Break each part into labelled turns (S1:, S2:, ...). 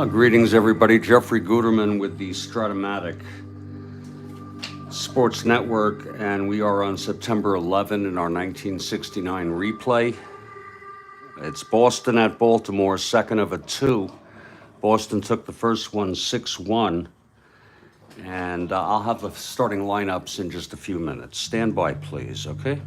S1: Greetings, everybody. Jeffrey Guterman with the Strat-O-Matic Sports Network, and we are on September 11 in our 1969 replay. It's Boston at Baltimore, second of a two. Boston took the first one 6-1, and I'll have the starting lineups in just a few minutes. Stand by, please, okay?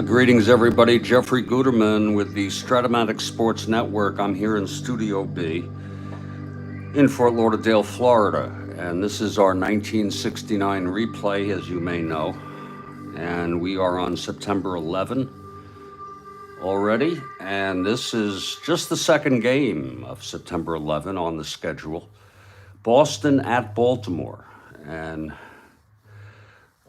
S1: Greetings, everybody. Jeffrey Guterman with the Strat-O-Matic Sports Network. I'm here in Studio B in Fort Lauderdale, Florida. And this is our 1969 replay, as you may know. And we are on September 11 already. And this is just the second game of September 11 on the schedule. Boston at Baltimore. And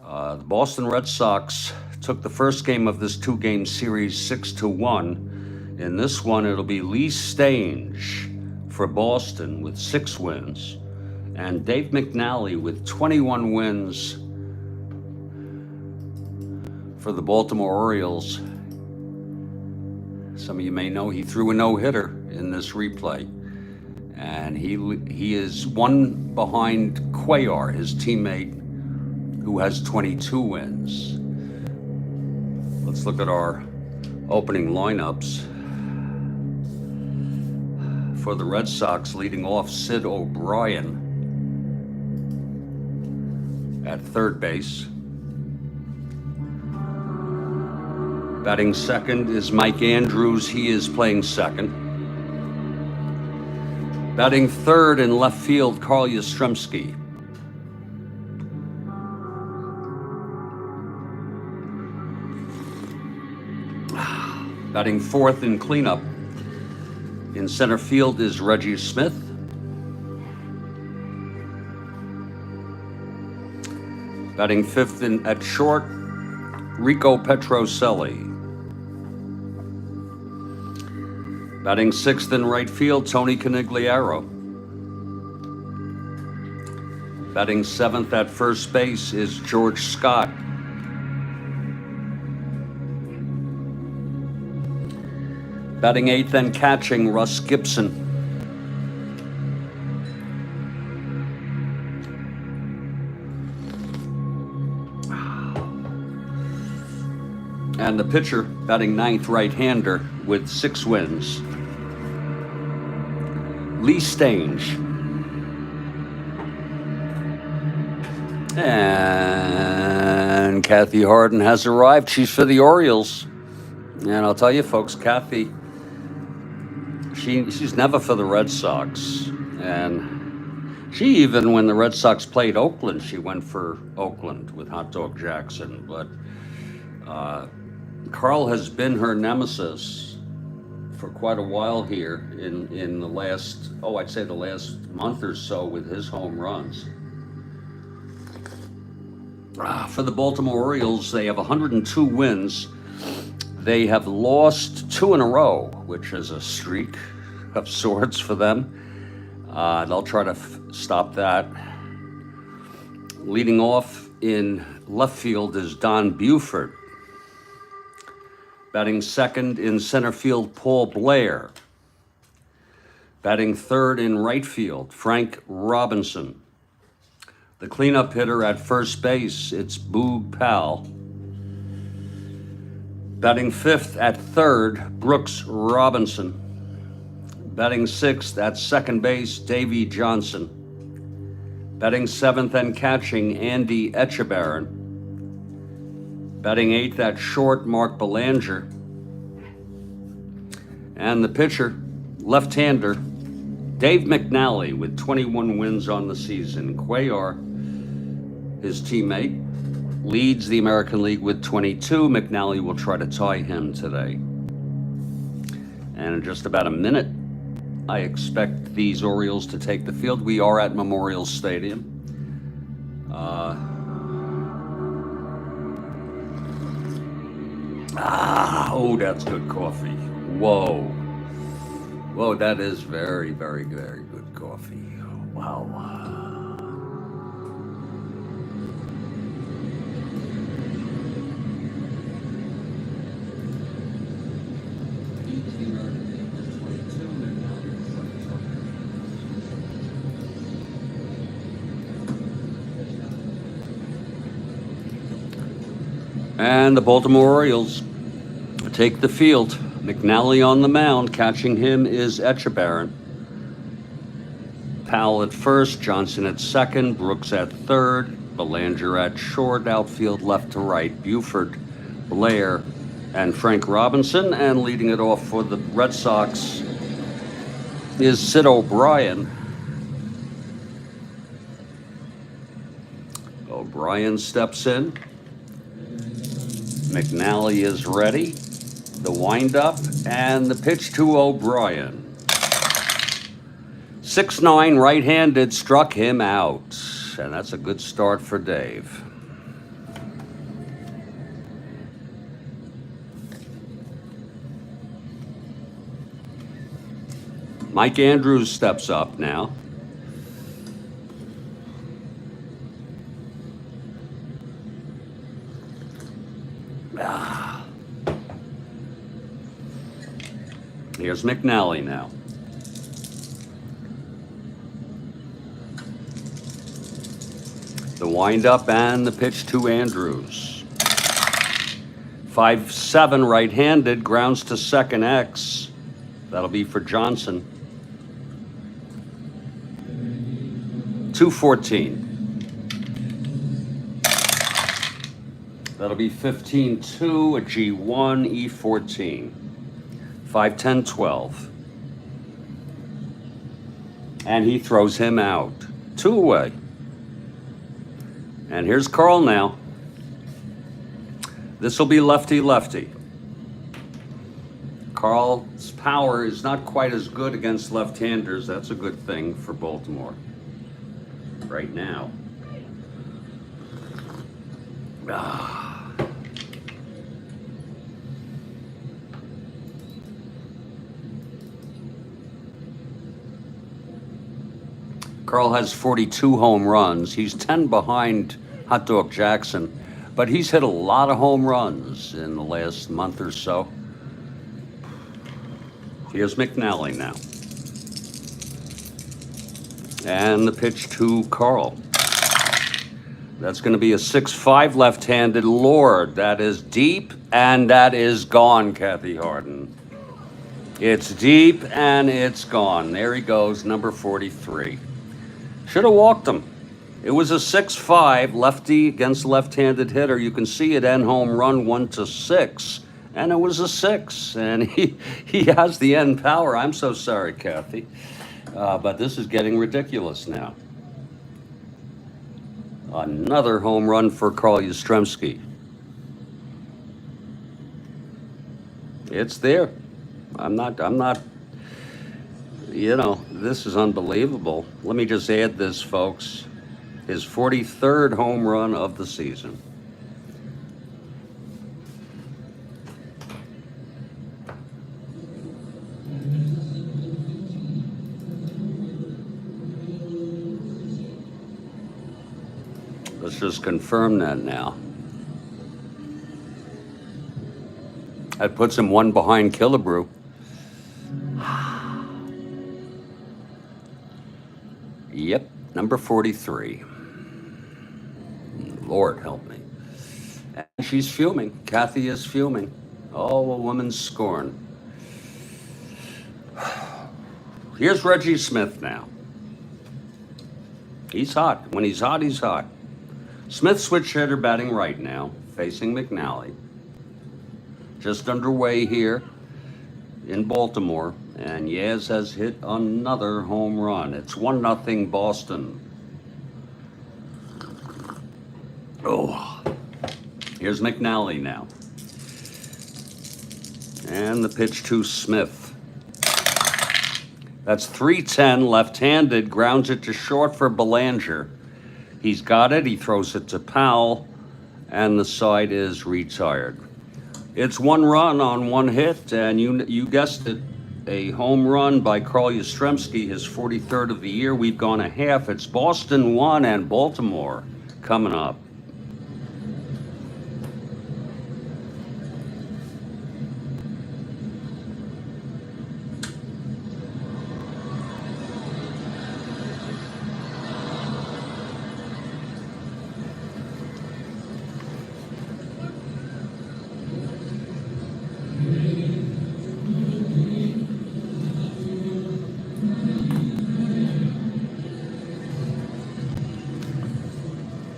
S1: the Boston Red Sox took the first game of this two-game series 6-1. In this one, it'll be Lee Stange for Boston with 6 wins, and Dave McNally with 21 wins for the Baltimore Orioles. Some of you may know he threw a no-hitter in this replay, and he is one behind Cuellar, his teammate, who has 22 wins. Let's look at our opening lineups. For the Red Sox, leading off, Sid O'Brien at third base. Batting second is Mike Andrews. He is playing second. Batting third in left field, Karl Yastrzemski. Batting fourth in cleanup in center field is Reggie Smith. Batting fifth at short, Rico Petrocelli. Batting sixth in right field, Tony Conigliaro. Batting seventh at first base is George Scott. Batting eighth and catching, Russ Gibson. And the pitcher, batting ninth, right-hander with 6 wins, Lee Stange. And Kathy Harden has arrived. She's for the Orioles. And I'll tell you, folks, Kathy, she's never for the Red Sox. And she even, when the Red Sox played Oakland, she went for Oakland with Hot Dog Jackson. But Karl has been her nemesis for quite a while here in the last, I'd say the last month or so with his home runs. For the Baltimore Orioles, they have 102 wins. They have lost 2 in a row, which is a streak of sorts for them. They'll try to stop that. Leading off in left field is Don Buford. Batting second in center field, Paul Blair. Batting third in right field, Frank Robinson. The cleanup hitter at first base, it's Boog Powell. Batting fifth at third, Brooks Robinson. Batting sixth at second base, Davey Johnson. Batting seventh and catching, Andy Etchebarren. Batting eighth at short, Mark Belanger. And the pitcher, left-hander, Dave McNally with 21 wins on the season. Cuellar, his teammate, leads the American League with 22. McNally will try to tie him today. And in just about a minute, I expect these Orioles to take the field. We are at Memorial Stadium. That's good coffee. Whoa, that is very, very, very good coffee. Wow. And the Baltimore Orioles take the field. McNally on the mound. Catching him is Etchebarren. Powell at first, Johnson at second, Brooks at third, Belanger at short, outfield left to right, Buford, Blair, and Frank Robinson. And leading it off for the Red Sox is Sid O'Brien. O'Brien steps in. McNally is ready. The windup and the pitch to O'Brien. 6'9", right-handed, struck him out. And that's a good start for Dave. Mike Andrews steps up now. Here's McNally now. The windup and the pitch to Andrews. 5'7", right-handed, grounds to second X. That'll be for Johnson. 2-14. That'll be 15-2, a G1, E14. 5-10-12. And he throws him out. 2 away. And here's Karl now. This will be lefty-lefty. Karl's power is not quite as good against left-handers. That's a good thing for Baltimore right now. Karl has 42 home runs. He's 10 behind Hot Dog Jackson, but he's hit a lot of home runs in the last month or so. Here's McNally now. And the pitch to Karl. That's going to be a 6-5 left-handed Lord. That is deep, and that is gone, Kathy Harden. It's deep, and it's gone. There he goes, number 43. Should have walked him. It was a 6-5 lefty against left-handed hitter. You can see it end home run 1-6, and it was a 6. And he has the end power. I'm so sorry, Kathy, but this is getting ridiculous now. Another home run for Karl Yastrzemski. It's there. I'm not, you know, this is unbelievable. Let me just add this, folks. His 43rd home run of the season. Let's just confirm that now. That puts him one behind Killebrew. Yep, number 43. Lord help me. And she's fuming. Kathy is fuming. Oh, a woman's scorn. Here's Reggie Smith now. He's hot. When he's hot, he's hot. Smith switch hitter batting right now, facing McNally. Just underway here in Baltimore, and Yaz has hit another home run. It's 1-0 Boston. Oh, here's McNally now. And the pitch to Smith. That's 3-10 left-handed, grounds it to short for Belanger. He's got it, he throws it to Powell, and the side is retired. It's 1 run on 1 hit, and you guessed it, a home run by Karl Yastrzemski, his 43rd of the year. We've gone a half. It's Boston 1 and Baltimore coming up.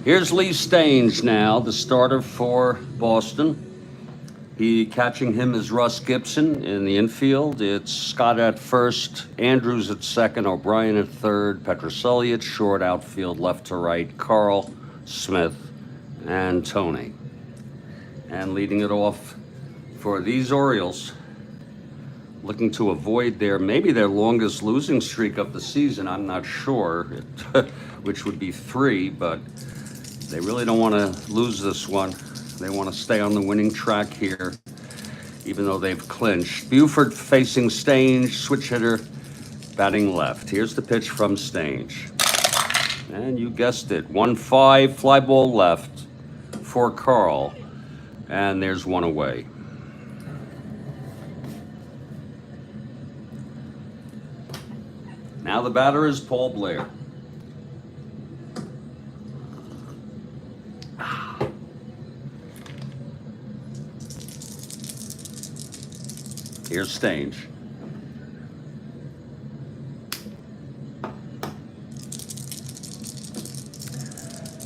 S1: Here's Lee Stange now, the starter for Boston. Catching him is Russ Gibson in the infield. It's Scott at first, Andrews at second, O'Brien at third, Petroselli at short, outfield left to right, Karl, Smith, and Tony. And leading it off for these Orioles, looking to avoid maybe their longest losing streak of the season. I'm not sure, which would be 3, but they really don't want to lose this one. They want to stay on the winning track here, even though they've clinched. Buford facing Stange, switch hitter, batting left. Here's the pitch from Stange. And you guessed it, 1-5, fly ball left for Karl. And there's 1 away. Now the batter is Paul Blair. Here's Stange.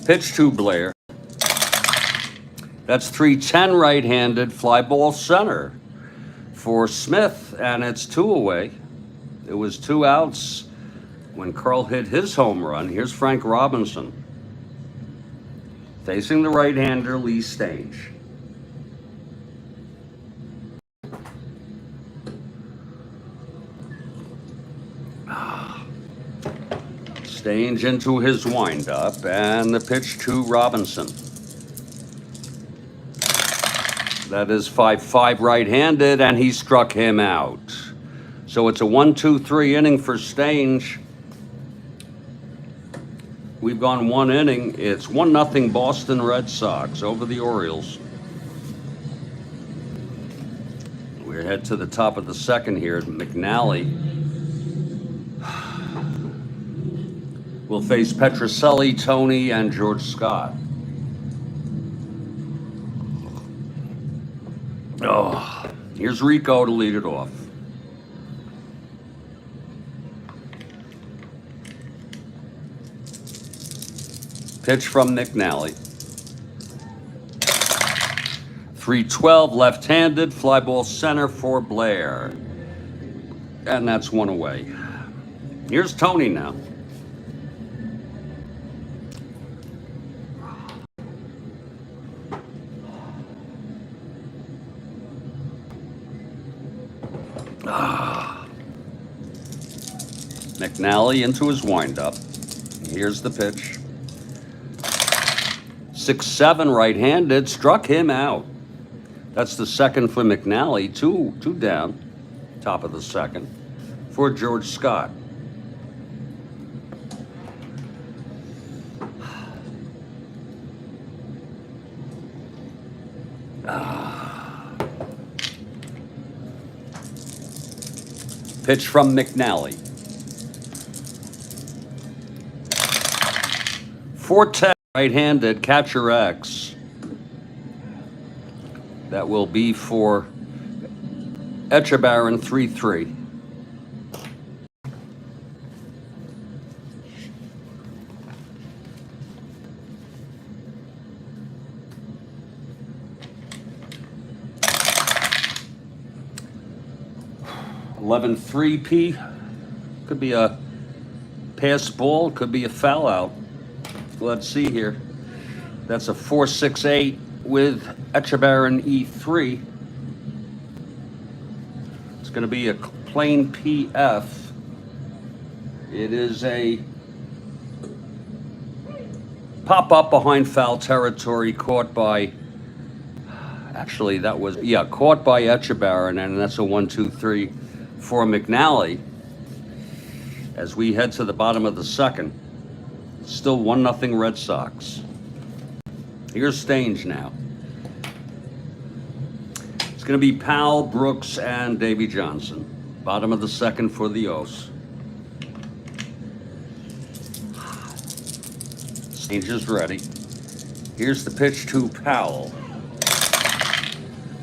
S1: Pitch to Blair. That's 3-10 right-handed, fly ball center for Smith, and it's 2 away. It was 2 outs when Karl hit his home run. Here's Frank Robinson facing the right-hander, Lee Stange. Stange into his windup, and the pitch to Robinson. That is 5-5 right-handed, and he struck him out. So it's a 1-2-3 inning for Stange. We've gone 1 inning. It's 1-0 Boston Red Sox over the Orioles. We're head to the top of the second here. McNally will face Petroselli, Tony, and George Scott. Oh, here's Rico to lead it off. Pitch from McNally. 3-12, left-handed, fly ball center for Blair. And that's one away. Here's Tony now. McNally into his windup. Here's the pitch. 6-7 right-handed, struck him out. That's the second for McNally, two down, top of the second, for George Scott. Pitch from McNally. 4-10 right-handed, catcher X. That will be for Etchebarren, 3-3. P. Could be a pass ball, could be a foul out. Let's see here. That's a 4-6-8 with Etchebarren E3. It's going to be a plain PF. It is a pop up behind foul territory caught by, actually that was, caught by Etchebarren, and that's a 1-2-3 for McNally. As we head to the bottom of the second, still 1-0 Red Sox. Here's Stange now. It's going to be Powell, Brooks, and Davy Johnson. Bottom of the second for the O's. Stange is ready. Here's the pitch to Powell.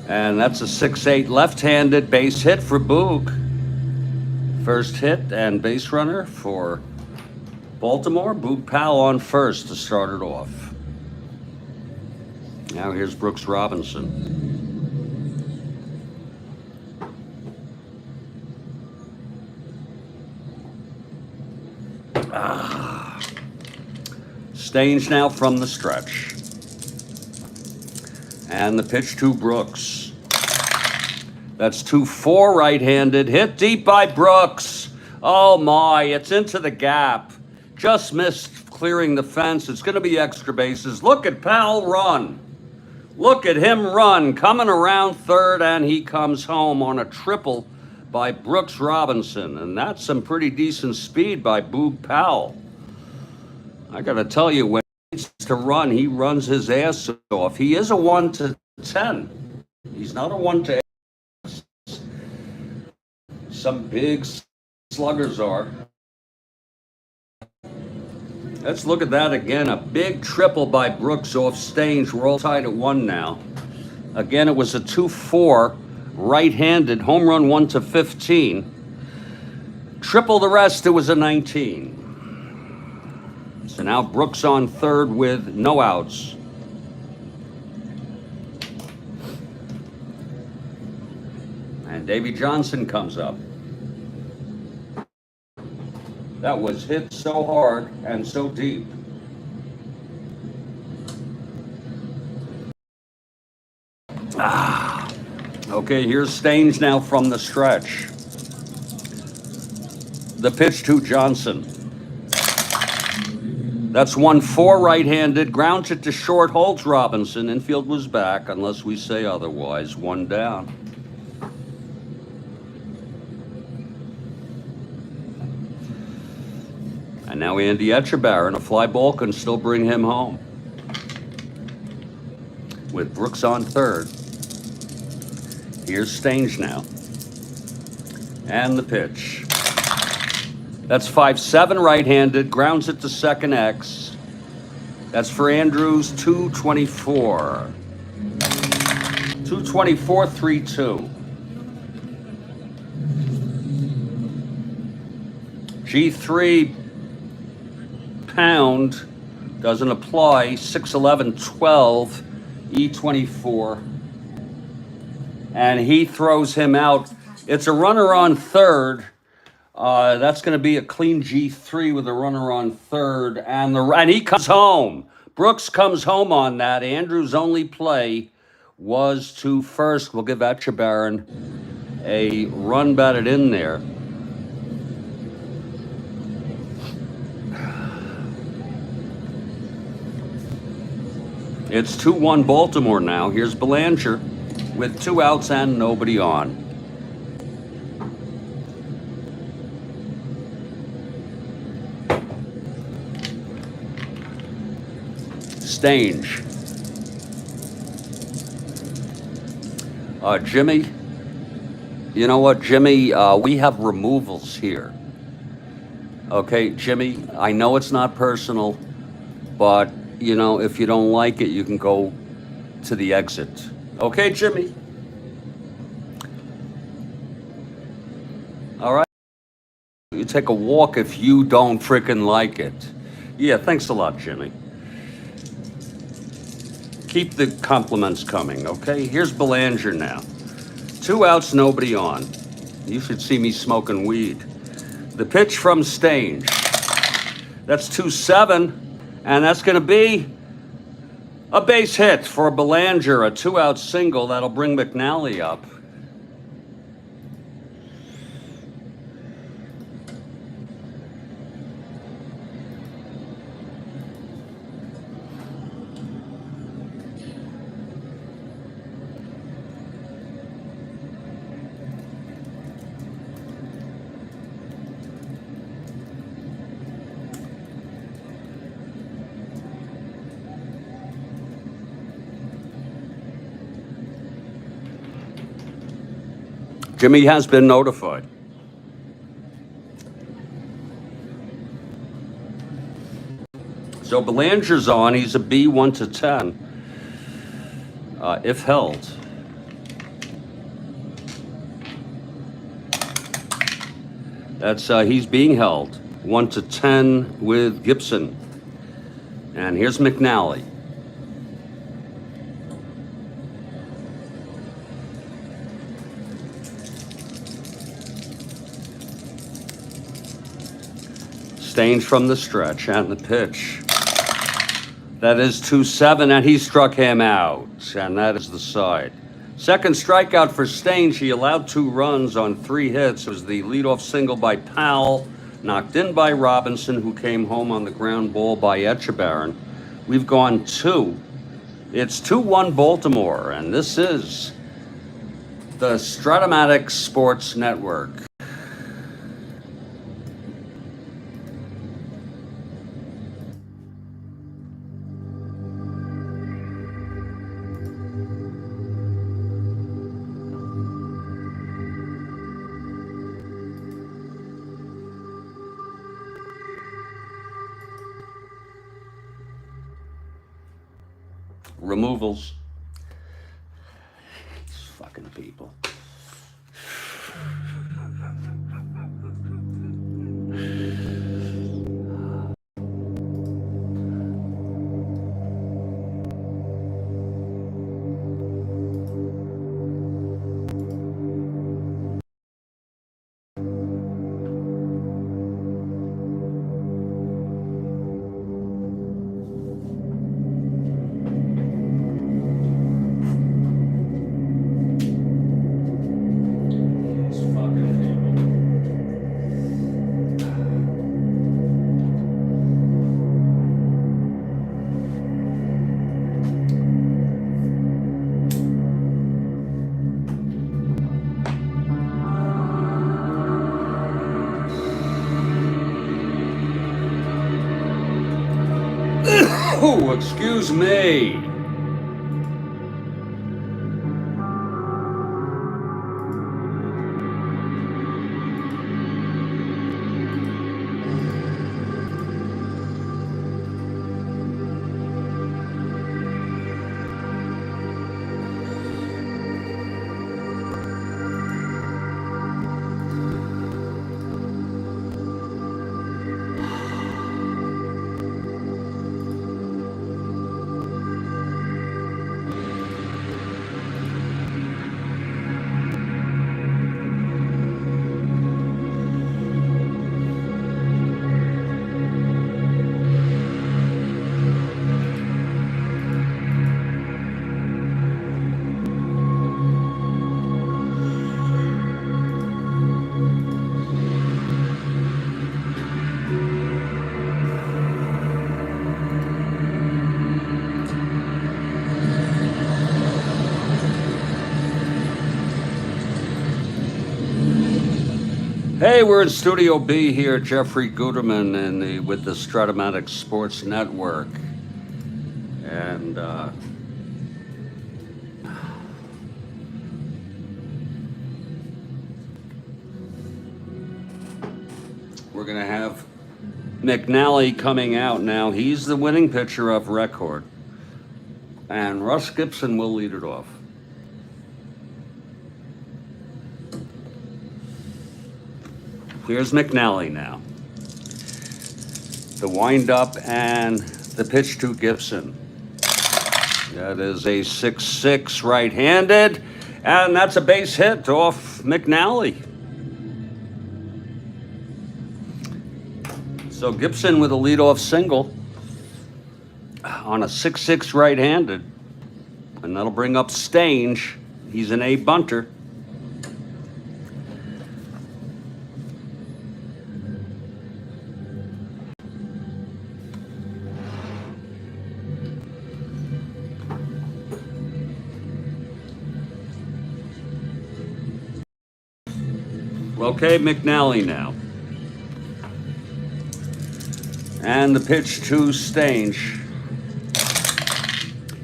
S1: And that's a 6-8 left-handed base hit for Boog. First hit and base runner for Baltimore. Boog Powell on first to start it off. Now here's Brooks Robinson. Stange now from the stretch. And the pitch to Brooks. That's 2-4 right-handed, hit deep by Brooks. Oh my, it's into the gap. Just missed clearing the fence. It's going to be extra bases. Look at Powell run. Look at him run, coming around third, and he comes home on a triple by Brooks Robinson. And that's some pretty decent speed by Boog Powell. I got to tell you, when he needs to run, he runs his ass off. He is a 1-10. He's not a 1-8. Some big sluggers are. Let's look at that again. A big triple by Brooks off Stange. We're all tied at 1 now. Again, it was a 2-4 right-handed home run, 1-15. Triple the rest, it was a 19. So now Brooks on third with no outs. And Davy Johnson comes up. That was hit so hard and so deep. Okay, here's Stange now from the stretch. The pitch to Johnson. That's 1-4 right-handed, grounds it to short, holds Robinson. Infield was back, unless we say otherwise. 1 down. And now Andy Etchebarren, a fly ball can still bring him home. With Brooks on third. Here's Stange now. And the pitch. That's 5-7 right-handed, grounds it to second X. That's for Andrews, 2-24. 224, 3-2. G3 pound doesn't apply. 611, 12, E24. And he throws him out. It's a runner on third. That's going to be a clean G3 with a runner on third. And he comes home. Brooks comes home on that. Andrew's only play was to first. We'll give Etchebarren a run batted in there. It's 2-1 Baltimore now. Here's Belanger with 2 outs and nobody on. Stange. Jimmy, you know what, Jimmy? We have removals here. Okay, Jimmy, I know it's not personal, but, you know, if you don't like it, you can go to the exit. Okay, Jimmy? All right? You take a walk if you don't freaking like it. Yeah, thanks a lot, Jimmy. Keep the compliments coming, okay? Here's Belanger now. 2 outs, nobody on. You should see me smoking weed. The pitch from Stange. That's 2-7, and that's going to be a base hit for Belanger, a 2-out single. That'll bring McNally up. Jimmy has been notified. So Belanger's on. He's a B 1-10 if held. That's he's being held 1-10 with Gibson. And here's McNally. Stange from the stretch and the pitch. That is 2-7, and he struck him out, and that is the side. Second strikeout for Stange. He allowed 2 runs on 3 hits. It was the leadoff single by Powell, knocked in by Robinson, who came home on the ground ball by Etchebarren. We've gone 2. It's 2-1 Baltimore, and this is the Strat-O-Matic Sports Network. Removals. These fucking people. Oh, excuse me. Hey, we're in Studio B here, Jeffrey Guterman with the Strat-O-Matic Sports Network. And we're going to have McNally coming out now. He's the winning pitcher of record. And Russ Gibson will lead it off. Here's McNally now. The windup and the pitch to Gibson. That is a 6-6 right-handed, and that's a base hit off McNally. So Gibson with a leadoff single on a 6-6 right-handed, and that'll bring up Stange. He's an A bunter. Okay, McNally now. And the pitch to Stange.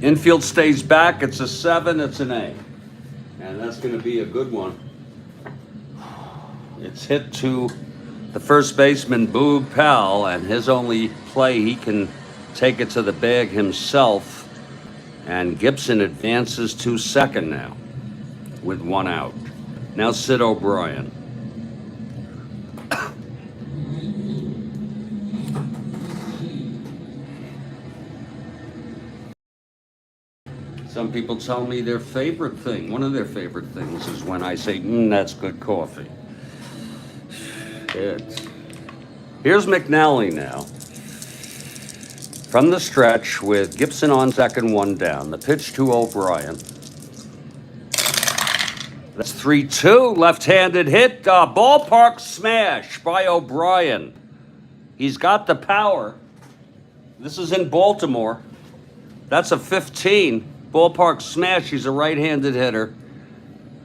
S1: Infield stays back. It's a 7. It's an A. And that's going to be a good one. It's hit to the first baseman, Boog Powell, and his only play, he can take it to the bag himself. And Gibson advances to second now with 1 out. Now Sid O'Brien. Some people tell me their favorite thing, one of their favorite things is when I say, that's good coffee. Here's McNally now. From the stretch with Gibson on second, 1 down. The pitch to O'Brien. That's 3-2, left-handed hit, ballpark smash by O'Brien. He's got the power. This is in Baltimore. That's a 15. Ballpark smash. He's a right-handed hitter.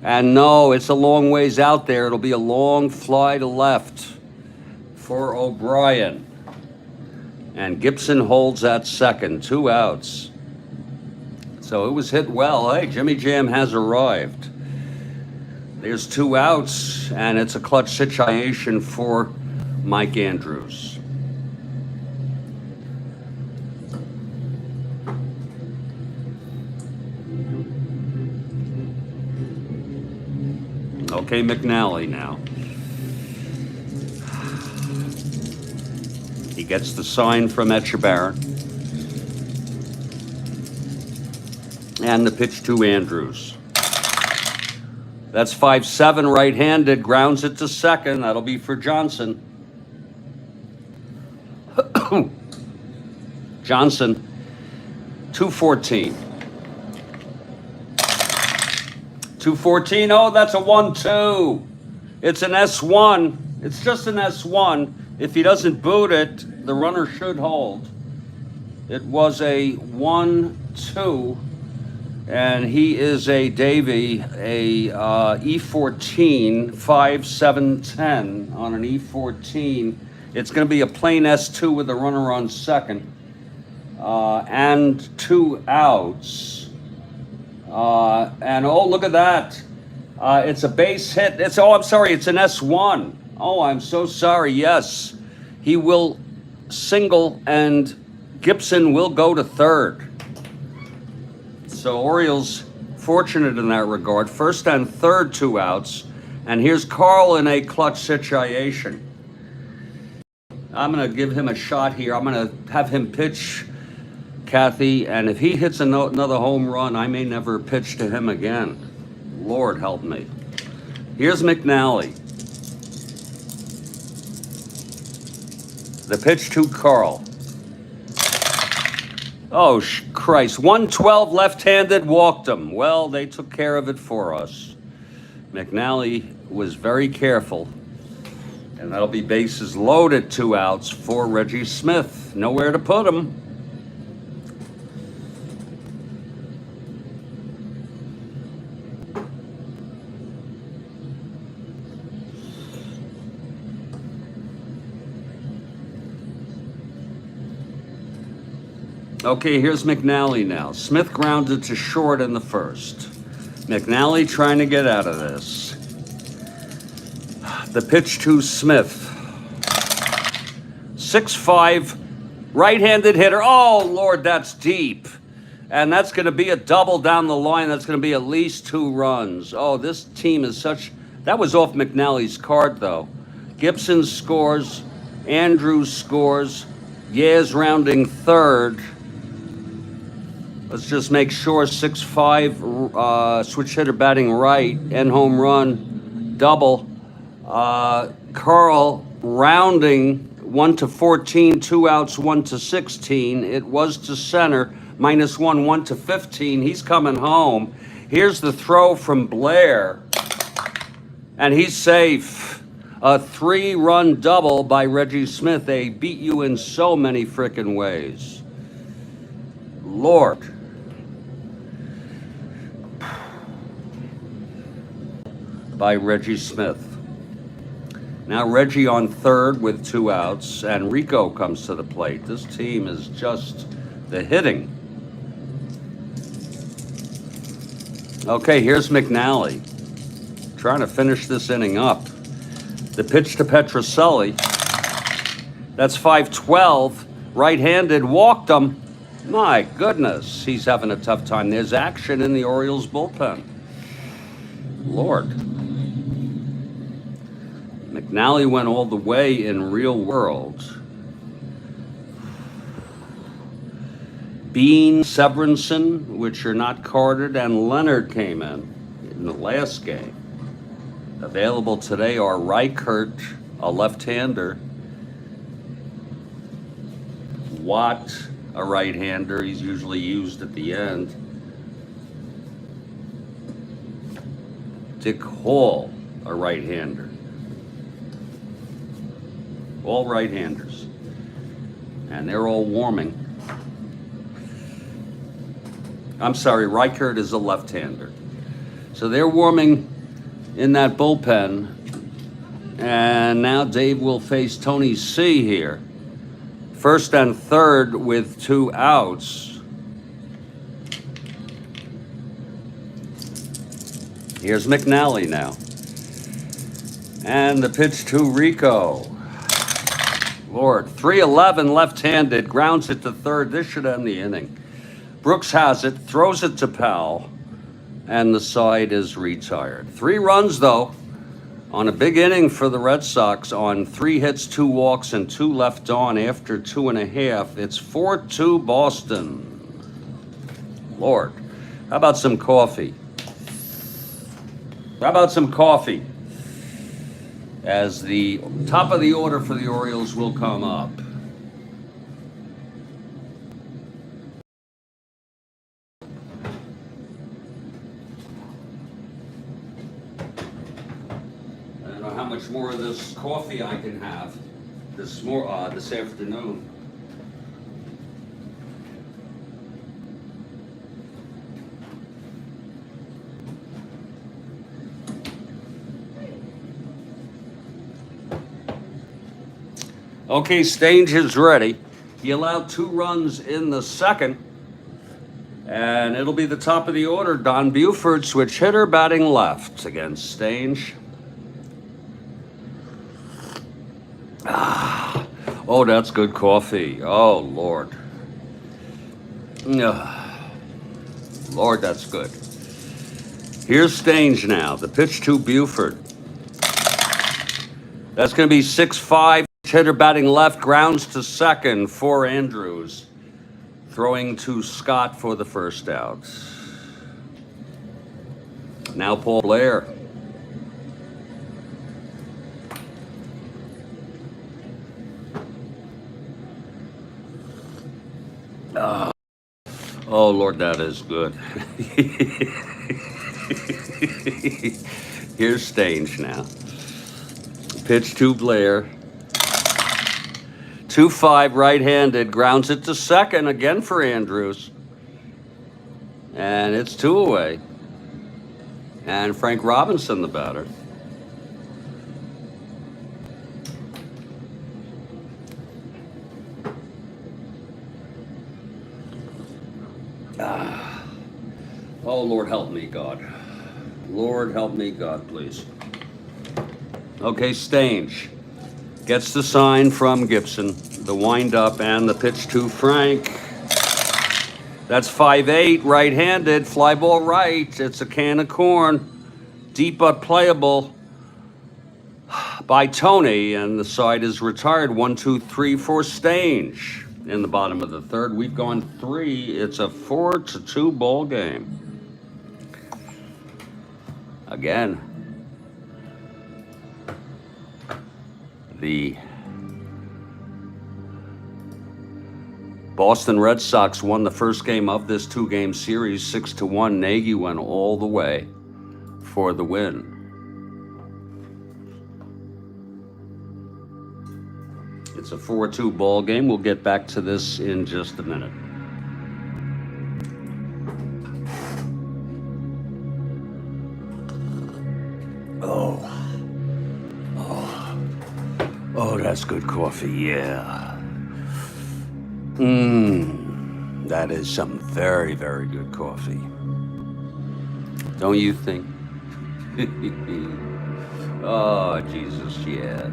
S1: And no, it's a long ways out there. It'll be a long fly to left for O'Brien. And Gibson holds at second, 2 outs. So it was hit well. Hey, Jimmy Jam has arrived. There's 2 outs, and it's a clutch situation for Mike Andrews. Okay, McNally now. He gets the sign from Etchebarren. And the pitch to Andrews. That's 5-7 right-handed, grounds it to second. That'll be for Johnson. Johnson, 214. 214, oh, that's a 1-2. It's an S1. It's just an S1. If he doesn't boot it, the runner should hold. It was a 1-2, and he is a Davy, a E14, 5-7-10 on an E14. It's going to be a plain S2 with a runner on second, and 2 outs. And oh, look at that. It's a base hit. It's an S1. Oh, I'm so sorry. Yes, he will single and Gibson will go to third. So Orioles fortunate in that regard. First and third, 2 outs. And here's Karl in a clutch situation. I'm going to give him a shot here. I'm going to have him pitch, Kathy, and if he hits another home run, I may never pitch to him again. Lord help me. Here's McNally. The pitch to Karl. Oh, Christ. 112 left-handed, walked him. Well, they took care of it for us. McNally was very careful. And that'll be bases loaded, 2 outs for Reggie Smith. Nowhere to put him. Okay, here's McNally now. Smith grounded to short in the first. McNally trying to get out of this. The pitch to Smith. 6'5", right-handed hitter. Oh, Lord, that's deep. And that's going to be a double down the line. That's going to be at least 2 runs. Oh, this team is such... That was off McNally's card, though. Gibson scores. Andrews scores. Yaz rounding third. Let's just make sure 6'5", switch hitter batting right, end home run, double. Karl rounding 1 to 14, 2 outs, 1 to 16. It was to center, -1, 1 to 15. He's coming home. Here's the throw from Blair, and he's safe. A 3-run double by Reggie Smith. They beat you in so many frickin' ways. Lord. By Reggie Smith. Now Reggie on third with 2 outs, and Rico comes to the plate. This team is just the hitting. Okay, here's McNally trying to finish this inning up. The pitch to Petrocelli. That's 5-12, right-handed, walked him. My goodness, he's having a tough time. There's action in the Orioles bullpen. Lord. McNally went all the way in real world. Bean, Severinsen, which are not carded, and Leonard came in the last game. Available today are Reichert, a left-hander, Watt, a right-hander. He's usually used at the end. Dick Hall, a right-hander. All right-handers. And they're all warming. I'm sorry, Reichert is a left-hander. So they're warming in that bullpen. And now Dave will face Tony C here. First and third with 2 outs. Here's McNally now. And the pitch to Rico. Lord, 3-11 left-handed, grounds it to third. This should end the inning. Brooks has it, throws it to Powell, and the side is retired. 3 runs, though, on a big inning for the Red Sox on 3 hits, 2 walks, and 2 left on after 2.5. It's 4-2 Boston. Lord, how about some coffee? How about some coffee? As the top of the order for the Orioles will come up. I don't know how much more of this coffee I can have this afternoon. Okay, Stange is ready. He allowed 2 runs in the second. And it'll be the top of the order. Don Buford, switch hitter, batting left against Stange. Oh, that's good coffee. Oh, Lord. Lord, that's good. Here's Stange now. The pitch to Buford. That's going to be 6-5. Hitter batting left, grounds to second for Andrews. Throwing to Scott for the first out. Now Paul Blair. Oh, Lord, that is good. Here's Stange now. Pitch to Blair. 2-5 right-handed, grounds it to second again for Andrews. And it's 2 away. And Frank Robinson, the batter. Oh, Lord, help me, God. Lord, help me, God, please. Okay, Stange gets the sign from Gibson, the wind-up and the pitch to Frank. That's 5-8, right-handed, fly ball right. It's a can of corn. Deep but playable by Tony, and the side is retired. 1-2-3 for Stange. In the bottom of the third, we've gone 3. It's a 4-2 ball game. Again, the Boston Red Sox won the first game of this 2-game series 6-1. Nagy went all the way for the win. It's a 4-2 ball game. We'll get back to this in just a minute. Oh, that's good coffee, yeah. That is some very, very good coffee. Don't you think? Oh, Jesus, yeah.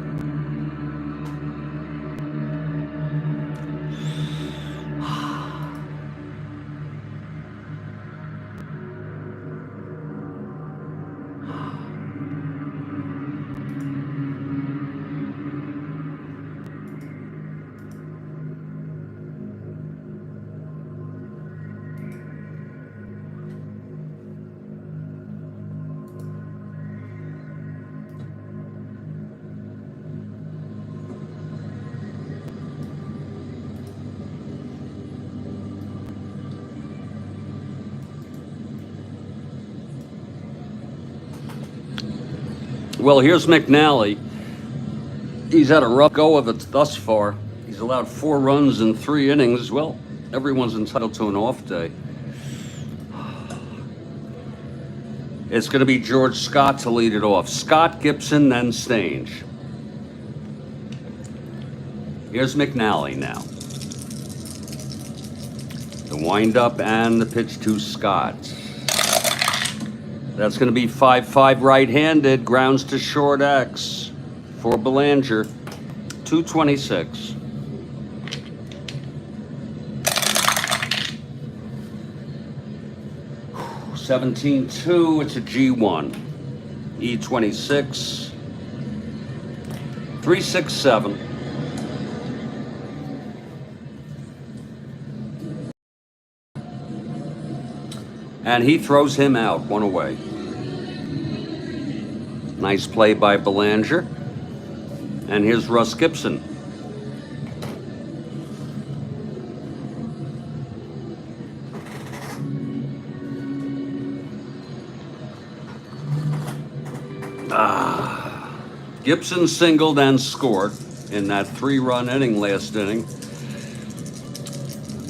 S1: Well, here's McNally. He's had a rough go of it thus far. He's allowed 4 runs in 3 innings. Well, everyone's entitled to an off day. It's going to be George Scott to lead it off. Scott, Gibson, then Stange. Here's McNally now. The wind-up and the pitch to Scott. That's going to be 5-5 right-handed. Grounds to short X for Belanger. 226. $17-2. It's a G1. E26. 367. And he throws him out, 1 away. Nice play by Belanger. And here's Russ Gibson. Gibson singled and scored in that 3-run inning last inning.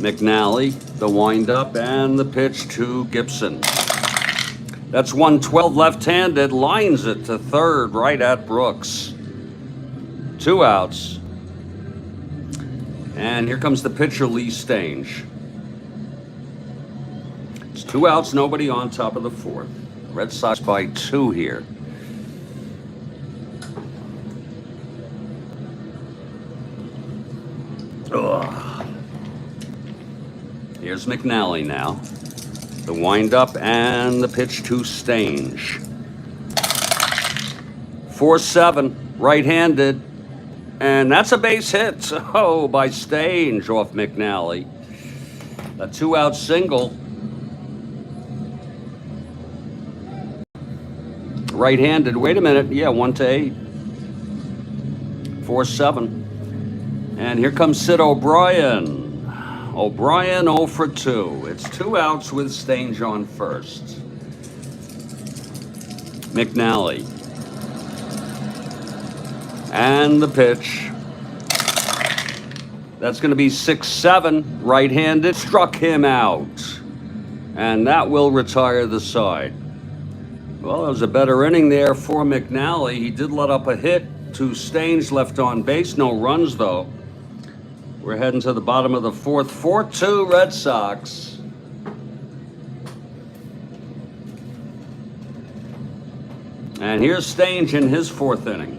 S1: McNally, the wind-up and the pitch to Gibson. That's 112 left-handed, lines it to third, right at Brooks. 2 outs. And here comes the pitcher, Lee Stange. It's 2 outs, nobody on, top of the 4th. Red Sox by 2 here. Here's McNally now. The wind-up and the pitch to Stange. 4-7, right-handed. And that's a base hit. Oh, by Stange off McNally. A 2-out single. Right-handed. Wait a minute. Yeah, 1-8. 4-7. And here comes Sid O'Brien. O'Brien 0 for 2. It's 2 outs with Stange on first. McNally. And the pitch. That's going to be 6-7. Right-handed. Struck him out. And that will retire the side. Well, it was a better inning there for McNally. He did let up a hit to Stange, left on base. No runs, though. We're heading to the bottom of the 4th. 4-2 Red Sox. And here's Stange in his fourth inning.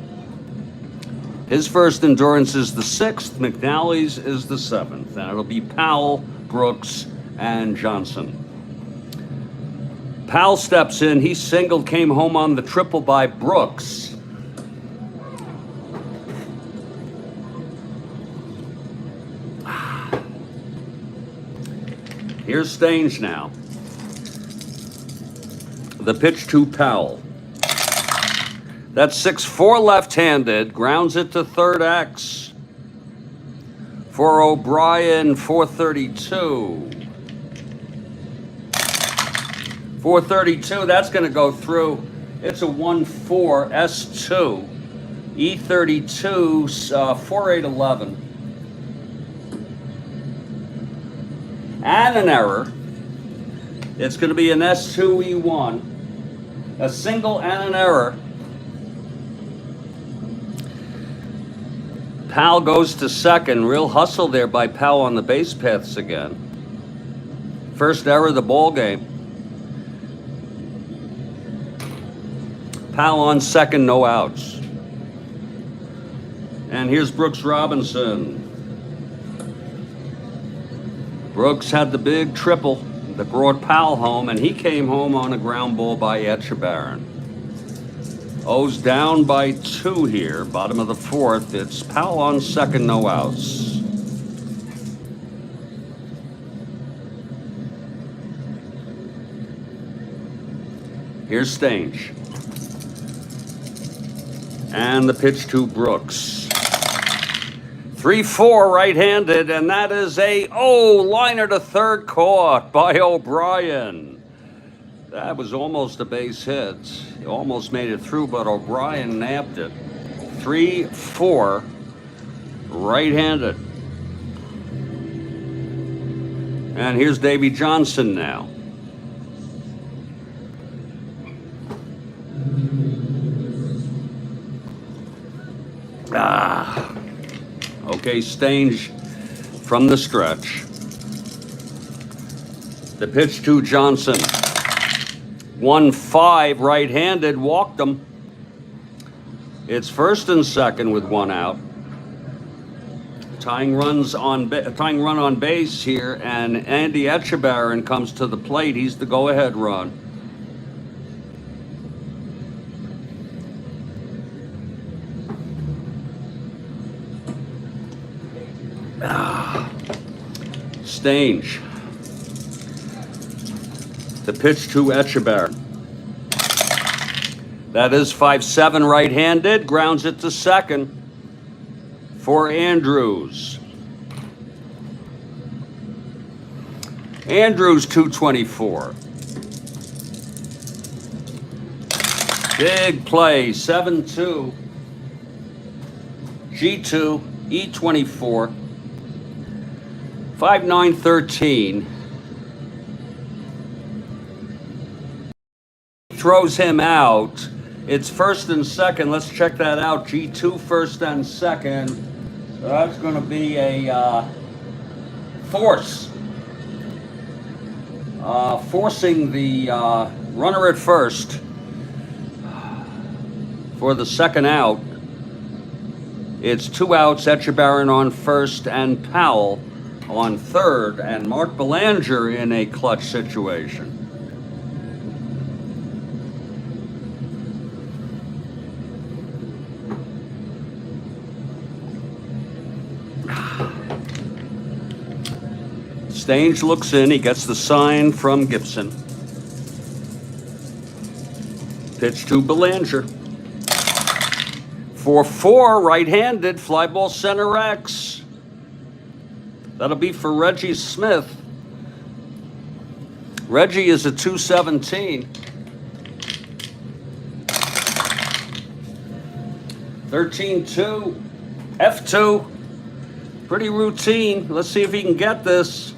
S1: His first endurance is the sixth, McNally's is the seventh, and it'll be Powell, Brooks, and Johnson. Powell steps in, he singled, came home on the triple by Brooks. Here's Stange now. The pitch to Powell. That's 6-4 left-handed, grounds it to third X. For O'Brien, 432. 432, that's going to go through. It's a 1-4 S2. E32, 4811. And an error. It's going to be an S2 E1. A single and an error. Powell goes to second. Real hustle there by Powell on the base paths again. First error of the ball game. Powell on second, no outs. And here's Brooks Robinson. Brooks had the big triple that brought Powell home, and he came home on a ground ball by Etchebarren. O's down by 2 here, bottom of the fourth. It's Powell on second, no outs. Here's Stange. And the pitch to Brooks. 3-4 right-handed, and that is a liner to third, caught by O'Brien. That was almost a base hit. He almost made it through, but O'Brien nabbed it. 3-4 right-handed. And here's Davy Johnson now. Okay, Stange from the stretch. The pitch to Johnson. 1-5 right-handed, walked him. It's first and second with one out. Tying run on base here, and Andy Etchebarren comes to the plate. He's the go-ahead run. Stange. The pitch to Etchebarren. That is 5-7 right-handed, grounds it to second for Andrews. Andrews, 224. Big play, 7-2. G2, E24. 5-9-13. Throws him out. It's first and second. Let's check that out. G2 first and second. So that's going to be a force. Forcing the runner at first for the second out. It's 2 outs, Etchebarren on first and Powell on third, and Mark Belanger in a clutch situation. Stange looks in, he gets the sign from Gibson. Pitch to Belanger. 4-4 right-handed, fly ball center X. That'll be for Reggie Smith. Reggie is a 217. 13-2. F2. Pretty routine. Let's see if he can get this.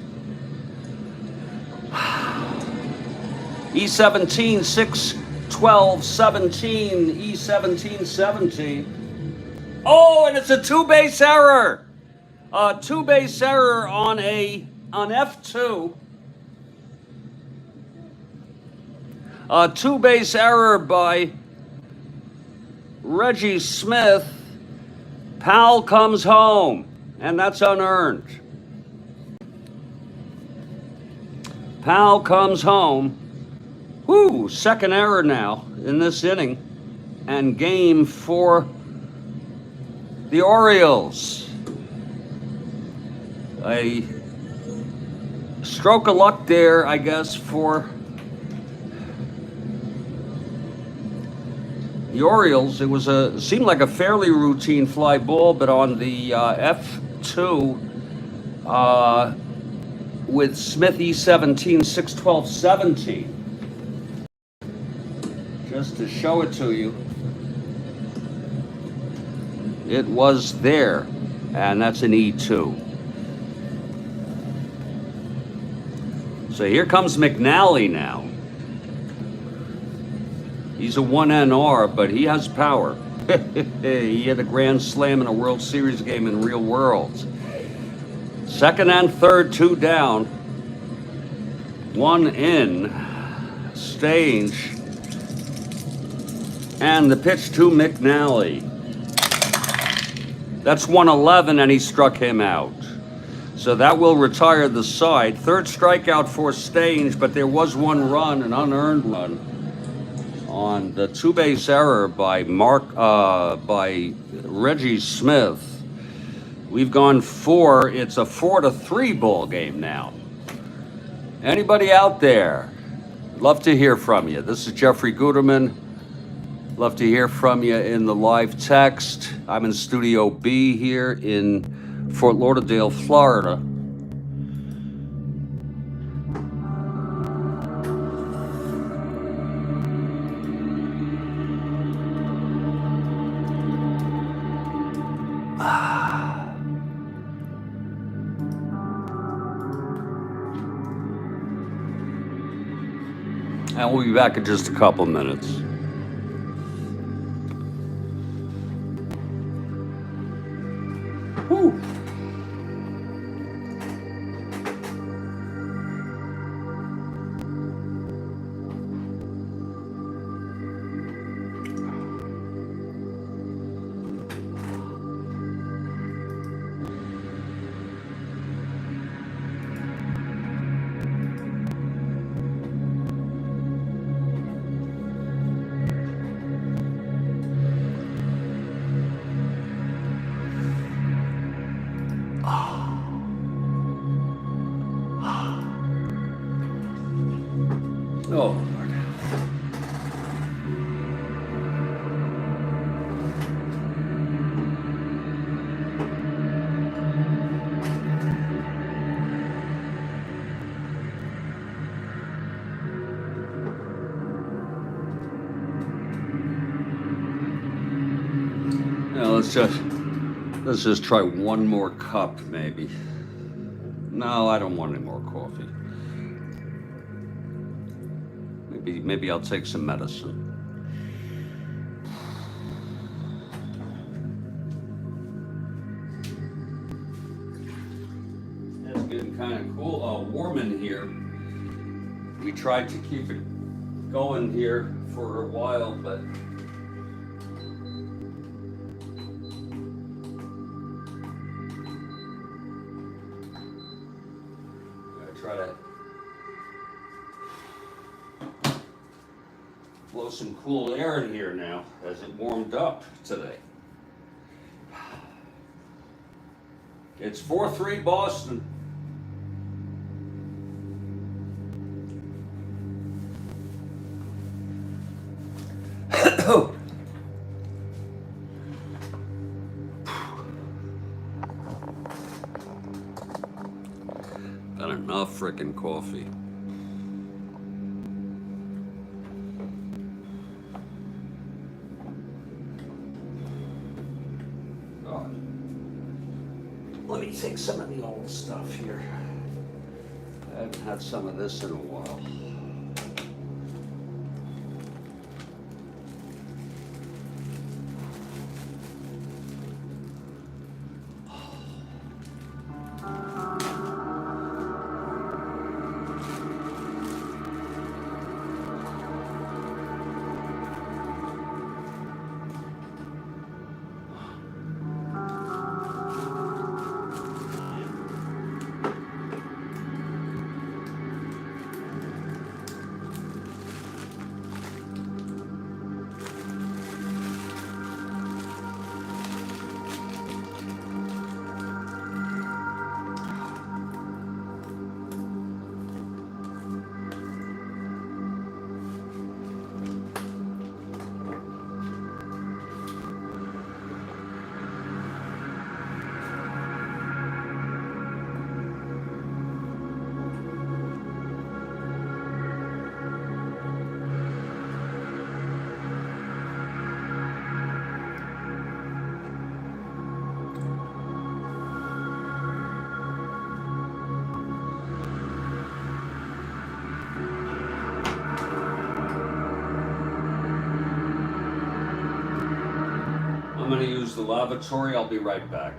S1: E17, 6-12, 17. E17, 17. Oh, and it's a two-base error. Two-base error on F2. Two-base error by Reggie Smith, Powell comes home, and that's unearned. Powell comes home. Whoo, second error now in this inning, and game for the Orioles. A stroke of luck there, I guess, for the Orioles. It was seemed like a fairly routine fly ball, but on the F2 with Smith E17, 6-12, 17. Just to show it to you, it was there, and that's an E2. So here comes McNally now. He's a 1NR, but he has power. He had a grand slam in a World Series game in real world. Second and third, 2 down. 1 in. Stange. And the pitch to McNally. That's 111, and he struck him out. So that will retire the side. Third strikeout for Stange, but there was 1 run, an unearned run, on the 2-base error by Reggie Smith. We've gone 4. It's a 4-3 ball game now. Anybody out there? Love to hear from you. This is Jeffrey Guterman. Love to hear from you in the live text. I'm in Studio B here in Fort Lauderdale, Florida. And we'll be back in just a couple minutes. Whew. Oh, Lord. Now let's just try one more cup, maybe. No, I don't want any more coffee. Maybe I'll take some medicine. It's getting kind of cool, warm in here. We tried to keep it going here for a while, but I try to blow some cool air in here now as it warmed up today. It's 4-3 Boston. Got enough frickin' coffee. Let me take some of the old stuff here. I haven't had some of this in a while. use the lavatory. I'll be right back.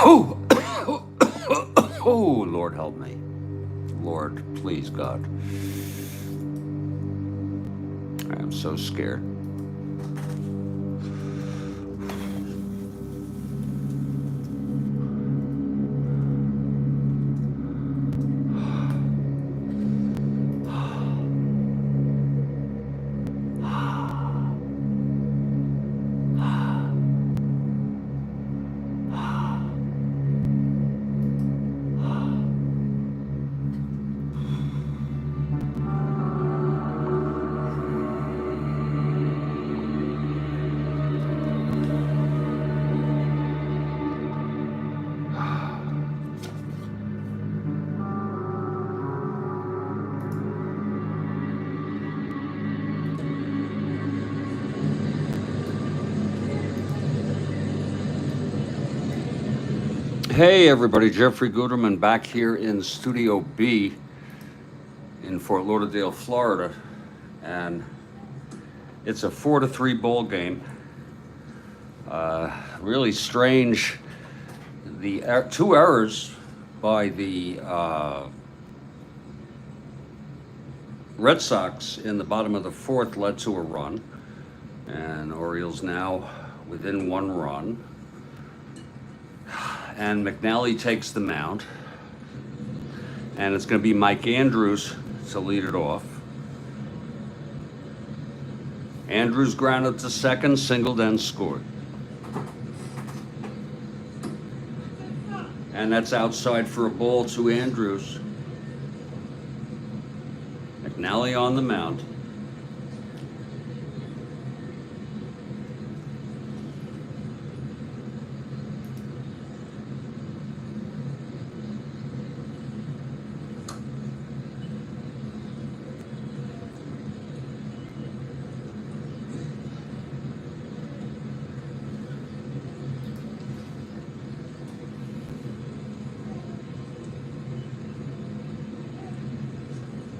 S1: Oh, oh, Lord help me. Lord, please, God. I am so scared. Hey everybody, Jeffrey Guterman back here in Studio B in Fort Lauderdale, Florida, and it's a 4-3 ball game. Really strange. The two errors by the Red Sox in the bottom of the fourth led to a run, and Orioles now within one run. And McNally takes the mound, and it's going to be Mike Andrews to lead it off. Andrews grounded to second, singled and scored. And that's outside for a ball to Andrews. McNally on the mound.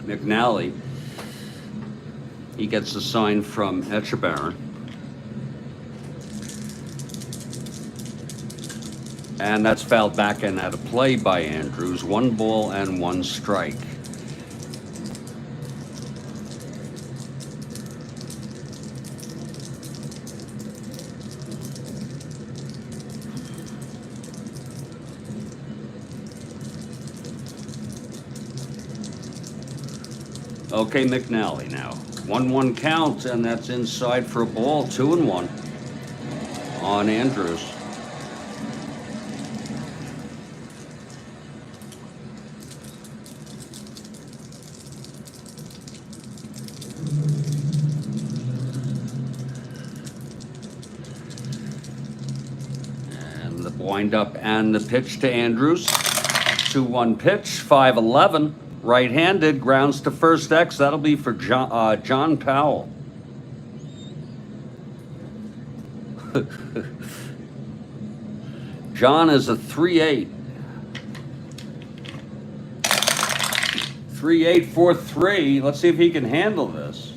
S1: McNally, he gets a sign from Etchebarren. And that's fouled back and out of play by Andrews. 1 ball and 1 strike. Okay, McNally now. 1-1 count, and that's inside for a ball. 2-1 on Andrews. And the wind up and the pitch to Andrews. 2-1 pitch, 5-11. Right-handed, grounds to first X. That'll be for John Powell. John is a 3-8. 3-8, 4-3. Let's see if he can handle this.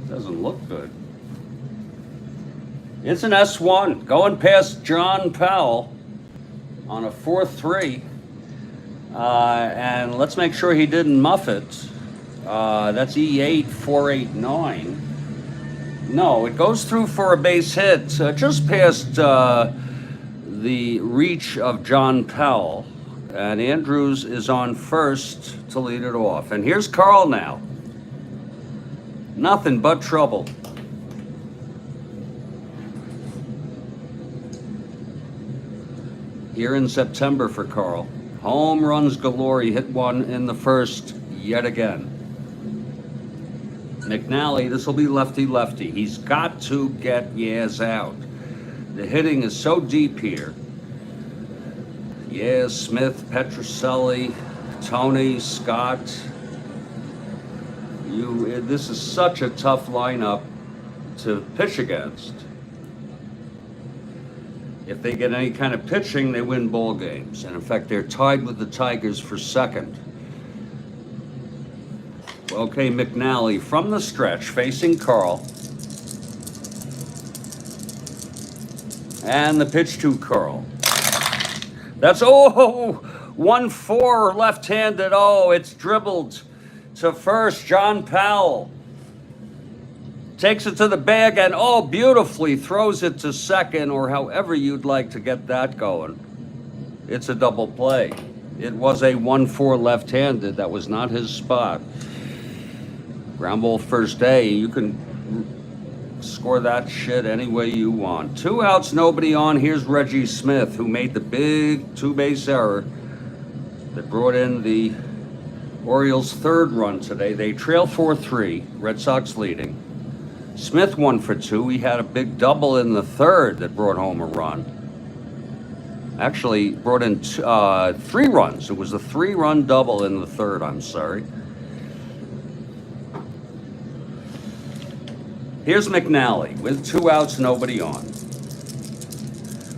S1: Doesn't look good. It's an S1 going past John Powell on a 4-3. And let's make sure he didn't muff it. That's E8, 4-8-9. No, it goes through for a base hit, just past the reach of John Powell. And Andrews is on first to lead it off. And here's Karl now. Nothing but trouble. Here in September for Karl. Home runs galore. He hit one in the first yet again. McNally, this will be lefty-lefty. He's got to get Yaz out. The hitting is so deep here. Yaz, Smith, Petrocelli, Tony, Scott. This is such a tough lineup to pitch against. If they get any kind of pitching, they win ball games. And in fact, they're tied with the Tigers for second. Okay, McNally from the stretch, facing Karl. And the pitch to Karl. That's, 1-4 left-handed. Oh, it's dribbled to first. John Powell takes it to the bag and, beautifully throws it to second, or however you'd like to get that going. It's a double play. It was a 1-4 left-handed. That was not his spot. Ground ball first A. You can score that shit any way you want. 2 outs, nobody on. Here's Reggie Smith, who made the big 2-base error that brought in the Orioles' 3rd run today. They trail 4-3, Red Sox leading. Smith 1 for 2. He had a big double in the 3rd that brought home a run. Actually, brought in 3 runs. It was a 3-run double in the 3rd, I'm sorry. Here's McNally with 2 outs, nobody on.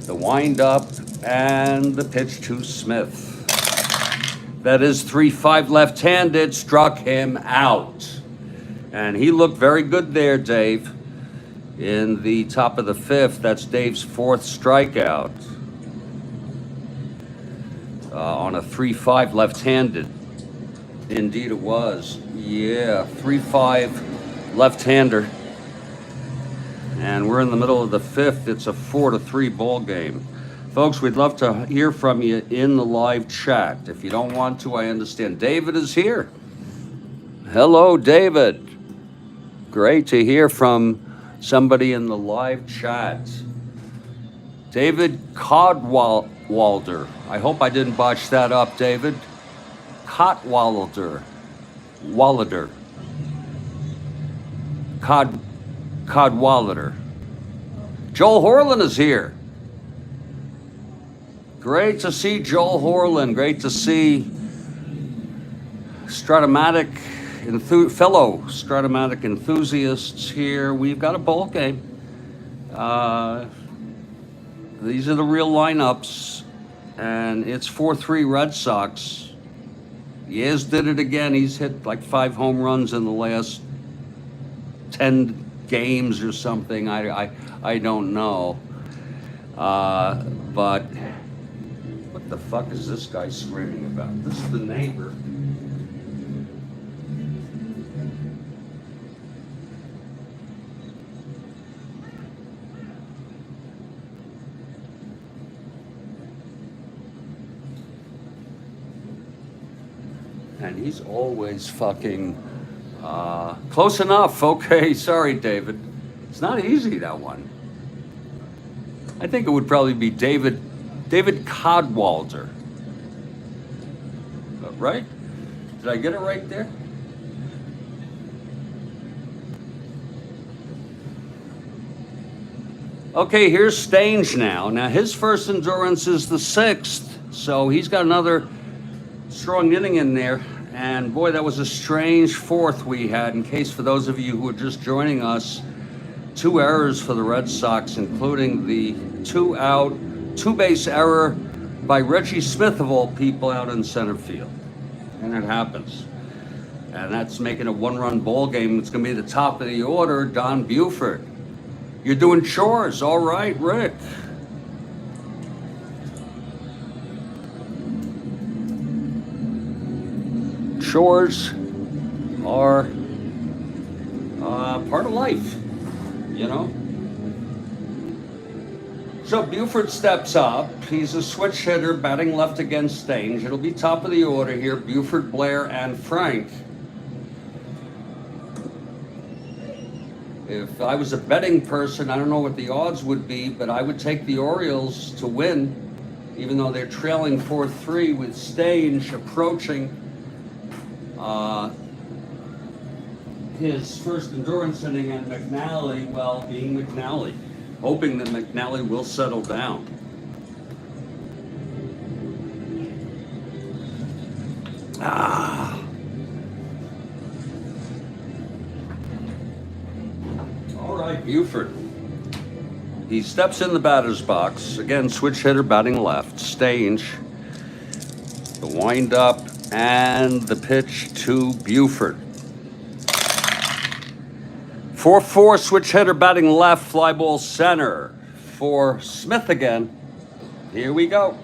S1: The wind-up and the pitch to Smith. That is 3-5 left-handed, struck him out. And he looked very good there, Dave. In the top of the fifth, that's Dave's fourth strikeout. On a 3-5 left-handed. Indeed it was. Yeah, 3-5 left-hander. And we're in the middle of the fifth. It's a 4-3 ball game. Folks, we'd love to hear from you in the live chat. If you don't want to, I understand. David is here. Hello, David. Great to hear from somebody in the live chat. David Codwalder. I hope I didn't botch that up, David. Codwalder. Codwalder. Joel Horlin is here. Great to see Joel Horlin. Great to see Strat-O-Matic, fellow Strat-O-Matic enthusiasts here. We've got a bowl game. These are the real lineups, and it's 4-3 Red Sox. Yaz did it again. He's hit like 5 home runs in the last 10 games or something. I don't know. But what the fuck is this guy screaming about? This is the neighbor. And he's always fucking close enough. Okay, sorry, David. It's not easy, that one. I think it would probably be David Codwalder. Right? Did I get it right there? Okay, here's Stange now. Now, his first endurance is the 6th, so he's got another strong inning in there. And boy, that was a strange 4th we had. In case for those of you who are just joining us, 2 errors for the Red Sox, including the 2-out, 2-base error by Reggie Smith, of all people, out in center field. And it happens. And that's making a 1-run ball game. It's going to be the top of the order, Don Buford. You're doing chores. All right, Rick. Chores are part of life, you know? So Buford steps up. He's a switch hitter batting left against Stange. It'll be top of the order here, Buford, Blair, and Frank. If I was a betting person, I don't know what the odds would be, but I would take the Orioles to win, even though they're trailing 4-3 with Stange approaching his first endurance inning, and McNally, well, being McNally, hoping that McNally will settle down. All right, Buford. He steps in the batter's box. Again, switch hitter batting left. Stange. The wind-up and the pitch to Buford. 4-4 switch hitter batting left, fly ball center for Smith again. Here we go.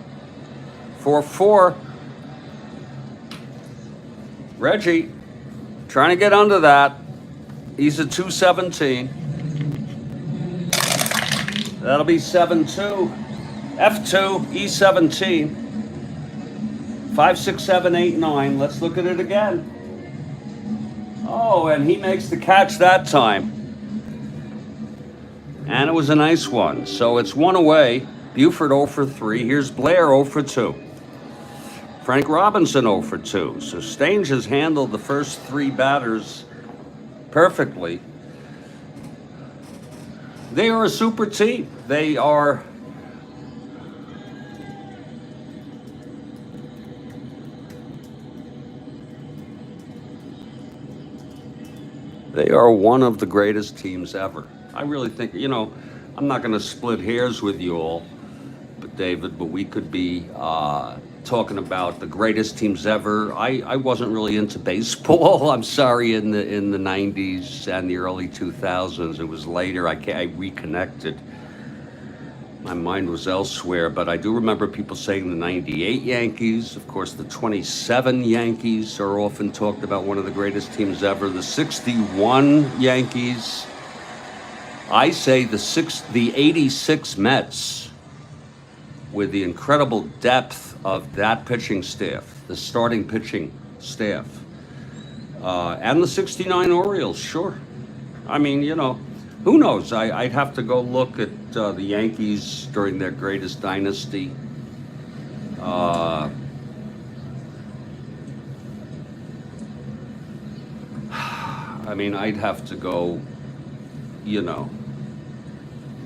S1: 4-4. Reggie trying to get under that. He's at 217. That'll be 7-2. F2, E17. 5, 6, 7, 8, 9. Let's look at it again. Oh, and he makes the catch that time. And it was a nice one. So it's 1 away. Buford 0 for 3. Here's Blair 0 for 2. Frank Robinson 0 for 2. So Stange has handled the first 3 batters perfectly. They are a super team. They are one of the greatest teams ever. I really think, I'm not going to split hairs with you all, David, but we could be talking about the greatest teams ever. I wasn't really into baseball. I'm sorry, in the 90s and the early 2000s. It was later I reconnected. My mind was elsewhere, but I do remember people saying the 98 Yankees. Of course, the 27 Yankees are often talked about, one of the greatest teams ever. The 61 Yankees. I say the 86 Mets, with the incredible depth of that pitching staff, the starting pitching staff, and the 69 Orioles, sure. I mean, who knows? I'd have to go look at the Yankees during their greatest dynasty. I mean, I'd have to go,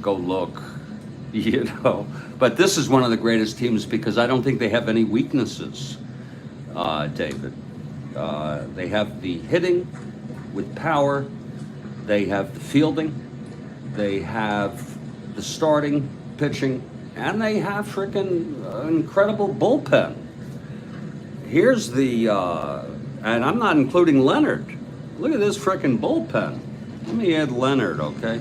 S1: go look, But this is one of the greatest teams because I don't think they have any weaknesses, David. They have the hitting with power. They have the fielding. They have the starting pitching, and they have freaking incredible bullpen. Here's the, and I'm not including Leonard. Look at this freaking bullpen. Let me add Leonard, okay?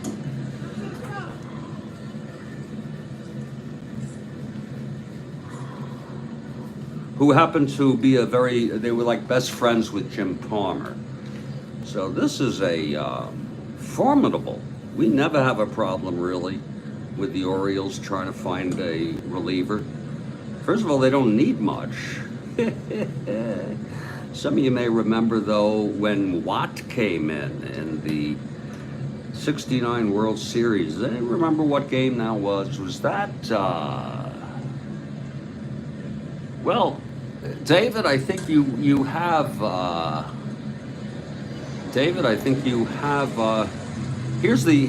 S1: Who happened to be they were like best friends with Jim Palmer. So this is a formidable. We never have a problem really with the Orioles trying to find a reliever. First of all, they don't need much. Some of you may remember though when Watt came in the 69 World Series. I don't remember what game that was. Was that, well, David, I think you have, David, I think you have, here's the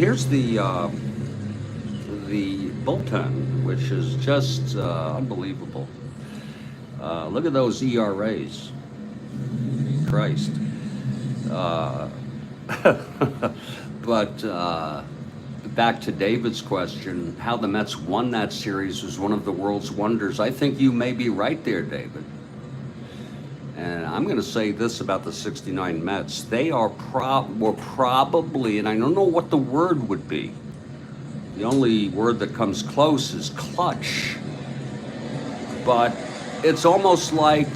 S1: bullpen, which is just unbelievable. Look at those ERAs. Christ. But back to David's question, how the Mets won that series was one of the world's wonders. I think you may be right there, David. And I'm going to say this about the 69 Mets. They were probably, and I don't know what the word would be. The only word that comes close is clutch. But it's almost like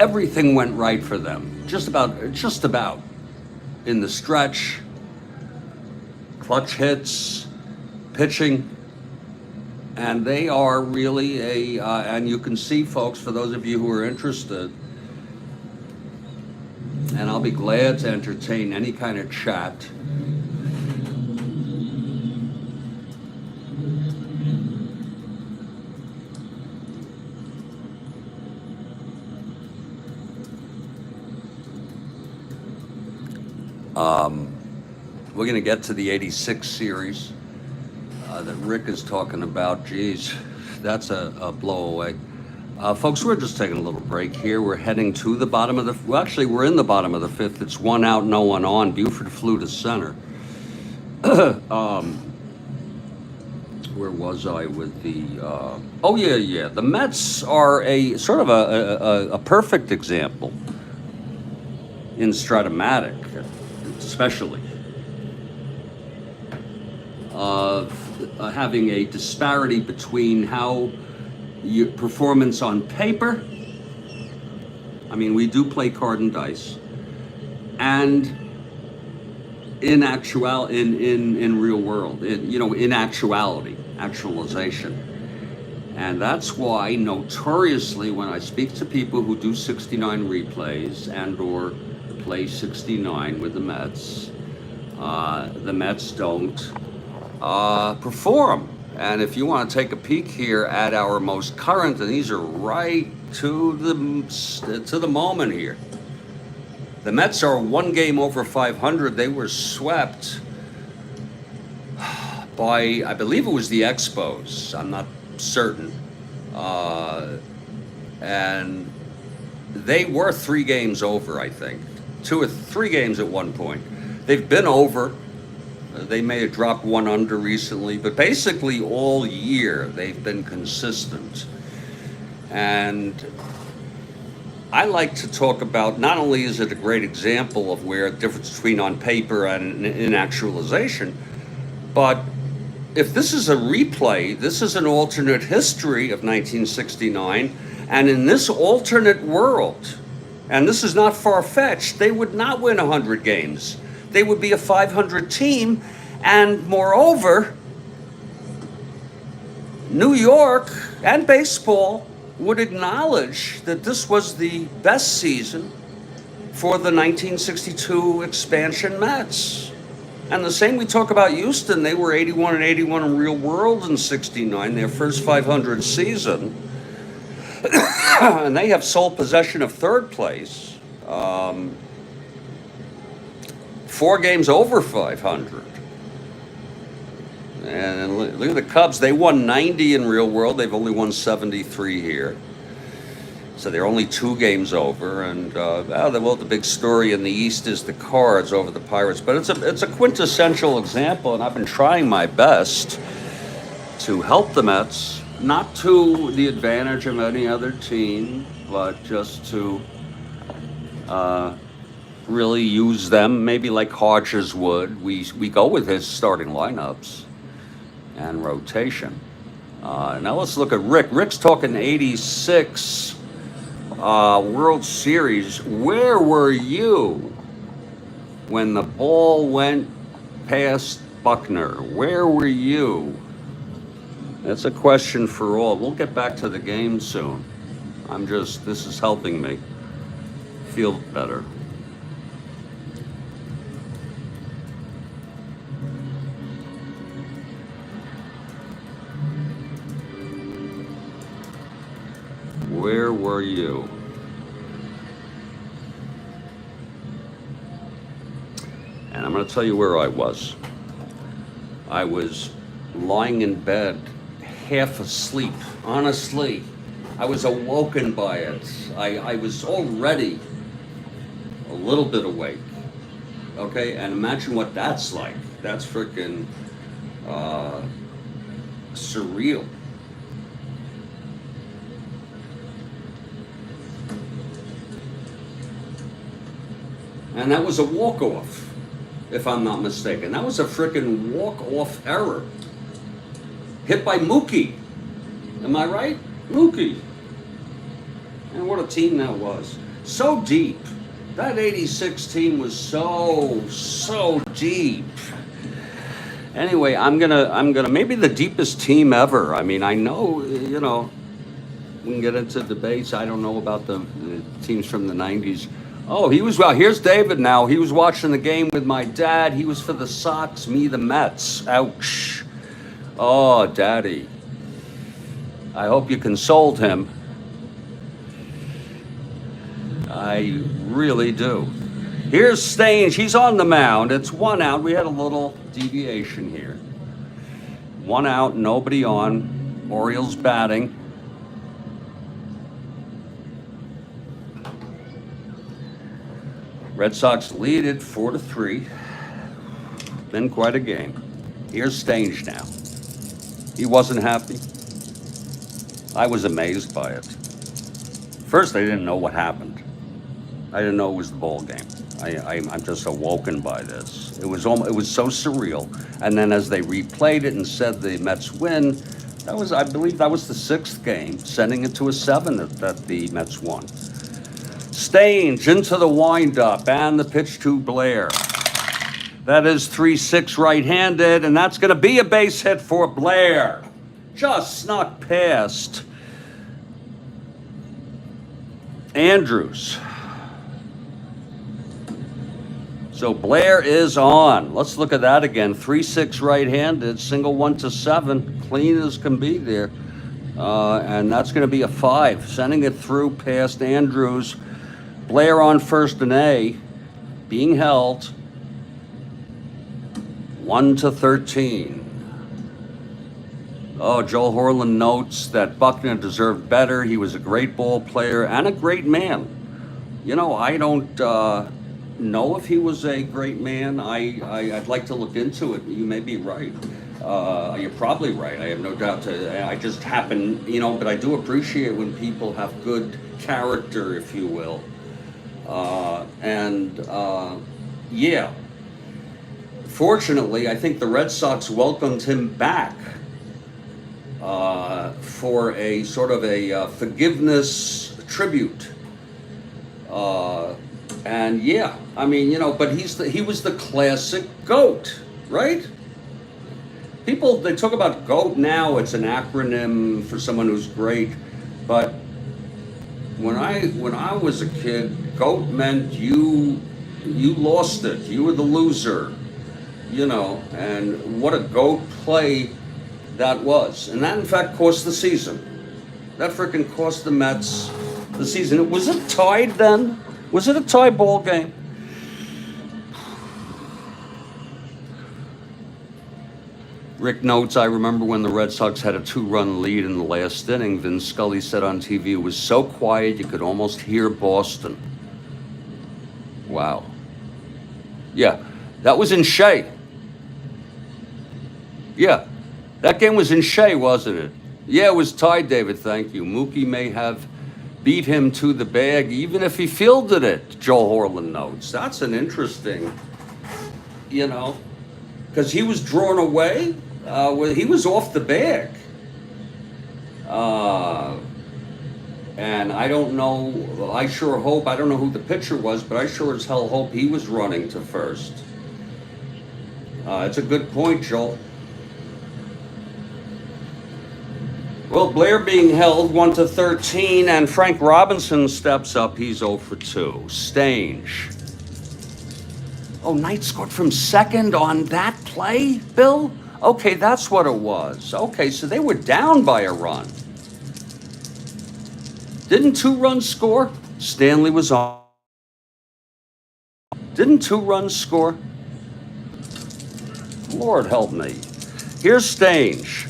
S1: everything went right for them. Just about. In the stretch, clutch hits, pitching. And they are really and you can see, folks, for those of you who are interested, and I'll be glad to entertain any kind of chat. We're going to get to the 86 series that Rick is talking about. Geez, that's a blowaway. Folks, we're just taking a little break here. We're heading to the bottom of we're in the bottom of the fifth. It's 1 out, no one on. Buford flew to center. Where was I with the, the Mets are a sort of a perfect example in Strat-O-Matic, especially, of having a disparity between how your performance on paper, I mean, we do play card and dice, and in real world, in actualization. And that's why notoriously when I speak to people who do 69 replays and or play 69 with the Mets don't perform. And if you want to take a peek here at our most current, and these are right to the moment here. The Mets are 1 game over 500. They were swept by, I believe it was the Expos. I'm not certain. And they were 3 games over, I think. 2 or 3 games at one point. They've been over They may have dropped one under recently, but basically all year they've been consistent. And I like to talk about, not only is it a great example of where the difference between on paper and in actualization, but if this is a replay, this is an alternate history of 1969, and in this alternate world, and this is not far-fetched, they would not win 100 games. They would be a 500 team, and moreover, New York and baseball would acknowledge that this was the best season for the 1962 expansion Mets. And the same we talk about Houston. They were 81 and 81 in real world in 69, their first 500 season. And they have sole possession of third place. 4 games over 500. And look at the Cubs. They won 90 in real world. They've only won 73 here. So they're only 2 games over. And the big story in the East is the Cards over the Pirates. But it's a quintessential example, and I've been trying my best to help the Mets, not to the advantage of any other team, but just to really use them, maybe like Hodges would. We go with his starting lineups and rotation. Now let's look at Rick. Rick's talking 86 World Series. Where were you when the ball went past Buckner? Where were you? That's a question for all. We'll get back to the game soon. This is helping me feel better. Where were you? And I'm going to tell you where I was. I was lying in bed, half asleep. Honestly, I was awoken by it. I was already a little bit awake. Okay, and imagine what that's like. That's freaking surreal. And that was a walk-off, if I'm not mistaken. That was a freaking walk-off error. Hit by Mookie. Am I right? Mookie. And what a team that was. So deep. That 86 team was so deep. Anyway, I'm gonna maybe the deepest team ever. I mean, I know, we can get into debates. I don't know about the teams from the 90s. Oh, here's David now. He was watching the game with my dad. He was for the Sox, me the Mets. Ouch. Oh, Daddy. I hope you consoled him. I really do. Here's Stange. He's on the mound. It's 1 out. We had a little deviation here. 1 out, nobody on. Orioles batting. Red Sox lead it 4-3. Been quite a game. Here's Stange now. He wasn't happy. I was amazed by it. First, I didn't know what happened. I didn't know it was the ball game. I'm just awoken by this. It was so surreal. And then as they replayed it and said the Mets win, I believe that was the 6th game, sending it to a 7 that the Mets won. Stange into the windup and the pitch to Blair. That is 3-6 right-handed, and that's going to be a base hit for Blair. Just snuck past Andrews. So Blair is on. Let's look at that again. 3-6 right-handed, single 1 to 7, clean as can be there. And that's going to be a 5, sending it through past Andrews. Blair on first and A, being held. 1 to 13. Oh, Joel Horland notes that Buckner deserved better. He was a great ball player and a great man. I don't know if he was a great man. I'd like to look into it. You may be right. You're probably right. I have no doubt. I just happen, but I do appreciate when people have good character, if you will. Yeah. Fortunately, I think the Red Sox welcomed him back for a sort of a forgiveness tribute. And yeah, I mean, but he was the classic GOAT, right? People, they talk about GOAT now, it's an acronym for someone who's great, but when I was a kid, GOAT meant you lost it. You were the loser, and what a GOAT play that was. And that in fact cost the season. That frickin' cost the Mets the season. Was it tied then? Was it a tie ball game? Rick notes, I remember when the Red Sox had a 2-run lead in the last inning. Vin Scully said on TV, it was so quiet you could almost hear Boston. Wow. Yeah, that was in Shea. Yeah, that game was in Shea, wasn't it? Yeah, it was tied, David, thank you. Mookie may have beat him to the bag, even if he fielded it, Joel Horland notes. That's an interesting, because he was drawn away. He was off the bag. And I don't know, I sure hope, I don't know who the pitcher was, but I sure as hell hope he was running to first. It's a good point, Joel. Well, Blair being held 1-13, and Frank Robinson steps up. He's 0 for 2. Stange. Oh, Knight scored from second on that play, Bill? Okay, that's what it was. Okay, so they were down by a run. Didn't 2 runs score? Stanley was on. Didn't 2 runs score? Lord help me. Here's Stange.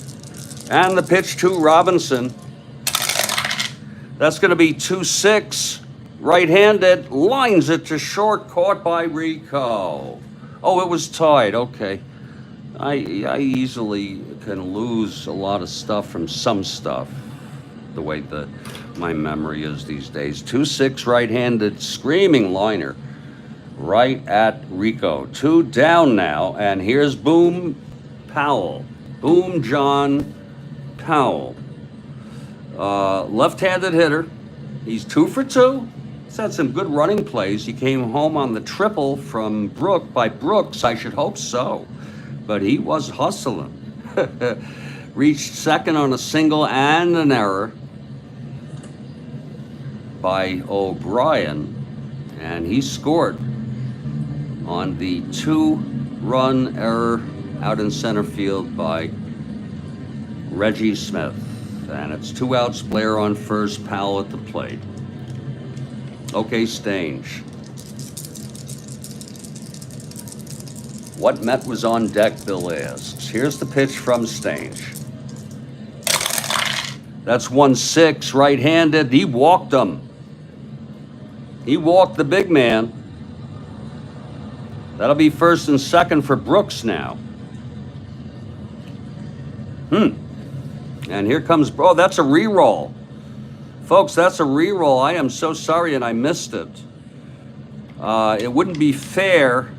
S1: And the pitch to Robinson. That's going to be 2-6. Right-handed, lines it to short, caught by Rico. Oh, it was tied. Okay. I easily can lose a lot of stuff from some stuff, the way my memory is these days. 2-6, right-handed, screaming liner right at Rico. 2 down now, and here's Boom Powell. Boom John Powell. Left-handed hitter. He's 2 for 2. He's had some good running plays. He came home on the triple from Brooks. I should hope so. But he was hustling. Reached second on a single and an error by O'Brien. And he scored on the 2-run error out in center field by Reggie Smith. And it's 2 outs, Blair on first, Powell at the plate. Okay, Stange. What Met was on deck, Bill asks. Here's the pitch from Stange. That's 1-6, right-handed. He walked him. He walked the big man. That'll be first and second for Brooks now. And here comes, that's a re-roll. Folks, that's a re-roll. I am so sorry, and I missed it. It wouldn't be fair.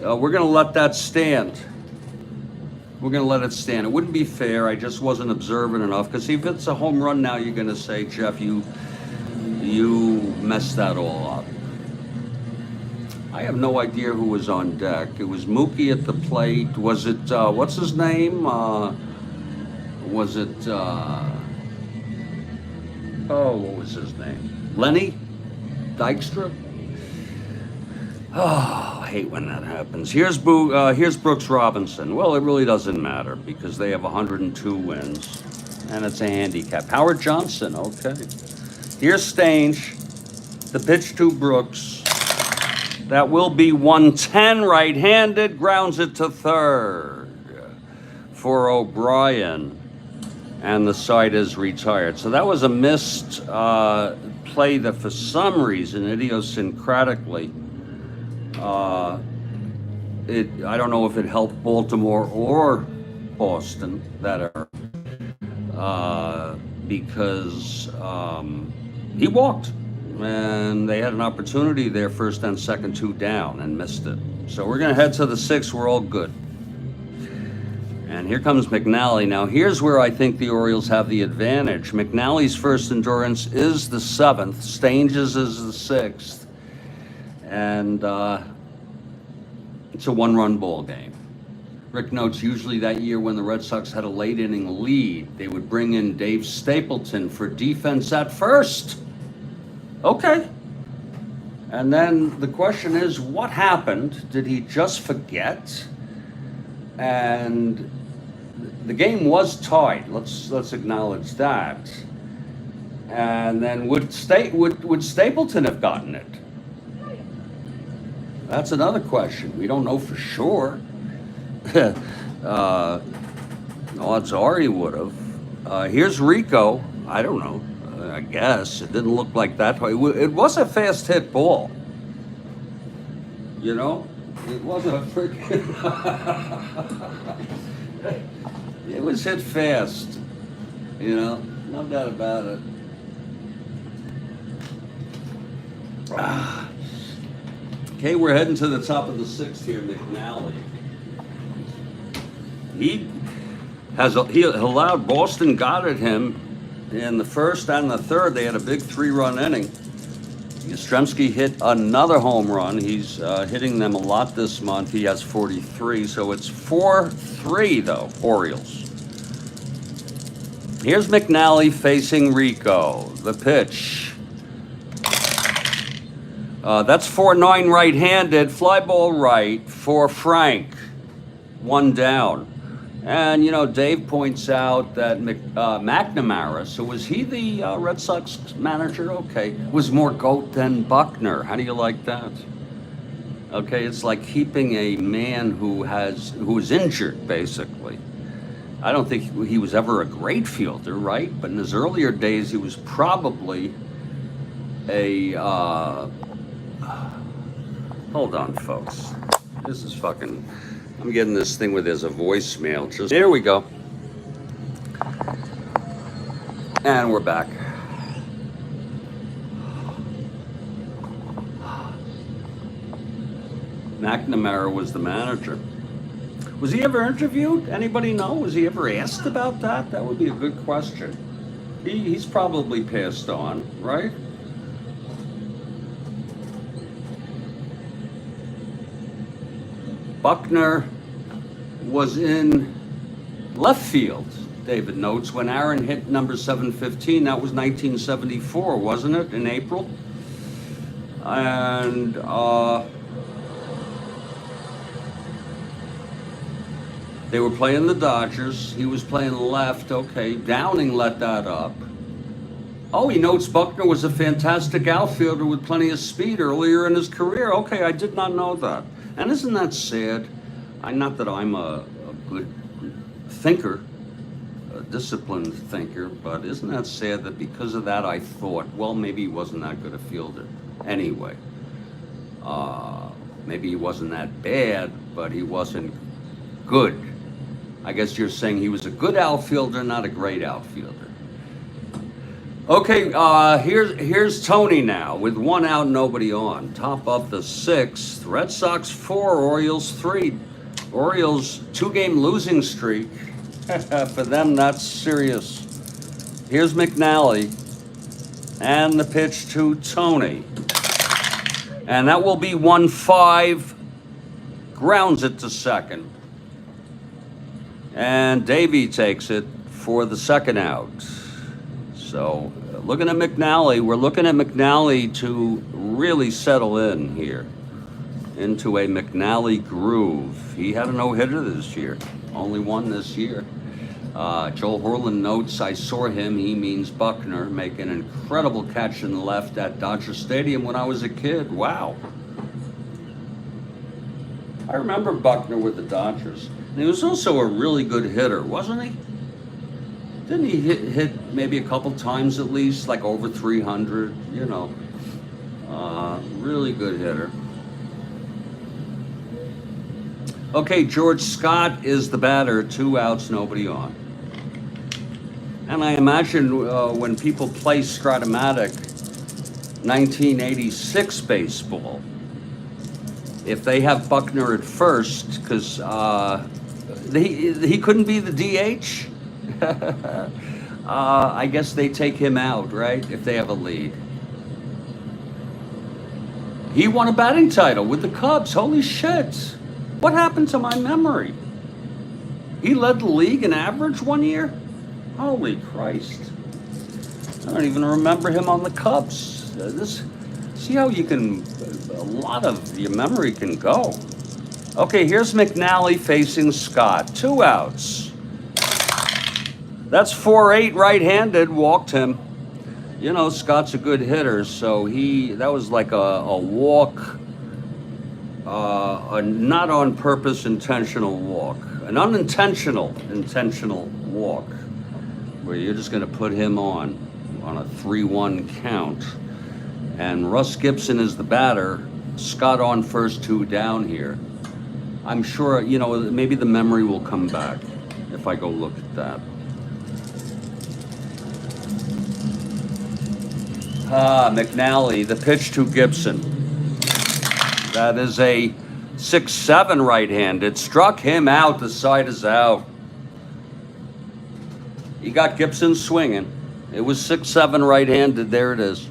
S1: We're going to let that stand. We're going to let it stand. It wouldn't be fair. I just wasn't observant enough. Because if it's a home run now, you're going to say, Jeff, you messed that all up. I have no idea who was on deck. It was Mookie at the plate. Was it, what's his name? Was it, what was his name? Lenny Dykstra? Oh, I hate when that happens. Here's Brooks Robinson. Well, it really doesn't matter because they have 102 wins, and it's a handicap. Howard Johnson, okay. Here's Stange. The pitch to Brooks. That will be 110, right-handed. Grounds it to third for O'Brien. And the side is retired. So that was a missed play that for some reason, idiosyncratically, Uh, I don't know if it helped Baltimore or Boston that era, because he walked, and they had an opportunity there, first and second, 2 down, and missed it. So we're going to head to the 6th. We're all good. And here comes McNally. Now, here's where I think the Orioles have the advantage. McNally's first endurance is the 7th. Stanges is the 6th. And it's a 1-run ball game. Rick notes usually that year when the Red Sox had a late inning lead, they would bring in Dave Stapleton for defense at first. Okay. And then the question is, what happened? Did he just forget? And the game was tied. Let's acknowledge that. And then would Stapleton have gotten it? That's another question. We don't know for sure. Odds are he would have. Here's Rico. I don't know. I guess it didn't look like that. It was a fast hit ball. You know, it was a freaking. It was hit fast. You know, no doubt about it. Okay, we're heading to the top of the 6th here, McNally. He allowed Boston got at him in the 1st and the 3rd. They had a big 3-run inning. Yastrzemski hit another home run. He's hitting them a lot this month. He has 43, so it's 4-3 though, Orioles. Here's McNally facing Rico. The pitch. That's 4-9 right-handed, fly ball right for Frank. 1 down. And, you know, Dave points out that McNamara, so was he the Red Sox manager? Okay. Was more GOAT than Buckner. How do you like that? Okay, it's like keeping a man who is injured, basically. I don't think he was ever a great fielder, right? But in his earlier days, he was probably a... hold on, folks. This is fucking... I'm getting this thing where there's a voicemail. Just there we go. And we're back. McNamara was the manager. Was he ever interviewed? Anybody know? Was he ever asked about that? That would be a good question. He's probably passed on, right? Buckner was in left field, David notes, when Aaron hit number 715. That was 1974, wasn't it, in April? And they were playing the Dodgers. He was playing left. Okay, Downing let that up. Oh, he notes Buckner was a fantastic outfielder with plenty of speed earlier in his career. Okay, I did not know that. And isn't that sad? Not that I'm a good thinker, a disciplined thinker, but isn't that sad that because of that I thought, well, maybe he wasn't that good a fielder anyway. Maybe he wasn't that bad, but he wasn't good. I guess you're saying he was a good outfielder, not a great outfielder. Okay, here's Tony now with 1 out, nobody on. Top of the 6th, Red Sox 4, Orioles 3. Orioles 2-game losing streak. For them, that's serious. Here's McNally and the pitch to Tony. And that will be 1-5. Grounds it to second. And Davey takes it for the 2nd out. So looking at McNally, we're looking at McNally to really settle in here into a McNally groove. He had a no-hitter this year, only one this year. Joel Horland notes, I saw him, he means Buckner, make an incredible catch in the left at Dodger Stadium when I was a kid. Wow. I remember Buckner with the Dodgers. And he was also a really good hitter, wasn't he? Didn't he hit maybe a couple times at least, like over 300, you know. Really good hitter. Okay, George Scott is the batter, 2 outs, nobody on. And I imagine when people play Strat-O-Matic 1986 baseball, if they have Buckner at first, because he couldn't be the DH, I guess they take him out, right? If they have a lead. He won a batting title with the Cubs. Holy shit. What happened to my memory? He led the league in average one year? Holy Christ. I don't even remember him on the Cubs. See how you can, a lot of your memory can go. Okay, here's McNally facing Scott. 2 outs. That's 4-8 right-handed, walked him. You know, Scott's a good hitter, so that was like a walk, a not on purpose intentional walk, an unintentional intentional walk, where you're just going to put him on a 3-1 count. And Russ Gibson is the batter, Scott on first, 2 down here. I'm sure, you know, maybe the memory will come back if I go look at that. McNally, the pitch to Gibson. That is a 6-7 right-handed. Struck him out, the side is out. He got Gibson swinging. It was 6-7 right-handed, there it is.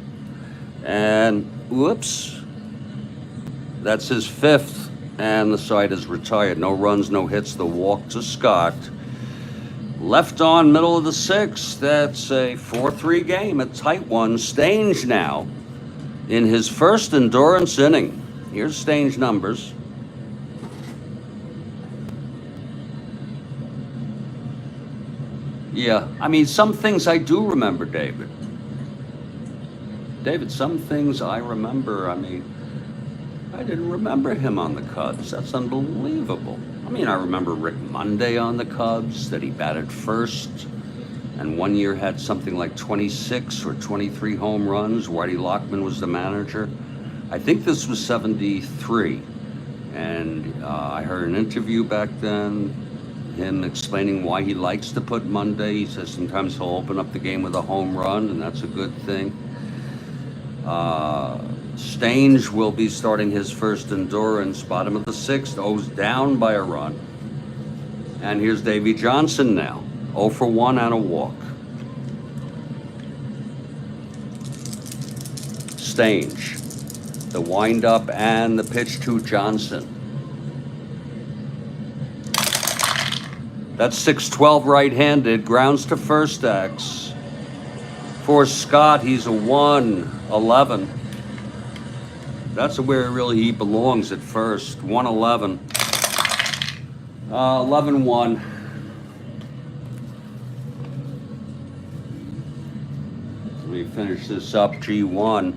S1: And whoops, that's his 5th, and the side is retired. No runs, no hits, the walk to Scott. Left on, middle of the 6th. That's a 4-3 game, a tight one. Stange now in his first endurance inning. Here's Stange numbers. Yeah, I mean, some things I do remember, David. Some things I remember. I mean, I didn't remember him on the Cubs. That's unbelievable. I mean, I remember Rick Monday on the Cubs, that he batted first, and one year had something like 26 or 23 home runs. Whitey Lockman was the manager. I think this was 73. And I heard an interview back then, him explaining why he likes to put Monday. He says sometimes he'll open up the game with a home run, and that's a good thing. Stange will be starting his first endurance, bottom of the 6th, O's down by a run. And here's Davey Johnson now, 0 for 1 and a walk. Stange, the windup and the pitch to Johnson. That's 6-12 right-handed, grounds to first X. For Scott, he's a 1-11. That's where really he belongs at first. 1-11. 11-1. Let me finish this up. G1.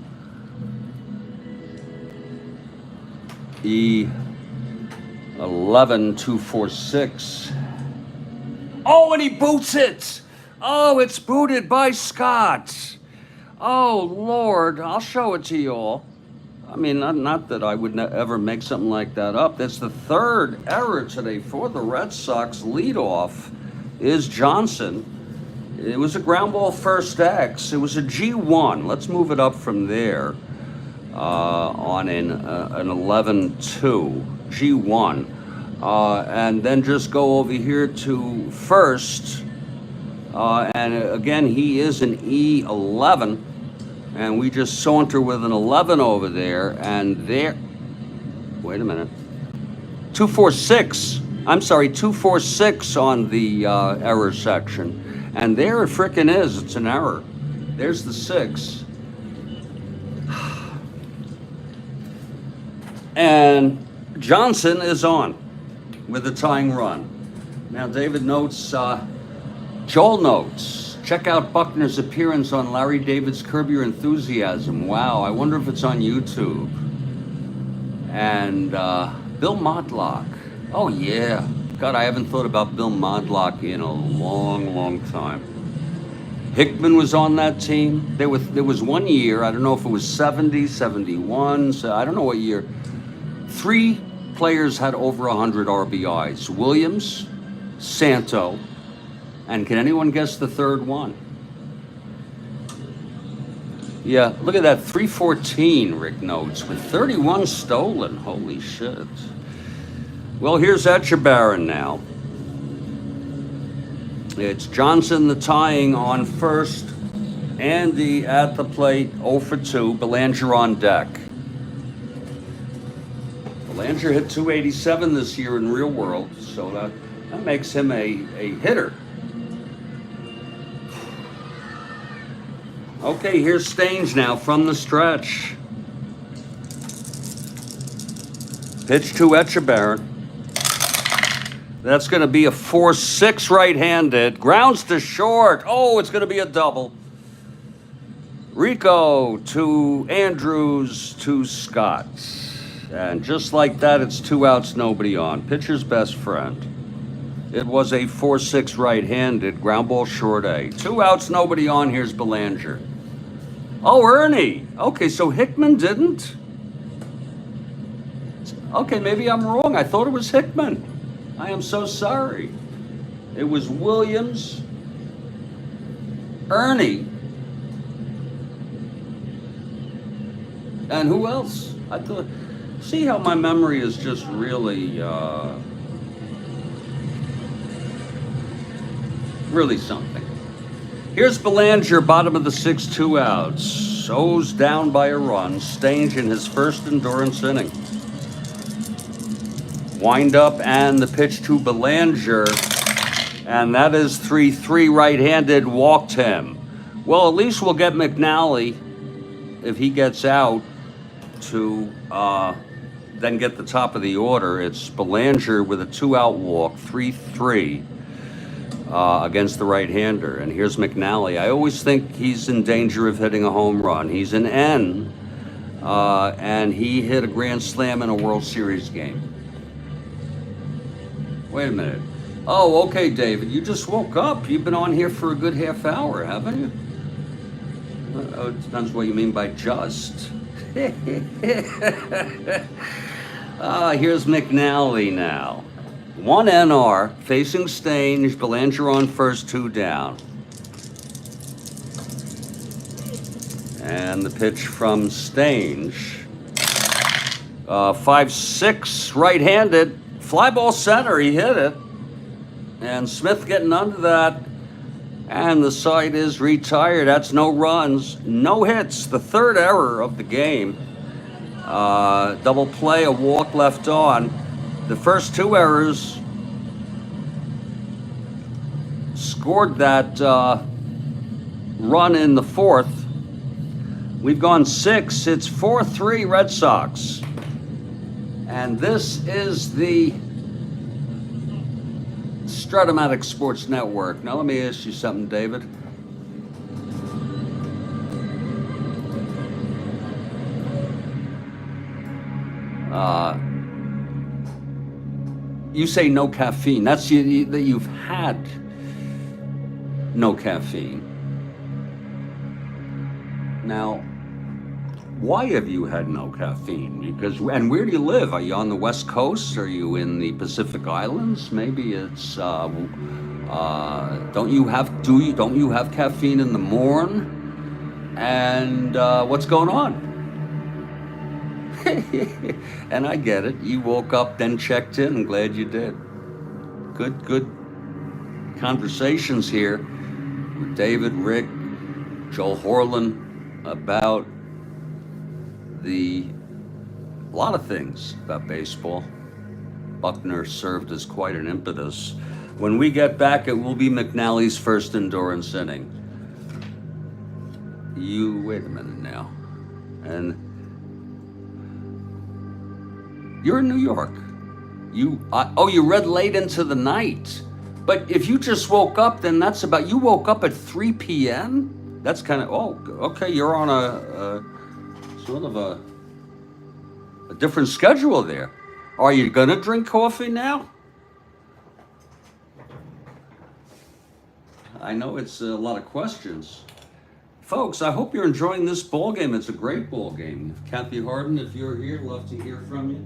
S1: E11 246. Oh, and he boots it. Oh, it's booted by Scott. Oh, Lord. I'll show it to you all. I mean, not that I would ever make something like that up. That's the 3rd error today for the Red Sox. Leadoff is Johnson. It was a ground ball first X. It was a G1. Let's move it up from there on an 11-2. G1. And then just go over here to first. And again, he is an E11. And we just saunter with an 11 over there, and there, wait a minute, 246, I'm sorry, 246 on the error section. And there it frickin' is, it's an error. There's the 6. And Johnson is on with the tying run. Now, David notes, Joel notes, check out Buckner's appearance on Larry David's Curb Your Enthusiasm. Wow, I wonder if it's on YouTube. And Bill Modlock. Oh, yeah. God, I haven't thought about Bill Modlock in a long, long time. Hickman was on that team. There was one year, I don't know if it was 70, 71, so I don't know what year. 3 players had over 100 RBIs. Williams, Santo, and can anyone guess the third one? Yeah, look at that, 314, Rick notes, with 31 stolen. Holy shit. Well, here's Etchebarren now. It's Johnson the tying on first. Andy at the plate, 0 for 2. Belanger on deck. Belanger hit 287 this year in real world, so that makes him a hitter. Okay, here's Stange now from the stretch. Pitch to Etchebarren. That's going to be a 4-6 right-handed. Grounds to short. Oh, it's going to be a double. Rico to Andrews to Scott. And just like that, it's 2 outs, nobody on. Pitcher's best friend. It was a 4-6 right-handed. Ground ball short A. 2 outs, nobody on. Here's Belanger. Oh, Ernie. Okay, so Hickman didn't? Okay, maybe I'm wrong. I thought it was Hickman. I am so sorry. It was Williams, Ernie, and who else? I thought. See how my memory is just really, really something. Here's Belanger, bottom of the 6th, 2 outs. O's down by a run. Stange in his first endurance inning. Wind up and the pitch to Belanger, and that is 3-3 right-handed, walked him. Well, at least we'll get McNally, if he gets out, to then get the top of the order. It's Belanger with a 2-out walk, 3-3 against the right-hander. And here's McNally. I always think he's in danger of hitting a home run. He's an N, and he hit a grand slam in a World Series game. Wait a minute. Oh, okay, David, you just woke up. You've been on here for a good half hour, haven't you? It depends what you mean by just. Here's McNally now. 1 NR, facing Stange, Belanger on first, 2 down. And the pitch from Stange. 5-6, right-handed. Fly ball center, he hit it. And Smith getting under that. And the side is retired. That's no runs, no hits. The third error of the game. Double play, a walk left on. The first 2 errors scored that run in the 4th. We've gone 6. It's 4-3 Red Sox. And this is the Strat-O-Matic Sports Network. Now let me ask you something, David. You say no caffeine. That's that you've had no caffeine. Now, why have you had no caffeine? Because, and where do you live? Are you on the West Coast? Are you in the Pacific Islands? Maybe it's don't you have caffeine in the morn? And what's going on? And I get it. You woke up, then checked in. I'm glad you did. Good conversations here with David, Rick, Joel Horlin about a lot of things about baseball. Buckner served as quite an impetus. When we get back, it will be McNally's first endurance inning. Wait a minute now. And you're in New York. You read late into the night. But if you just woke up, then that's about, you woke up at 3 p.m.? That's kind of, okay, you're on a sort of a different schedule there. Are you gonna drink coffee now? I know it's a lot of questions. Folks, I hope you're enjoying this ball game. It's a great ball game. Kathy Harden, if you're here, love to hear from you.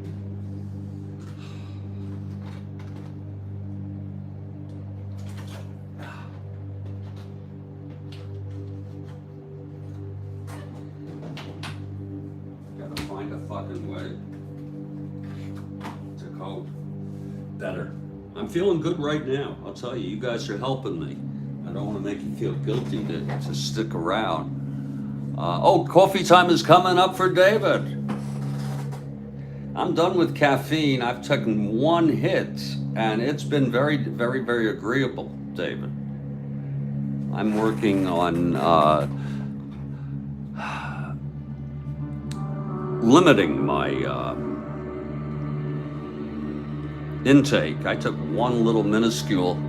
S1: fucking way to cope better. I'm feeling good right now. I'll tell you, you guys are helping me. I don't want to make you feel guilty to stick around. Oh, coffee time is coming up for David. I'm done with caffeine. I've taken one hit, and it's been very, very, very agreeable, David. I'm working on limiting my intake. I took one little minuscule,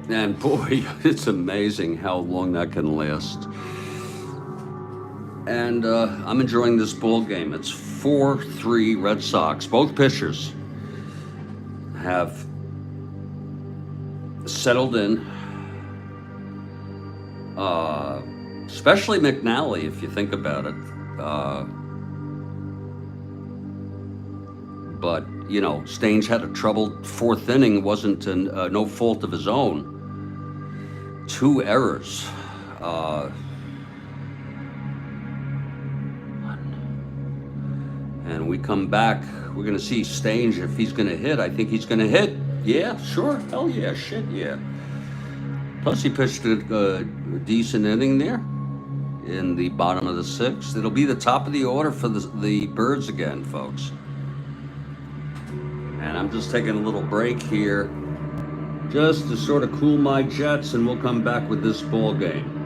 S1: and boy, it's amazing how long that can last. And I'm enjoying this ball game. It's 4-3 Red Sox. Both pitchers have settled in, especially McNally, if you think about it. But, you know, Stange had a troubled fourth inning. It wasn't no fault of his own. 2 errors. And we come back, we're going to see Stange if he's going to hit. I think he's going to hit. Yeah, sure. Hell yeah, shit yeah. Plus he pitched a decent inning there in the bottom of the 6th. It'll be the top of the order for the Birds again, folks. And I'm just taking a little break here just to sort of cool my jets, and we'll come back with this ball game.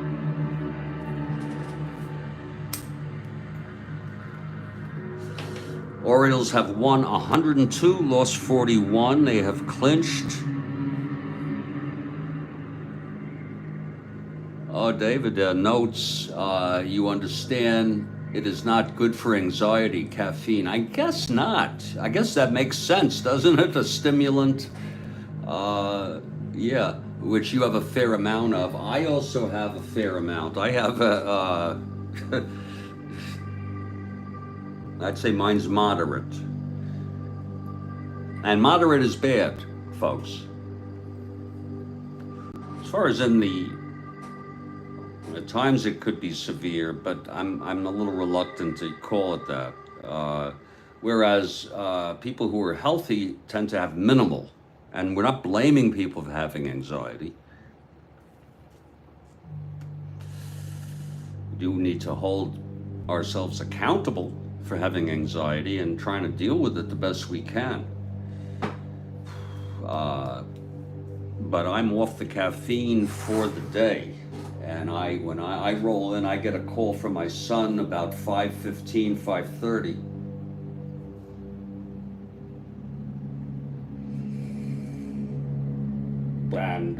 S1: Orioles have won 102, lost 41. They have clinched. Oh, David notes, you understand it is not good for anxiety, caffeine. I guess not. I guess that makes sense, doesn't it? A stimulant, yeah, which you have a fair amount of. I also have a fair amount. I have a, I'd say mine's moderate. And moderate is bad, folks. As far as in at times it could be severe, but I'm a little reluctant to call it that. Whereas people who are healthy tend to have minimal, and we're not blaming people for having anxiety. We do need to hold ourselves accountable for having anxiety and trying to deal with it the best we can. But I'm off the caffeine for the day. And when I roll in, I get a call from my son about 5:15, 5:30. And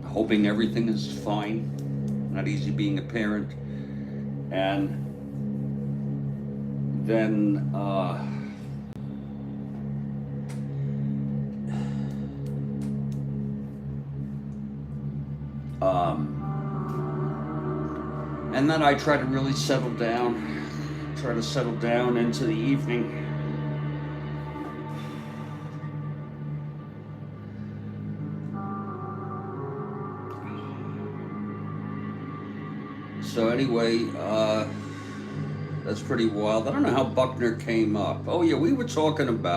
S1: hoping everything is fine. Not easy being a parent. And then and then I try to really settle down into the evening. So anyway, that's pretty wild. I don't know how Buckner came up. Oh yeah, we were talking about,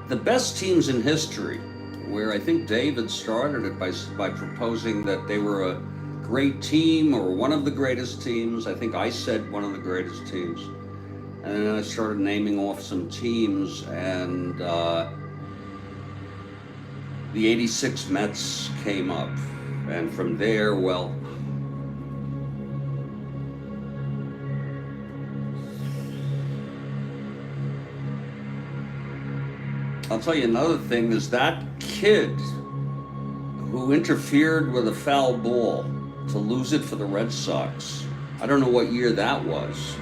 S1: the best teams in history, where I think David started it by proposing that they were a great team or one of the greatest teams. I think I said one of the greatest teams. And then I started naming off some teams, and the 86 Mets came up. And from there, well, I'll tell you another thing is that kid who interfered with a foul ball to lose it for the Red Sox. I don't know what year that was.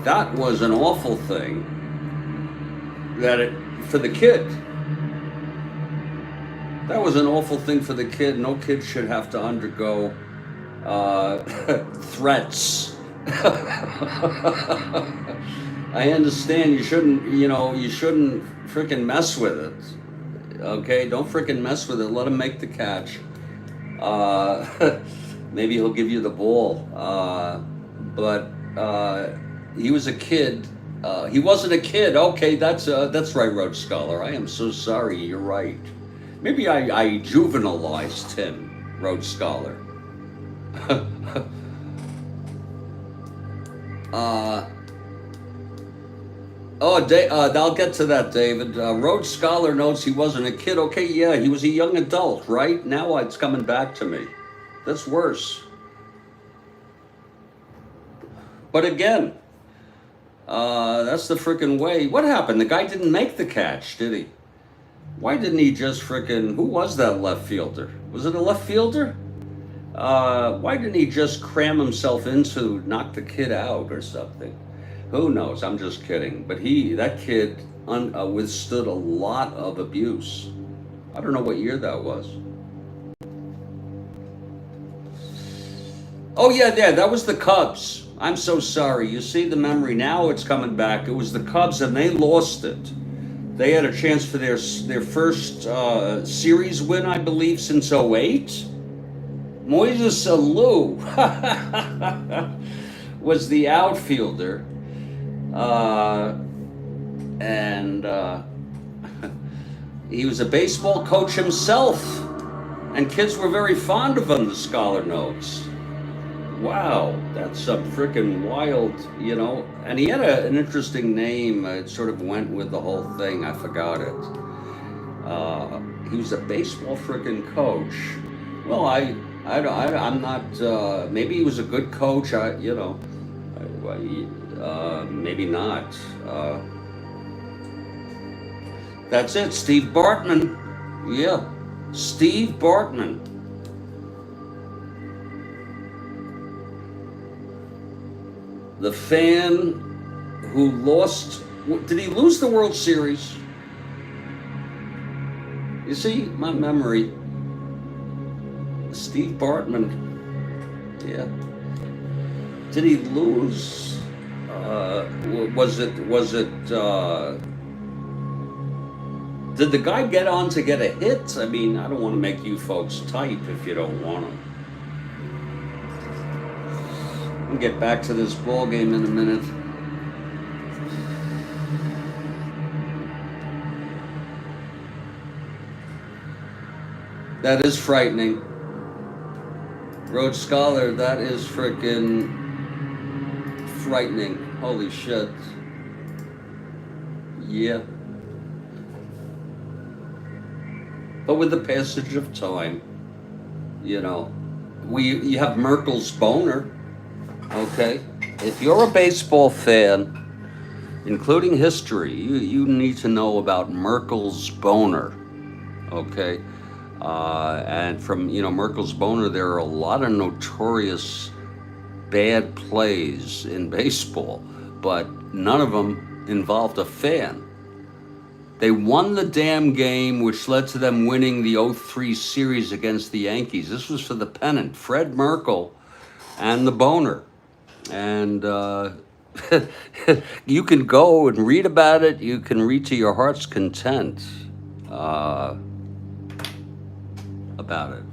S1: That was an awful thing for the kid. That was an awful thing for the kid. No kid should have to undergo threats. I understand you shouldn't freaking mess with it. Okay, don't freaking mess with it. Let him make the catch. Maybe he'll give you the ball. but he was a kid. He wasn't a kid. Okay, that's right, Rhodes Scholar. I am so sorry. You're right. Maybe I juvenilized him, Rhodes Scholar. I'll get to that, David. Rhodes Scholar notes he wasn't a kid. Okay, yeah, he was a young adult, right? Now it's coming back to me. That's worse. But again, that's the frickin' way. What happened? The guy didn't make the catch, did he? Why didn't he just frickin'... Who was that left fielder? Was it a left fielder? Why didn't he just cram himself into knock the kid out or something? Who knows? I'm just kidding. But that kid withstood a lot of abuse. I don't know what year that was. Oh, yeah, that was the Cubs. I'm so sorry. You see the memory. Now it's coming back. It was the Cubs, and they lost it. They had a chance for their first series win, I believe, since '08. Moises Alou was the outfielder. And he was a baseball coach himself. And kids were very fond of him, the Scholar notes. Wow, that's some freaking wild, And he had an interesting name. It sort of went with the whole thing. I forgot it. He was a baseball freaking coach. Well, I'm not. Maybe he was a good coach. Maybe not. That's it. Steve Bartman. Yeah, Steve Bartman. The fan who lost... Did he lose the World Series? You see, my memory. Steve Bartman. Yeah. Did he lose? Was it... Did the guy get on to get a hit? I mean, I don't want to make you folks type if you don't want to. We'll get back to this ball game in a minute. That is frightening. Rhodes Scholar, that is frickin' frightening. Holy shit. Yeah. But with the passage of time, you have Merkel's boner. Okay, if you're a baseball fan, including history, you need to know about Merkel's boner. Okay, and from Merkel's boner, there are a lot of notorious bad plays in baseball, but none of them involved a fan. They won the damn game, which led to them winning the '03 series against the Yankees. This was for the pennant. Fred Merkel and the boner. And you can go and read about it. You can read to your heart's content about it.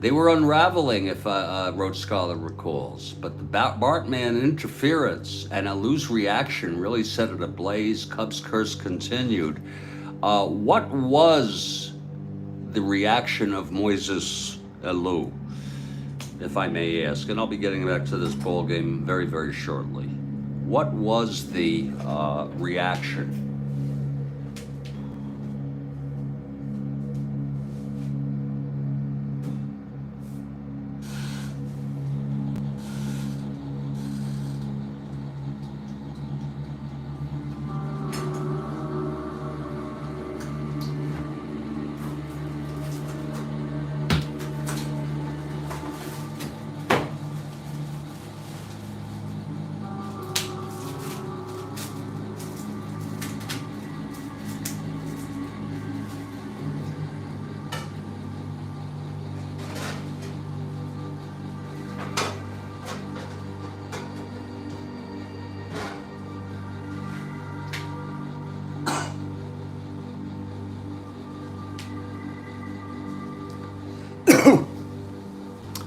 S1: They were unraveling, if Rhodes Scholar recalls. But the Bartman interference and Alou's reaction really set it ablaze. Cubs curse continued. What was the reaction of Moises Alou, if I may ask? And I'll be getting back to this ball game very, very shortly. What was the reaction?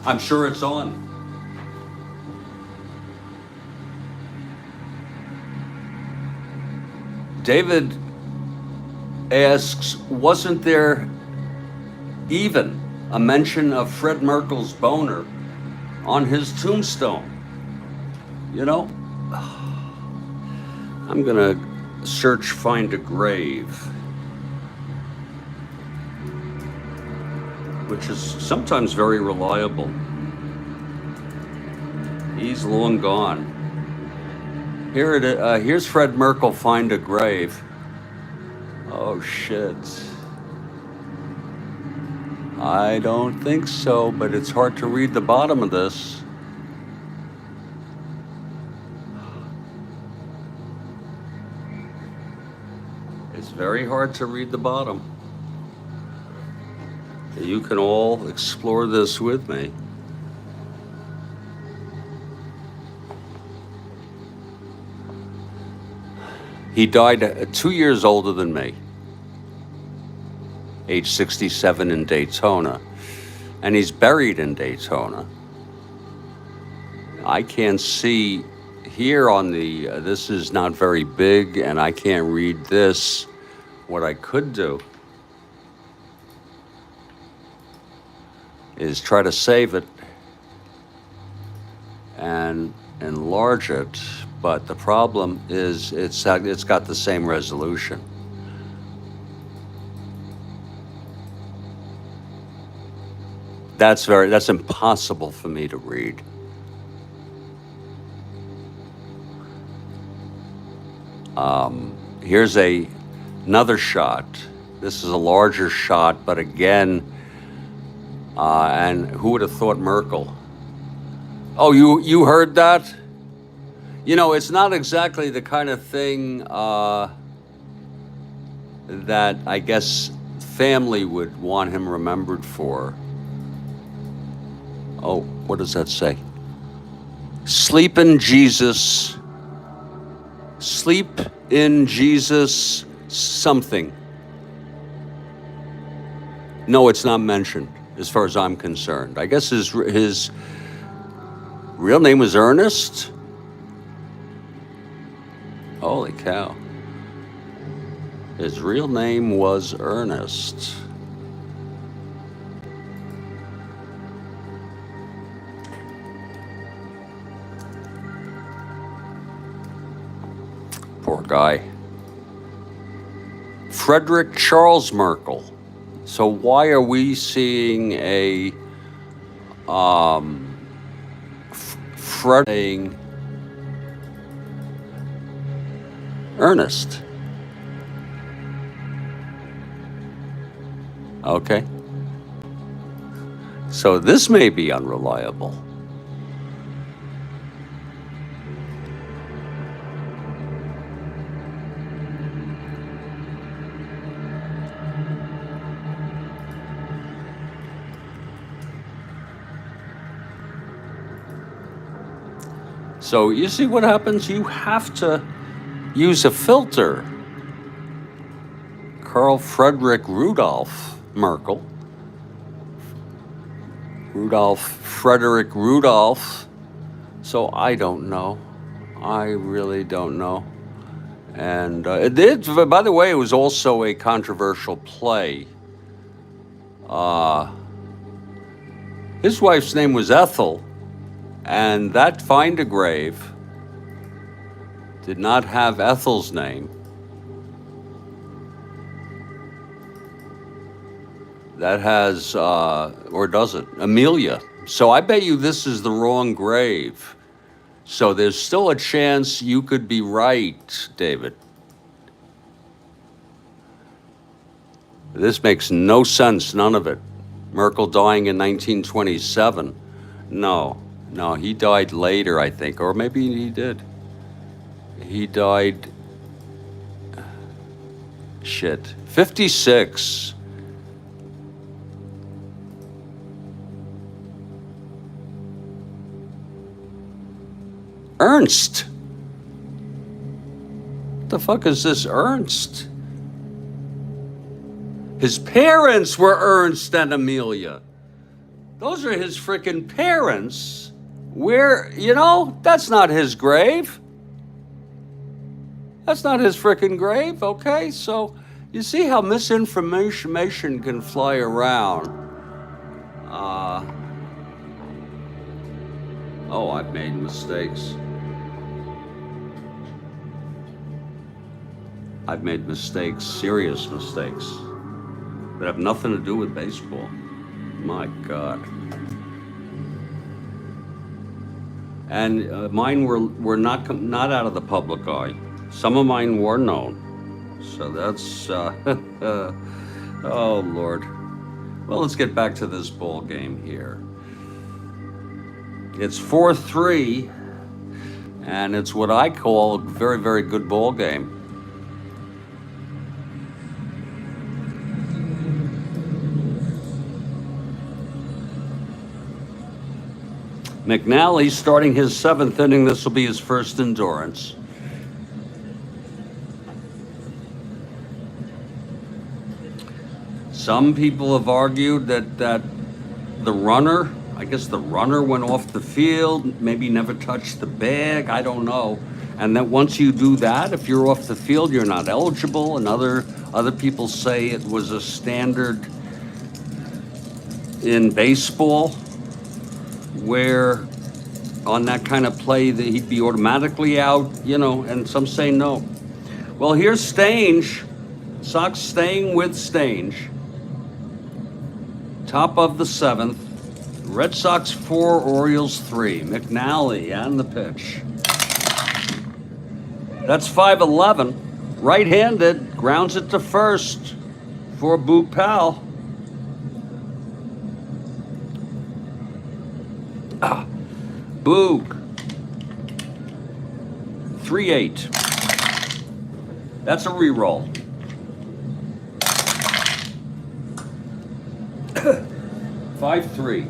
S1: I'm sure it's on. David asks, wasn't there even a mention of Fred Merkel's boner on his tombstone? You know, I'm gonna search find a grave, which is sometimes very reliable. He's long gone. Here it is. Here's Fred Merkel, find a grave. Oh shit. I don't think so, but it's hard to read the bottom of this. It's very hard to read the bottom. You can all explore this with me. He died 2 years older than me, age 67 in Daytona, and he's buried in Daytona. I can't see here on the, this is not very big, and I can't read this. What I could do is try to save it and enlarge it, but the problem is it's got the same resolution. That's impossible for me to read. Here's another shot. This is a larger shot, but again, and who would have thought Merkel? Oh, you heard that? You know, it's not exactly the kind of thing that I guess family would want him remembered for. Oh, what does that say? Sleep in Jesus. Sleep in Jesus something. No, it's not mentioned as far as I'm concerned. I guess his real name was Ernest? Holy cow. His real name was Ernest. Poor guy. Frederick Charles Merkel. So why are we seeing a Fred Ernest? Okay. So this may be unreliable. So you see what happens? You have to use a filter. Karl Friedrich Rudolf Merkel. Rudolf Frederick Rudolph. So I don't know. I really don't know. And by the way, it was also a controversial play. His wife's name was Ethel, and that Find a Grave did not have Ethel's name. That has, or does it? Amelia. So I bet you this is the wrong grave. So there's still a chance you could be right, David. This makes no sense, none of it. Merkel dying in 1927. No, he died later, I think, or maybe he did. He died, 56. Ernst. What the fuck is this Ernst? His parents were Ernst and Amelia. Those are his frickin' parents. Where, that's not his grave. That's not his frickin' grave, okay? So you see how misinformation can fly around. Oh, I've made mistakes. I've made mistakes, serious mistakes, that have nothing to do with baseball. My God. And mine were not out of the public eye. Some of mine were known. So that's, oh Lord. Well, let's get back to this ball game here. It's 4-3, and it's what I call a very, very good ball game. McNally starting his 7th inning. This will be his first endurance. Some people have argued that the runner, I guess the runner went off the field, maybe never touched the bag, I don't know. And that once you do that, if you're off the field, you're not eligible. And other people say it was a standard in baseball where on that kind of play that he'd be automatically out, you know, and some say no. Well, here's Stange. Sox staying with Stange. Top of the 7th. Red Sox 4, Orioles 3. McNally and the pitch. That's 5-11. Right-handed, grounds it to first for Boog Powell. Boog. 3-8. That's a reroll. 5-3.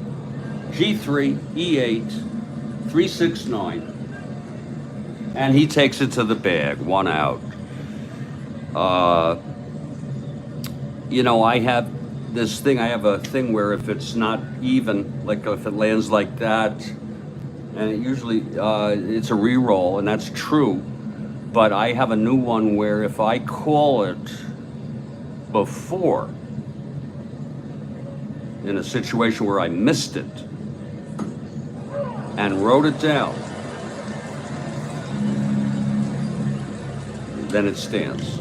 S1: G3, E8, 3-6-9. And he takes it to the bag, 1 out. You know, I have this thing, I have a thing where if it's not even, like if it lands like that, and it usually, it's a re-roll, and that's true. But I have a new one where if I call it before, in a situation where I missed it, and wrote it down, then it stands,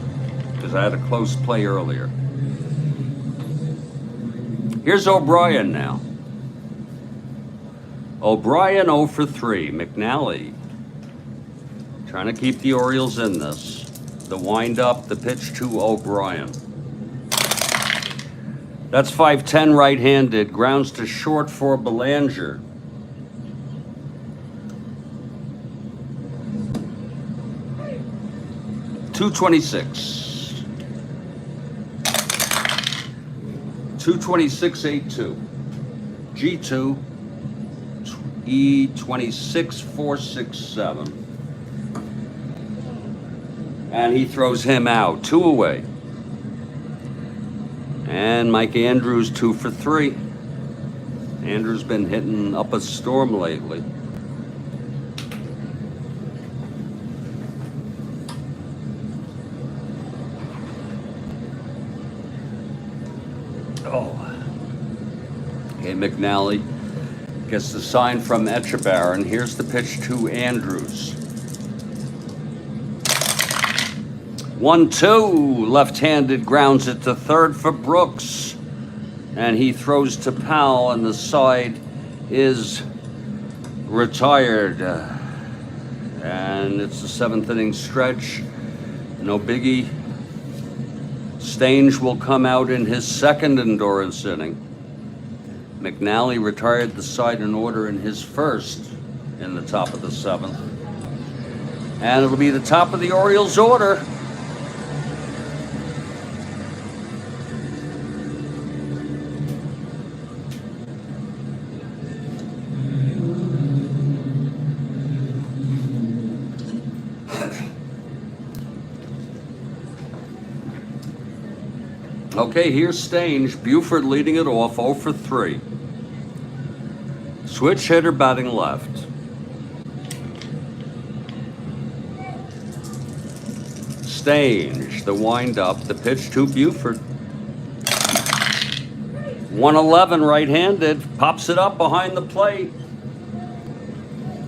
S1: because I had a close play earlier. Here's O'Brien now. O'Brien 0 for 3. McNally trying to keep the Orioles in this. The wind up, the pitch to O'Brien. That's 5-10 right-handed. Grounds to short for Belanger. .226. 226.82. G2. E26.467. And he throws him out. 2 away. And Mike Andrews 2 for 3. Andrews been hitting up a storm lately. Oh. Okay, McNally gets the sign from Echebar, and here's the pitch to Andrews. 1-2, left-handed, grounds it to third for Brooks. And he throws to Powell, and the side is retired. And it's the 7th inning stretch. No biggie. Stange will come out in his 2nd endurance inning. McNally retired the side in order in his 1st in the top of the 7th. And it'll be the top of the Orioles order. Okay, here's Stange. Buford leading it off, 0 for 3. Switch hitter batting left. Stange. The windup, the pitch to Buford. 111 right-handed, pops it up behind the plate.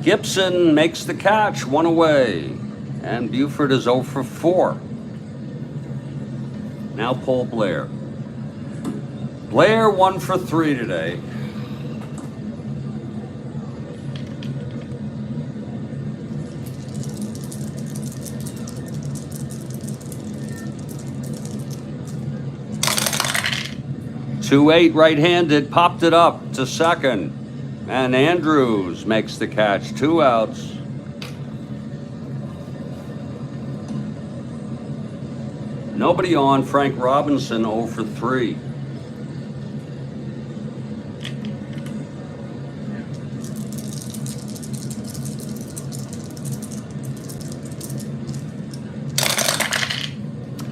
S1: Gibson makes the catch, one away. And Buford is 0 for 4. Now Paul Blair. Blair 1 for 3 today. Two 8 right-handed, popped it up to second. And Andrews makes the catch, 2 outs. Nobody on. Frank Robinson 0 for 3.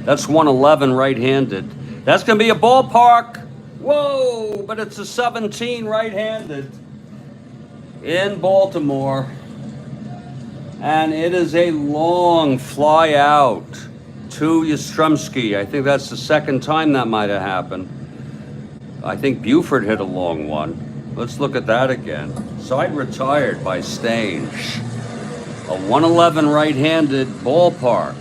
S1: That's 111 right-handed. That's going to be a ballpark. Whoa, but it's a 17 right-handed in Baltimore. And it is a long fly out to Yastrzemski. I think that's the second time that might have happened. I think Buford hit a long one. Let's look at that again. Side retired by Stange. A 111 right-handed ballpark.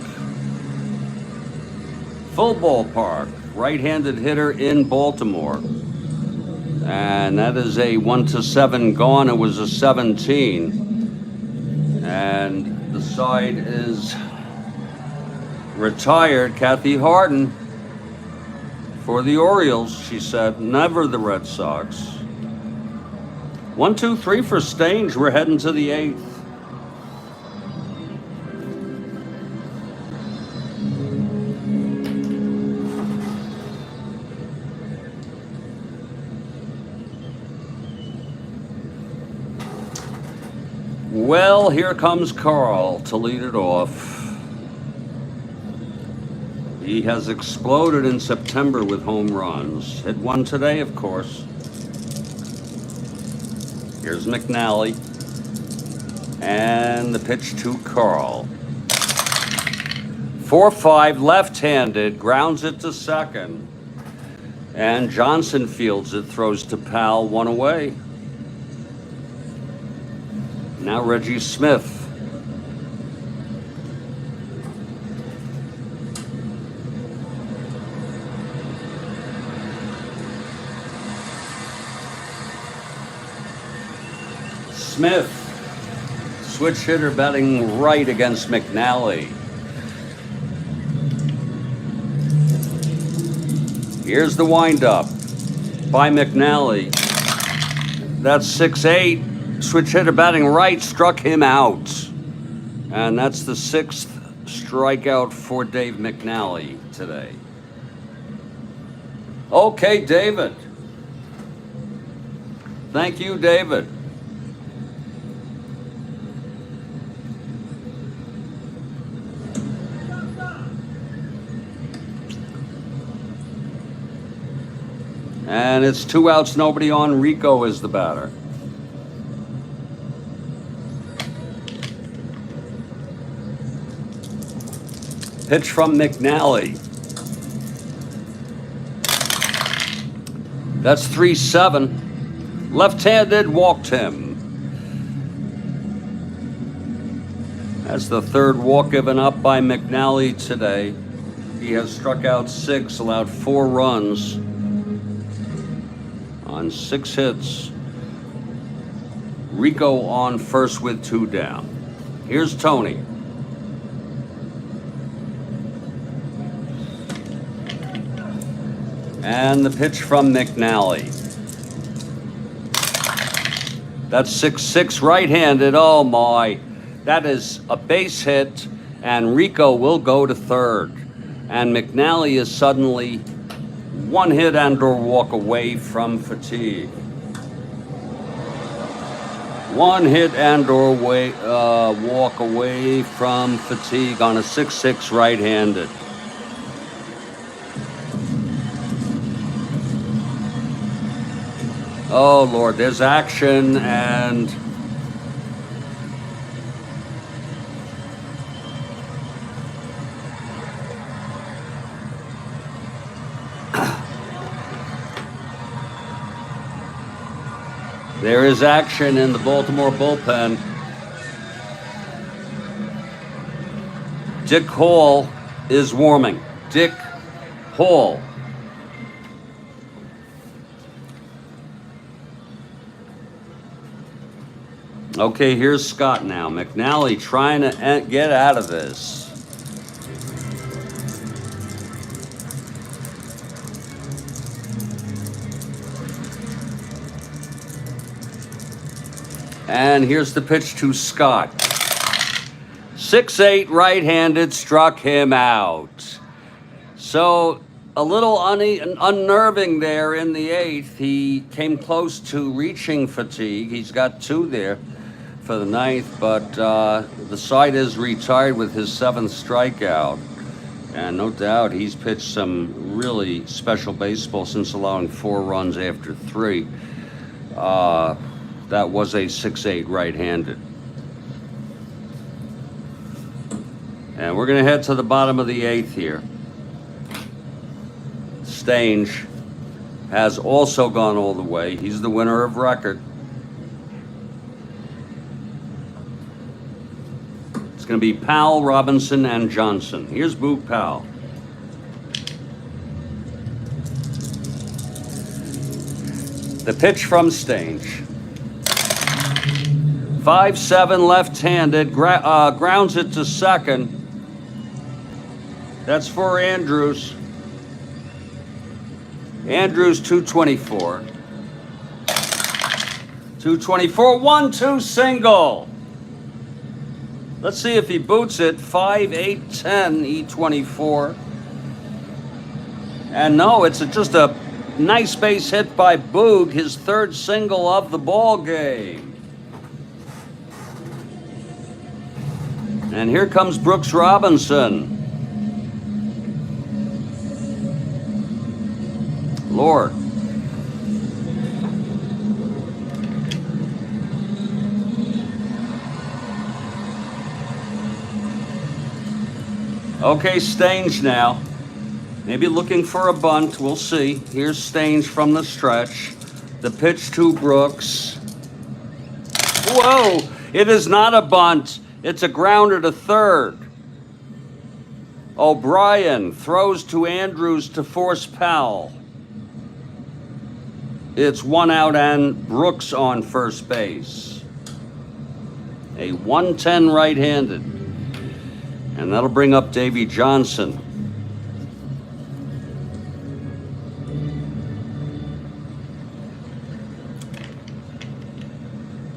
S1: Full ballpark. Right-handed hitter in Baltimore. And that is a 1-7 gone. It was a 17. And the side is retired. Kathy Harden for the Orioles, she said, never the Red Sox. 1, 2, 3 for Stange. We're heading to the 8th. Well, here comes Karl to lead it off. He has exploded in September with home runs. Hit one today, of course. Here's McNally. And the pitch to Karl. 4-5 left-handed, grounds it to second. And Johnson fields it, throws to Powell, one away. Now Reggie Smith. Smith, switch hitter batting right against McNally. Here's the windup by McNally. That's 6-8. Switch hitter batting right, struck him out. And that's the 6th strikeout for Dave McNally today. Okay, David. Thank you, David. And it's 2 outs, nobody on. Rico is the batter. Pitch from McNally. That's 3-7. Left-handed, walked him. That's the 3rd walk given up by McNally today. He has struck out 6, allowed 4 runs on 6 hits. Rico on first with 2 down. Here's Tony. And the pitch from McNally. That's 6-6 right-handed. Oh my, that is a base hit, and Rico will go to third. And McNally is suddenly 1 hit and/or walk away from fatigue. 1 hit and/or walk away from fatigue on a 6-6 right-handed. Oh, Lord, there's action, and There is action in the Baltimore bullpen. Dick Hall is warming. Dick Hall. Okay, here's Scott now. McNally trying to get out of this. And here's the pitch to Scott. 6-8 right-handed, struck him out. So a little unnerving there in the eighth. He came close to reaching fatigue. He's got 2 there for the ninth, but the side is retired with his 7th strikeout. And no doubt he's pitched some really special baseball since allowing 4 runs after 3. That was a 6-8 right-handed. And we're going to head to the bottom of the 8th here. Stange has also gone all the way. He's the winner of record. It's going to be Powell, Robinson, and Johnson. Here's Boog Powell. The pitch from Stange. 5-7 left-handed, grounds it to second. That's for Andrews. Andrews 224. 224, 1-2 single. Let's see if he boots it. 5-8-10 E24. And no, it's just a nice base hit by Boog, his 3rd single of the ball game. And here comes Brooks Robinson. Lord. Okay, Stange now. Maybe looking for a bunt. We'll see. Here's Stange from the stretch. The pitch to Brooks. Whoa! It is not a bunt. It's a grounder to third. O'Brien throws to Andrews to force Powell. It's 1 out and Brooks on first base. A 110 right-handed. And that'll bring up Davy Johnson.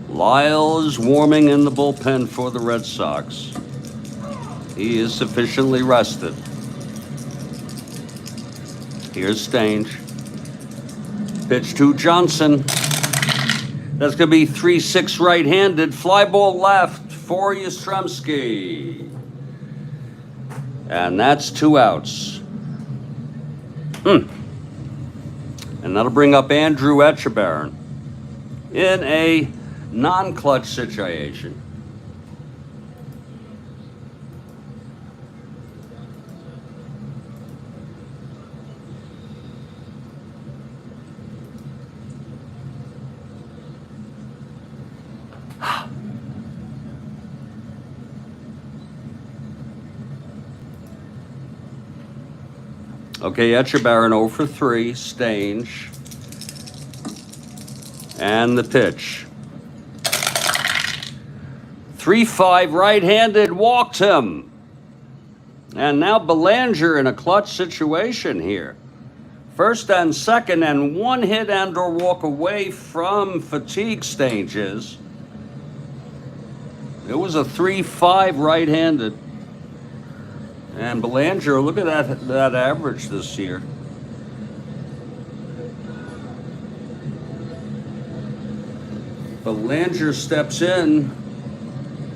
S1: Lyle is warming in the bullpen for the Red Sox. He is sufficiently rested. Here's Stange. Pitch to Johnson. That's going to be 3-6 right-handed. Fly ball left for Yastrzemski. And that's 2 outs. And that'll bring up Andrew Etchebarren in a non-clutch situation. Okay, Etchebarren 0 for 3, Stange. And the pitch. 3-5 right-handed, walked him. And now Belanger in a clutch situation here. First and second, and 1 hit and or walk away from fatigue stages. It was a 3-5 right-handed. And Belanger, look at that average this year. Belanger steps in.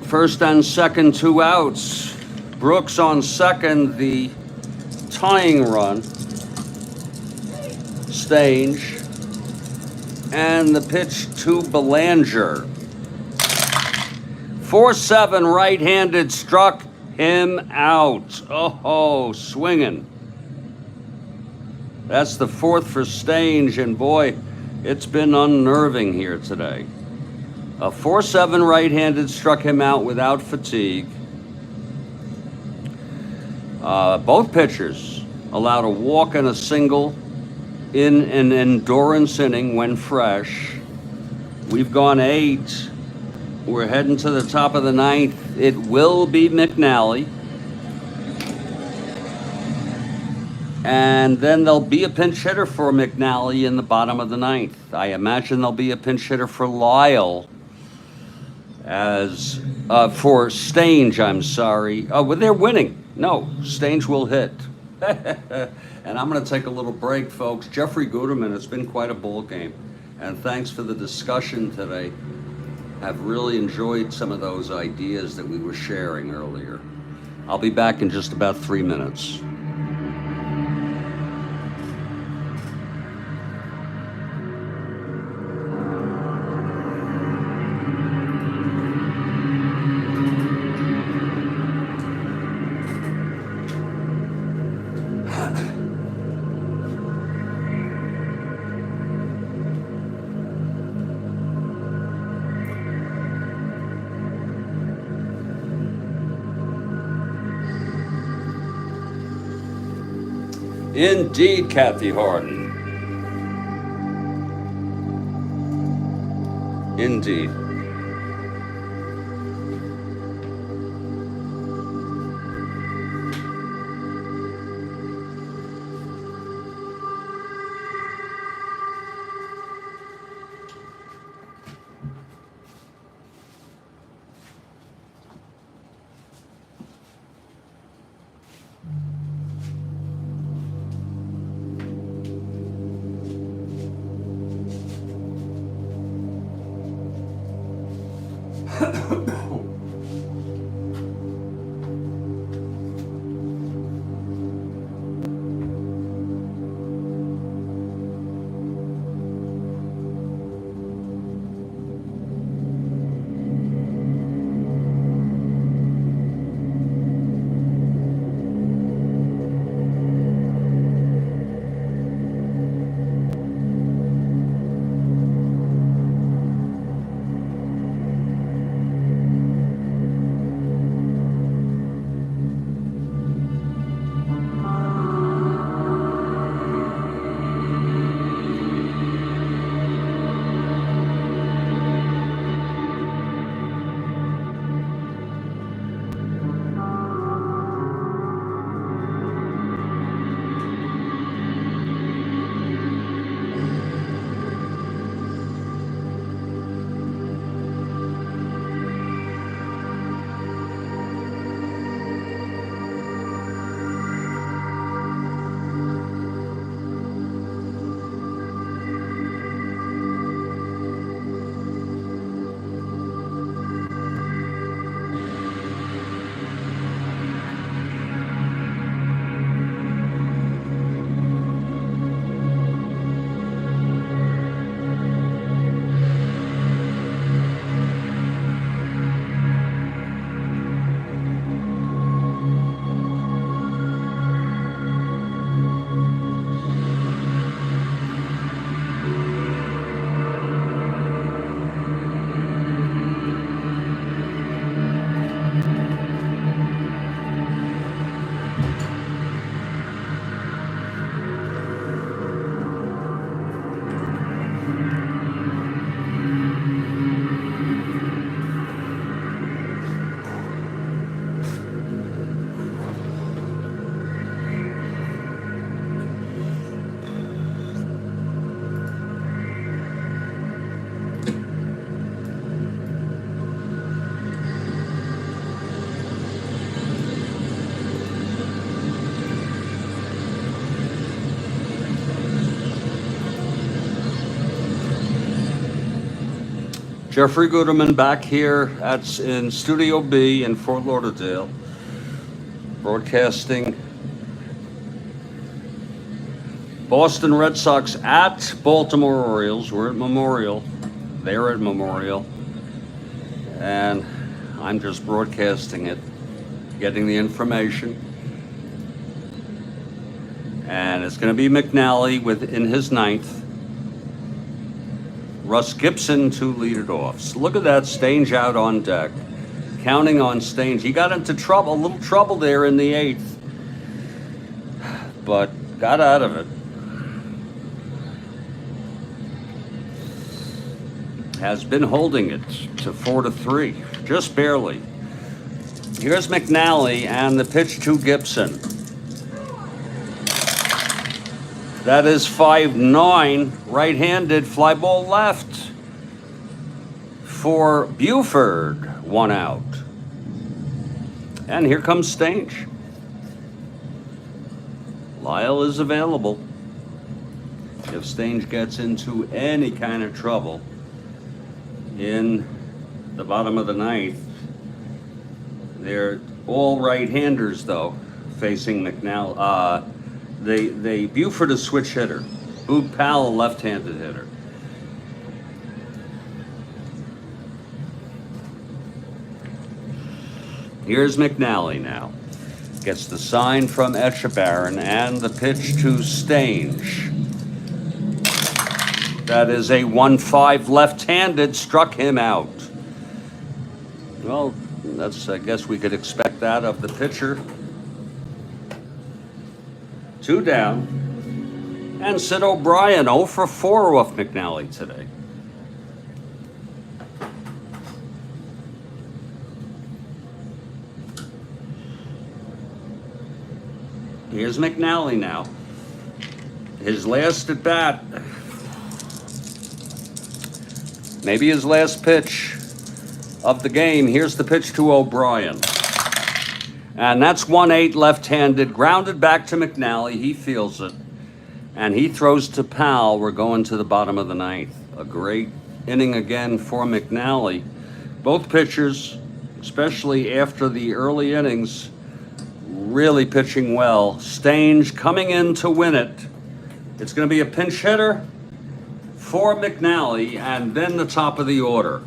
S1: First and second, 2 outs. Brooks on second, the tying run. Stange. And the pitch to Belanger. 4-7 right-handed, struck him out. Oh, swinging. That's the 4th for Stange, and boy, It's been unnerving here today. A 4-7 right-handed struck him out without fatigue. Both pitchers allowed a walk and a single in an endurance inning when fresh. We've gone 8. We're heading to the top of the 9th. It will be McNally. And then there'll be a pinch hitter for McNally in the bottom of the 9th. I imagine there'll be a pinch hitter for Lyle as for Stange, I'm sorry. Oh, well, they're winning. No, Stange will hit. And I'm going to take a little break, folks. Jeffrey Guterman, it's been quite a ball game. And thanks for the discussion today. I've really enjoyed some of those ideas that we were sharing earlier. I'll be back in just about 3 minutes. Indeed, Kathy Harden. Indeed. Jeffrey Guterman back here in Studio B in Fort Lauderdale, broadcasting Boston Red Sox at Baltimore Orioles. We're at Memorial. They're at Memorial. And I'm just broadcasting it, getting the information. And it's going to be McNally in his 9th. Russ Gibson to lead it off. So look at that, Stange out on deck. Counting on Stange. He got into trouble, a little trouble there in the 8th, but got out of it. Has been holding it to 4-3, just barely. Here's McNally and the pitch to Gibson. That is 5-9, right-handed, fly ball left for Buford, 1 out. And here comes Stange. Lyle is available. If Stange gets into any kind of trouble in the bottom of the 9th, they're all right-handers, though, facing McNally. They Buford a switch hitter. Boog Powell a left-handed hitter. Here's McNally now. Gets the sign from Echebarren and the pitch to Stange. That is a 1-5 left-handed, struck him out. Well, I guess we could expect that of the pitcher. 2 down. And Sid O'Brien 0 for 4 off McNally today. Here's McNally now. His last at bat. Maybe his last pitch of the game. Here's the pitch to O'Brien. And that's 1-8 left-handed, grounded back to McNally. He feels it. And he throws to Powell. We're going to the bottom of the 9th. A great inning again for McNally. Both pitchers, especially after the early innings, really pitching well. Stange coming in to win it. It's going to be a pinch hitter for McNally, and then the top of the order.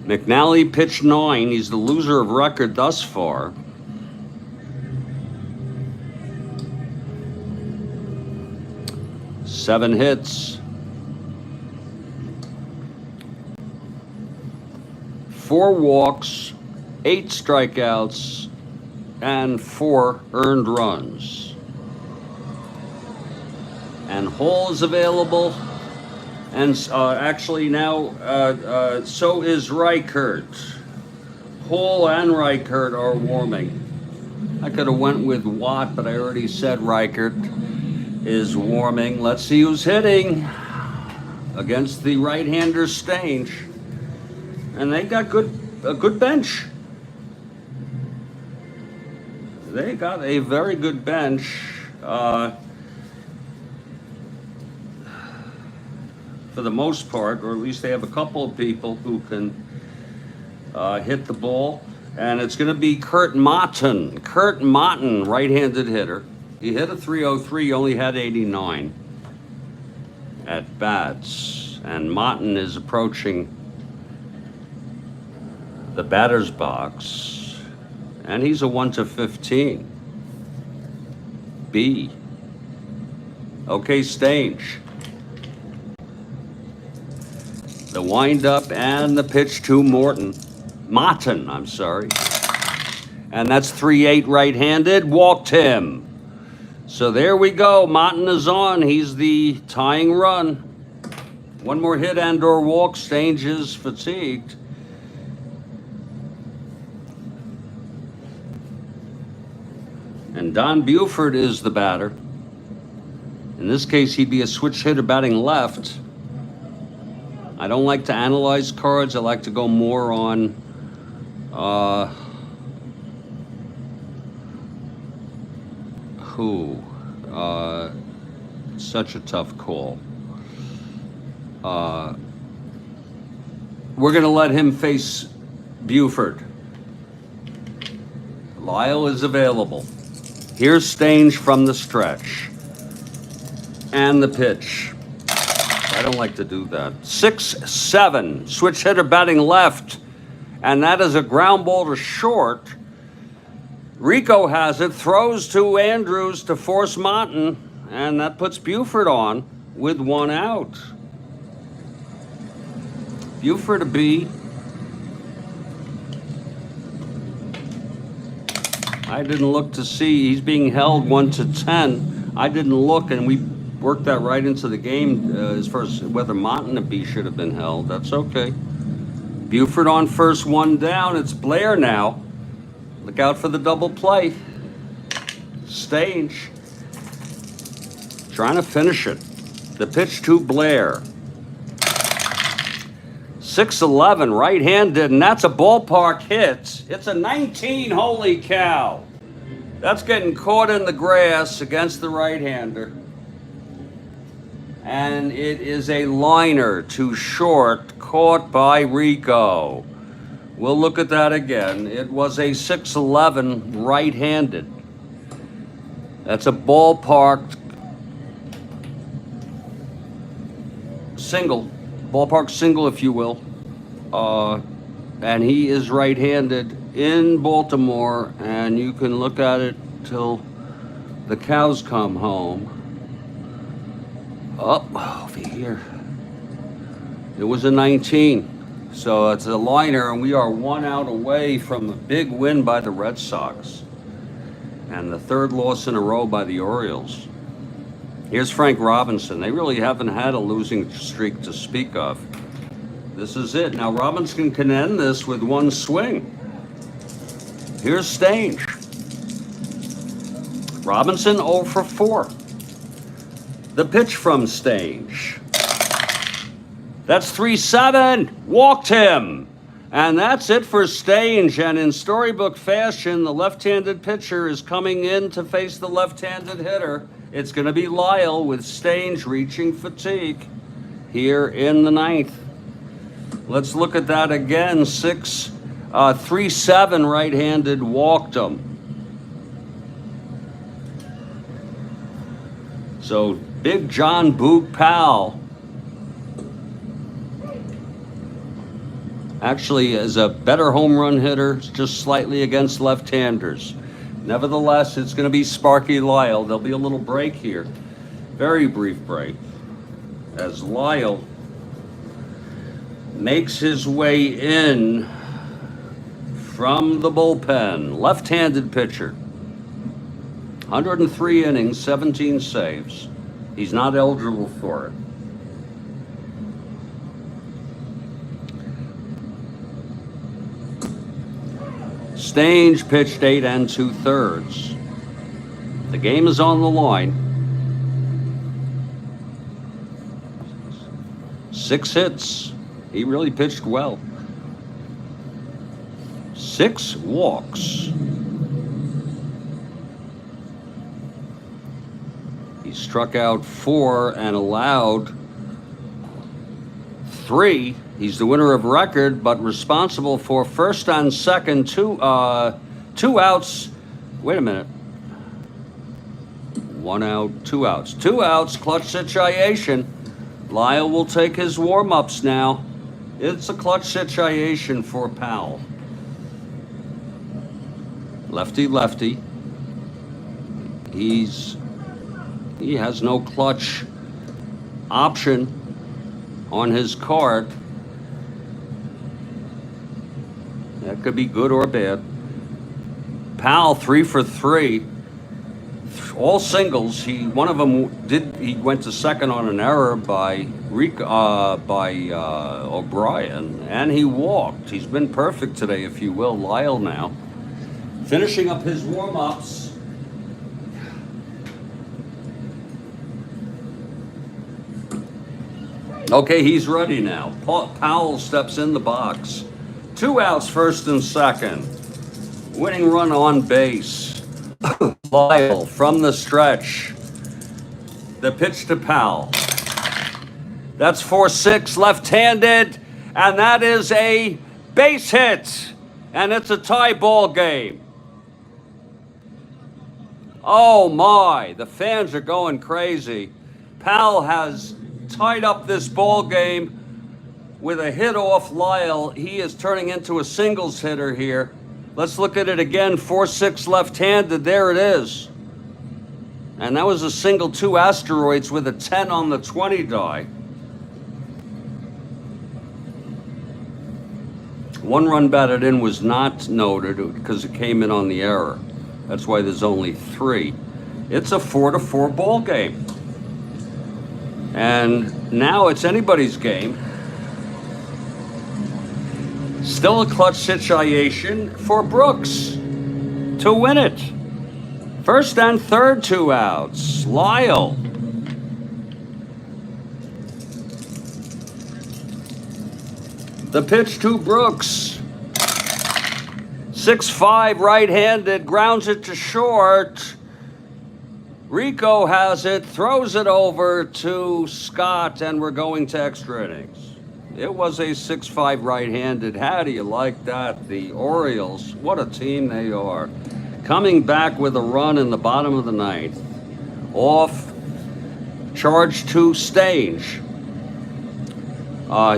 S1: McNally pitched 9. He's the loser of record thus far. Seven hits. 4 walks, 8 strikeouts, and 4 earned runs. And Hall is available. And actually now, so is Reichert. Hall and Reichert are warming. I could have went with Watt, but I already said Reichert is warming. Let's see who's hitting against the right-hander Stange. And they got a good bench. They got a very good bench. For the most part, or at least they have a couple of people who can hit the ball. And it's going to be Kurt Motton. Kurt Motton, right-handed hitter. He hit a .303, only had 89 at bats. And Motton is approaching the batter's box. And he's a 1-15. B. Okay, Stange. The windup and the pitch to Motton, I'm sorry. And that's 3-8 right-handed, walked him. So there we go, Motton is on, he's the tying run. One more hit and or walk, Stange is fatigued. And Don Buford is the batter. In this case, he'd be a switch hitter batting left. I don't like to analyze cards. I like to go more on such a tough call. We're going to let him face Buford. Lyle is available. Here's Stange from the stretch. And the pitch. I don't like to do that. 6-7, switch hitter batting left, and that is a ground ball to short. Rico has it, throws to Andrews to force Motton, and that puts Buford on. with 1 out. Buford to B. I didn't look to see. He's being held 1-10. I didn't look, and we worked that right into the game as far as whether Monton to B should have been held. That's okay. Buford on first, 1 down. It's Blair now. Look out for the double play. Stage. Trying to finish it. The pitch to Blair. 6-11, right-handed, and that's a ballpark hit. It's a 19, holy cow. That's getting caught in the grass against the right-hander. And it is a liner to short, caught by Rico. We'll look at that again. It was a 6-11 right-handed. That's a ballpark single. Ballpark single, if you will. And he is right-handed in Baltimore, and you can look at it till the cows come home. Over here. It was a 19. So it's a liner, and we are 1 out away from a big win by the Red Sox. And the 3rd loss in a row by the Orioles. Here's Frank Robinson. They really haven't had a losing streak to speak of. This is it. Now Robinson can end this with 1 swing. Here's Stange. Robinson 0 for 4. The pitch from Stange. That's 3-7. Walked him. And that's it for Stange. And in storybook fashion, the left-handed pitcher is coming in to face the left-handed hitter. It's going to be Lyle with Stange reaching fatigue here in the 9th. Let's look at that again. 3-7 right-handed, walked him. So Big John Boog Powell actually is a better home run hitter, just slightly against left-handers. Nevertheless, it's going to be Sparky Lyle. There'll be a little break here. Very brief break. As Lyle makes his way in from the bullpen. Left-handed pitcher. 103 innings, 17 saves. He's not eligible for it. Stange pitched 8 2/3. The game is on the line. 6 hits. He really pitched well. 6 walks. He struck out 4 and allowed 3. He's the winner of record, but responsible for first and second, 2 outs. Wait a minute. 1 out, 2 outs. 2 outs, clutch situation. Lyle will take his warm-ups now. It's a clutch situation for Powell. Lefty. He has no clutch option on his card. That could be good or bad. Powell 3 for 3. All singles. He went to second on an error by O'Brien, and he walked. He's been perfect today, if you will. Lyle now finishing up his warm-ups. Okay, he's ready now. Powell steps in the box. 2 outs, first and second. Winning run on base. Lyle from the stretch. The pitch to Powell. That's 4-6, left-handed, and that is a base hit. And it's a tie ball game. Oh my, the fans are going crazy. Powell has tied up this ball game with a hit off Lyle. He is turning into a singles hitter here. Let's look at it again. 4-6 left-handed. There it is. And that was a single 2 asteroids with a 10 on the 20 die. 1 run batted in was not noted because it came in on the error. That's why there's only 3. It's a 4-4 ball game. And now it's anybody's game. Still a clutch situation for Brooks to win it. First and third 2 outs. Lyle. The pitch to Brooks. 6'5", right-handed, grounds it to short. Rico has it, throws it over to Scott, and we're going to extra innings. It was a 6'5" right-handed. How do you like that? The Orioles, what a team they are. Coming back with a run in the bottom of the 9th. Off, charge to Stange.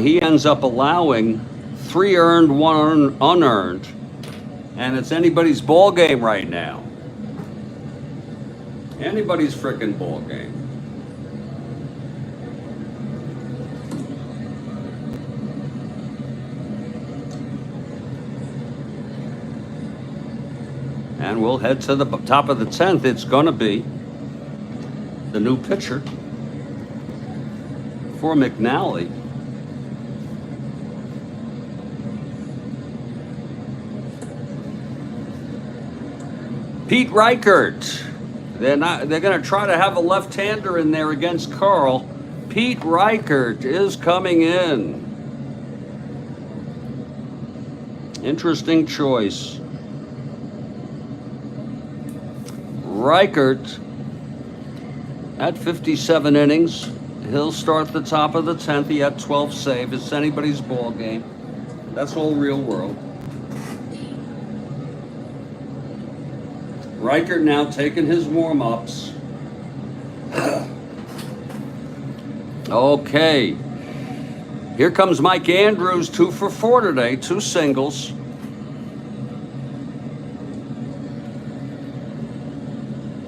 S1: He ends up allowing 3 earned, 1 unearned, and it's anybody's ball game right now. Anybody's frickin' ball game. And we'll head to the top of the 10th. It's gonna be the new pitcher for McNally. Pete Reichert. They're going to try to have a left-hander in there against Karl. Pete Reichert is coming in. Interesting choice. Reichert at 57 innings. He'll start the top of the 10th. He had 12 saves. It's anybody's ball game. That's all real world. Reichert now taking his warm-ups. Okay. Here comes Mike Andrews, 2 for 4 today, 2 singles.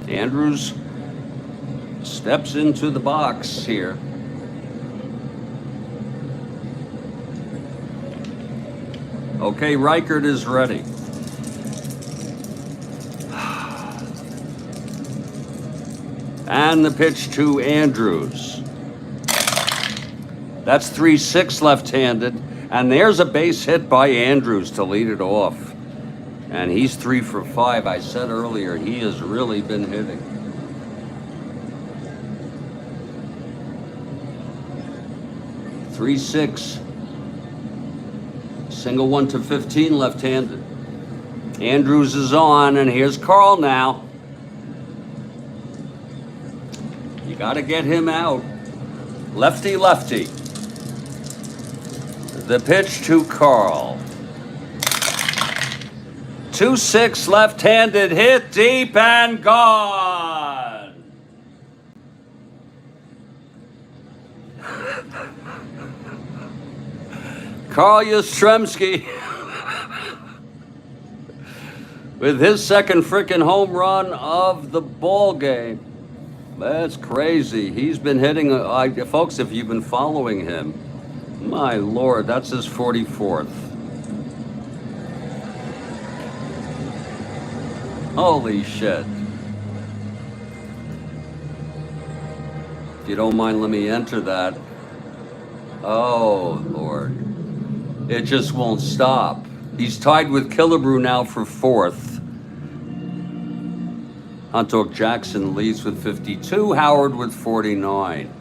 S1: Andrews steps into the box here. Okay, Reichert is ready. And the pitch to Andrews. That's 3-6 left-handed. And there's a base hit by Andrews to lead it off. And he's 3 for 5. I said earlier, he has really been hitting. (3-6). Single 1 to 15 left-handed. Andrews is on, and here's Karl now. Got to get him out. Lefty, lefty. The pitch to Karl. 2-6 left-handed hit deep and gone. Karl Yastrzemski with his second frickin' home run of the ball game. That's crazy. He's been hitting, folks, if you've been following him, my Lord, that's his 44th. Holy shit. If you don't mind, let me enter that. Oh, Lord. It just won't stop. He's tied with Killebrew now for 4th. Hunter Jackson leads with 52, Howard with 49.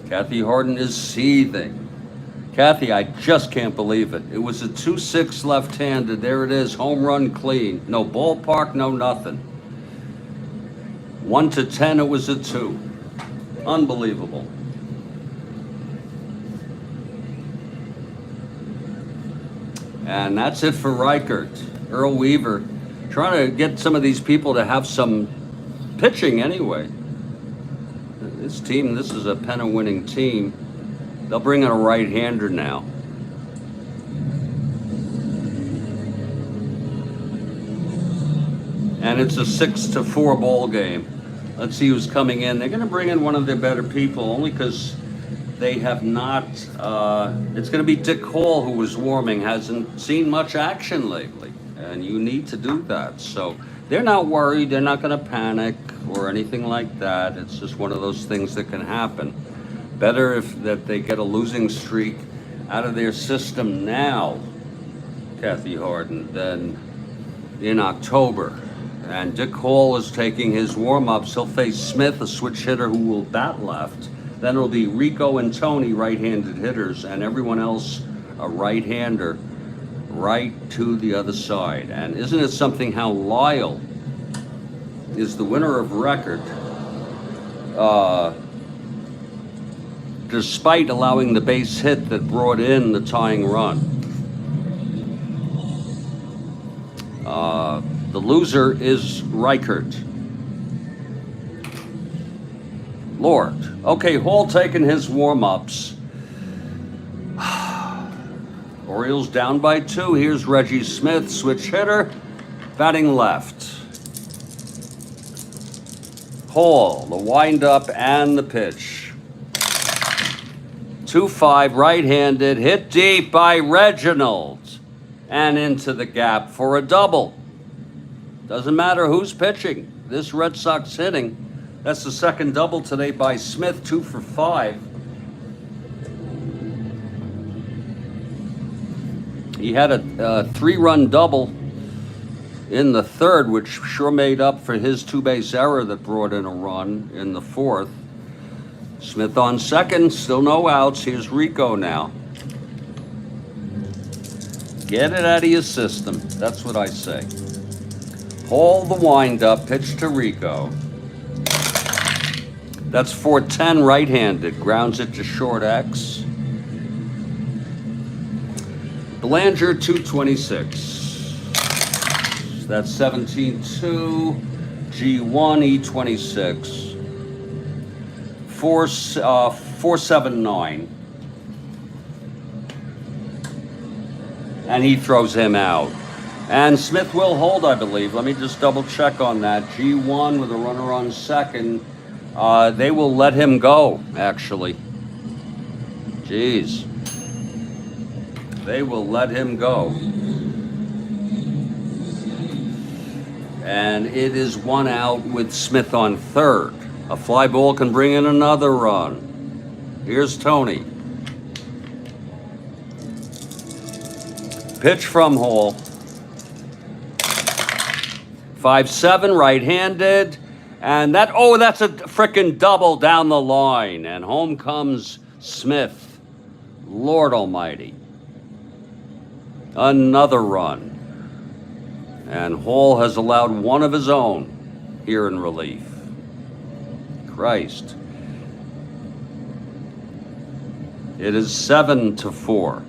S1: Kathy Harden is seething. Kathy, I just can't believe it. It was a 2-6 left-handed. There it is, home run clean. No ballpark, no nothing. 1 to 10, it was a 2. Unbelievable. And that's it for Reichert. Earl Weaver trying to get some of these people to have some pitching anyway. This team, this is a pennant-winning team. They'll bring in a right-hander now. And it's a 6-4 ball game. Let's see who's coming in. They're going to bring in one of their better people, only because they have not. It's going to be Dick Hall, who was warming, hasn't seen much action lately, and you need to do that. So they're not worried. They're not going to panic or anything like that. It's just one of those things that can happen. Better if that they get a losing streak out of their system now, Kathy Harden, than in October. And Dick Hall is taking his warm-ups. He'll face Smith, a switch hitter who will bat left. Then it'll be Rico and Tony, right-handed hitters, and everyone else a right-hander right to the other side. And isn't it something how Lyle is the winner of record, despite allowing the base hit that brought in the tying run. The loser is Reichert. Lord. Okay, Hall taking his warm-ups. Orioles down by 2. Here's Reggie Smith, switch hitter, batting left. Hall, the wind-up and the pitch. 2-5, right-handed, hit deep by Reginald. And into the gap for a double. Doesn't matter who's pitching. This Red Sox hitting. That's the second double today by Smith, 2 for 5. He had a 3-run double in the third, which sure made up for his 2-base error that brought in a run in the fourth. Smith on second, still no outs. Here's Rico now. Get it out of your system. That's what I say. Hall the windup, pitch to Rico. That's 410 right-handed. Grounds it to short X. Belanger 226. That's 17-2. G1 E26. 479. And he throws him out. And Smith will hold, I believe. Let me just double check on that. G1 with a runner on second. They will let him go, actually. Jeez. They will let him go. And it is 1 out with Smith on third. A fly ball can bring in another run. Here's Tony. Pitch from Hall. 5-7, right-handed. And that's a frickin' double down the line. And home comes Smith. Lord almighty. Another run. And Hall has allowed one of his own here in relief. Christ. It is 7-4.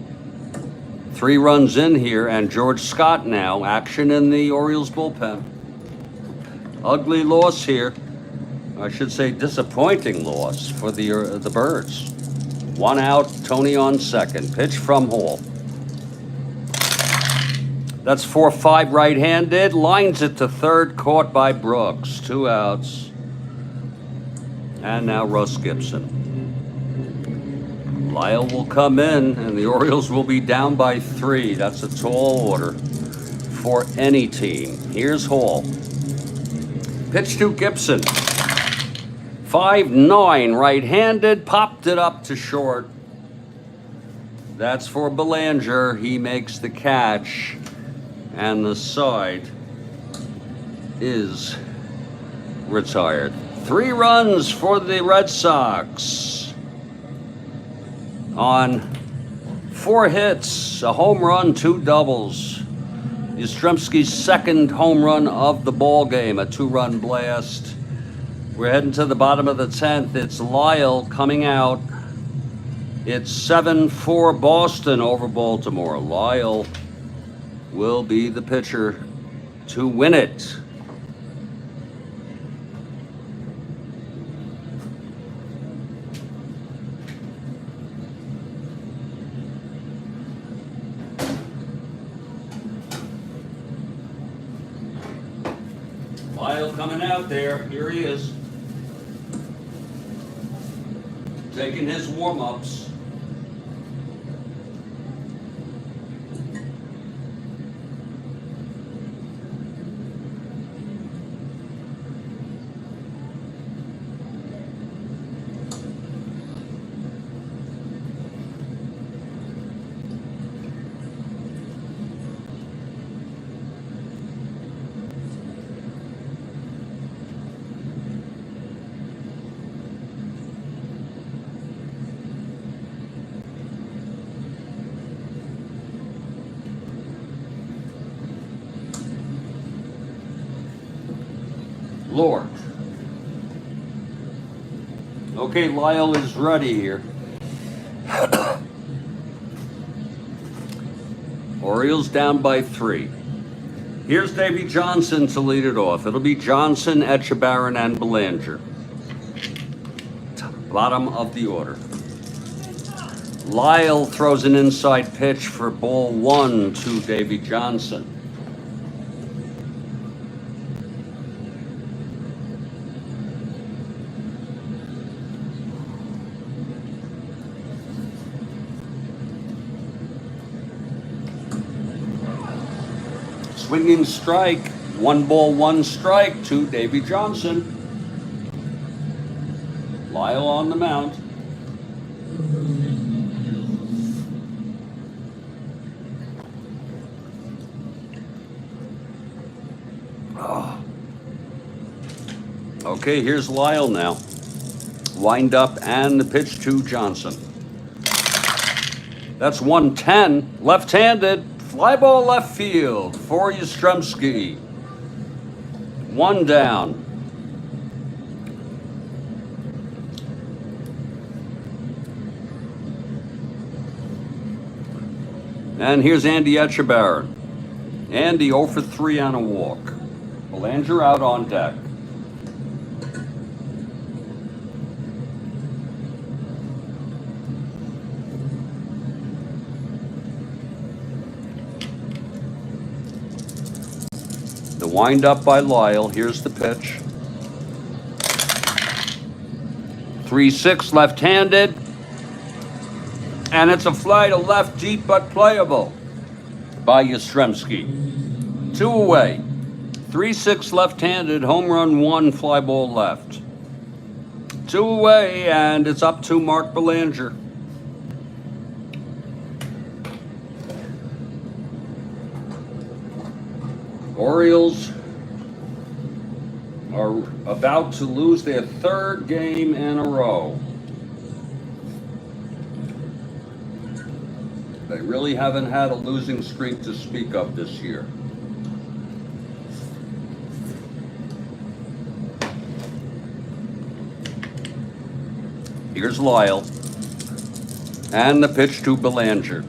S1: 3 runs in here, and George Scott now. Action in the Orioles bullpen. Ugly loss here. I should say disappointing loss for the Birds. 1 out, Tony on second. Pitch from Hall. That's 4-5 right-handed. Lines it to third, caught by Brooks. 2 outs. And now Russ Gibson. Lyle will come in, and the Orioles will be down by 3. That's a tall order for any team. Here's Hall. Pitch to Gibson. 5-9 right-handed. Popped it up to short. That's for Belanger. He makes the catch. And the side is retired. 3 runs for the Red Sox on 4 hits, a home run, 2 doubles. Yastrzemski's second home run of the ball game, a 2-run blast. We're heading to the bottom of the 10th. It's Lyle coming out. It's 7-4 Boston over Baltimore. Lyle will be the pitcher to win it. coming out there. Here he is. Taking his warm-ups. Lord. Okay, Lyle is ready here. Orioles down by 3. Here's Davy Johnson to lead it off. It'll be Johnson, Etchebarren, and Belanger. Bottom of the order. Lyle throws an inside pitch for ball 1 to Davy Johnson. Swinging strike, 1 ball, 1 strike to Davy Johnson. Lyle on the mound. Oh. Okay, here's Lyle now. Wind up and the pitch to Johnson. That's 110, left-handed. Fly ball left field for Yastrzemski. 1 down. And here's Andy Etchebarren. Andy 0 for 3 on a walk. Belanger out on deck. The wind up by Lyle. Here's the pitch. 3-6 left-handed. And it's a fly to left deep but playable by Yastrzemski. 2 away. 3-6 left-handed, home run 1, fly ball left. 2 away, and it's up to Mark Belanger. Orioles are about to lose their 3rd game in a row. They really haven't had a losing streak to speak of this year. Here's Lyle. And the pitch to Belanger.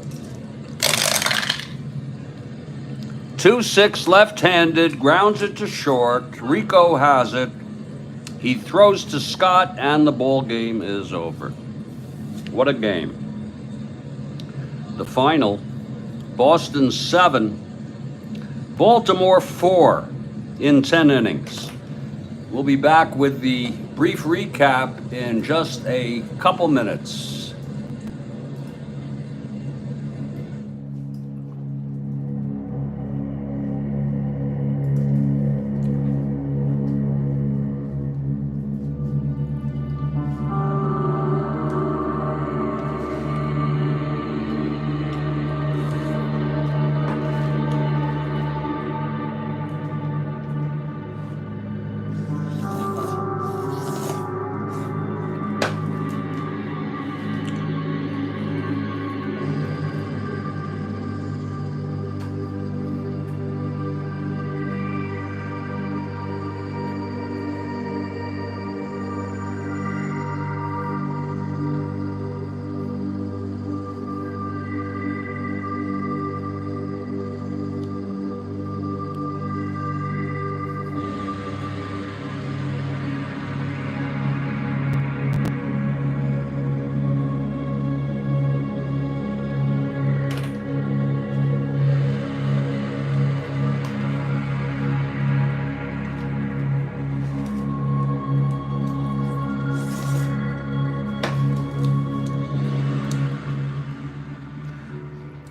S1: 2-6 left-handed, grounds it to short. Rico has it. He throws to Scott, and the ball game is over. What a game. The final, Boston 7, Baltimore 4 in 10 innings. We'll be back with the brief recap in just a couple minutes.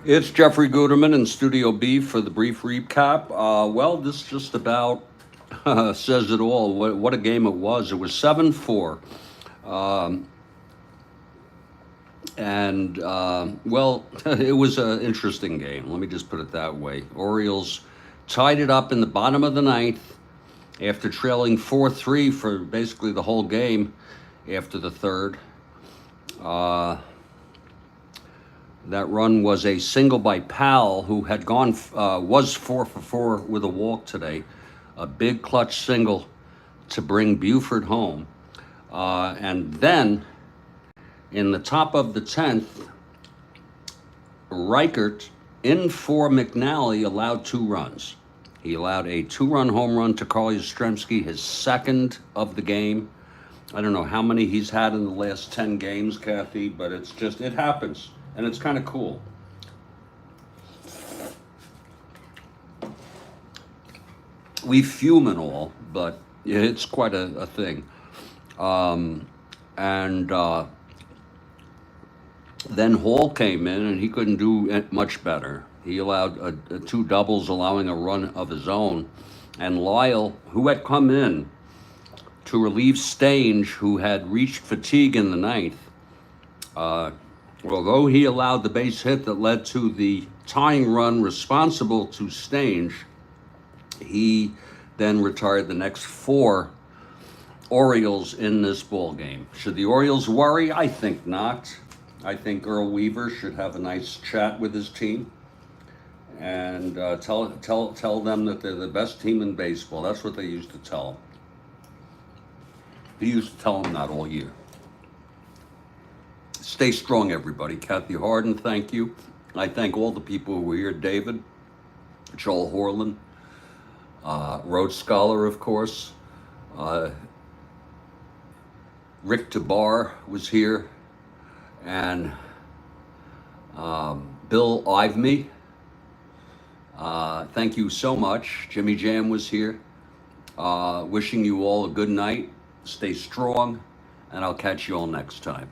S1: It's Jeffrey Guterman in Studio B for the brief recap. Well, this just about says it all. What a game it was. It was 7-4. And, well, it was an interesting game. Let me just put it that way. Orioles tied it up in the bottom of the ninth after trailing 4-3 for basically the whole game after the third. That run was a single by Powell, who had was 4-for-4 with a walk today. A big clutch single to bring Buford home. And then in the top of the 10th, Reichert in for McNally allowed 2 runs. He allowed a 2-run home run to Karl, his second of the game. I don't know how many he's had in the last 10 games, Kathy, but it happens. And it's kind of cool. We fume and all, but it's quite a thing. Then Hall came in, and he couldn't do much better. He allowed 2 doubles, allowing a run of his own. And Lyle, who had come in to relieve Stange, who had reached fatigue in the ninth, although he allowed the base hit that led to the tying run responsible to Stange, he then retired the next 4 Orioles in this ball game. Should the Orioles worry? I think not. I think Earl Weaver should have a nice chat with his team and tell them that they're the best team in baseball. That's what they used to tell them. He used to tell them that all year. Stay strong, everybody. Kathy Harden, thank you. I thank all the people who were here. David, Joel Horland, Rhodes Scholar, of course. Rick Tabar was here. And Bill Ivemy. Thank you so much. Jimmy Jam was here. Wishing you all a good night. Stay strong. And I'll catch you all next time.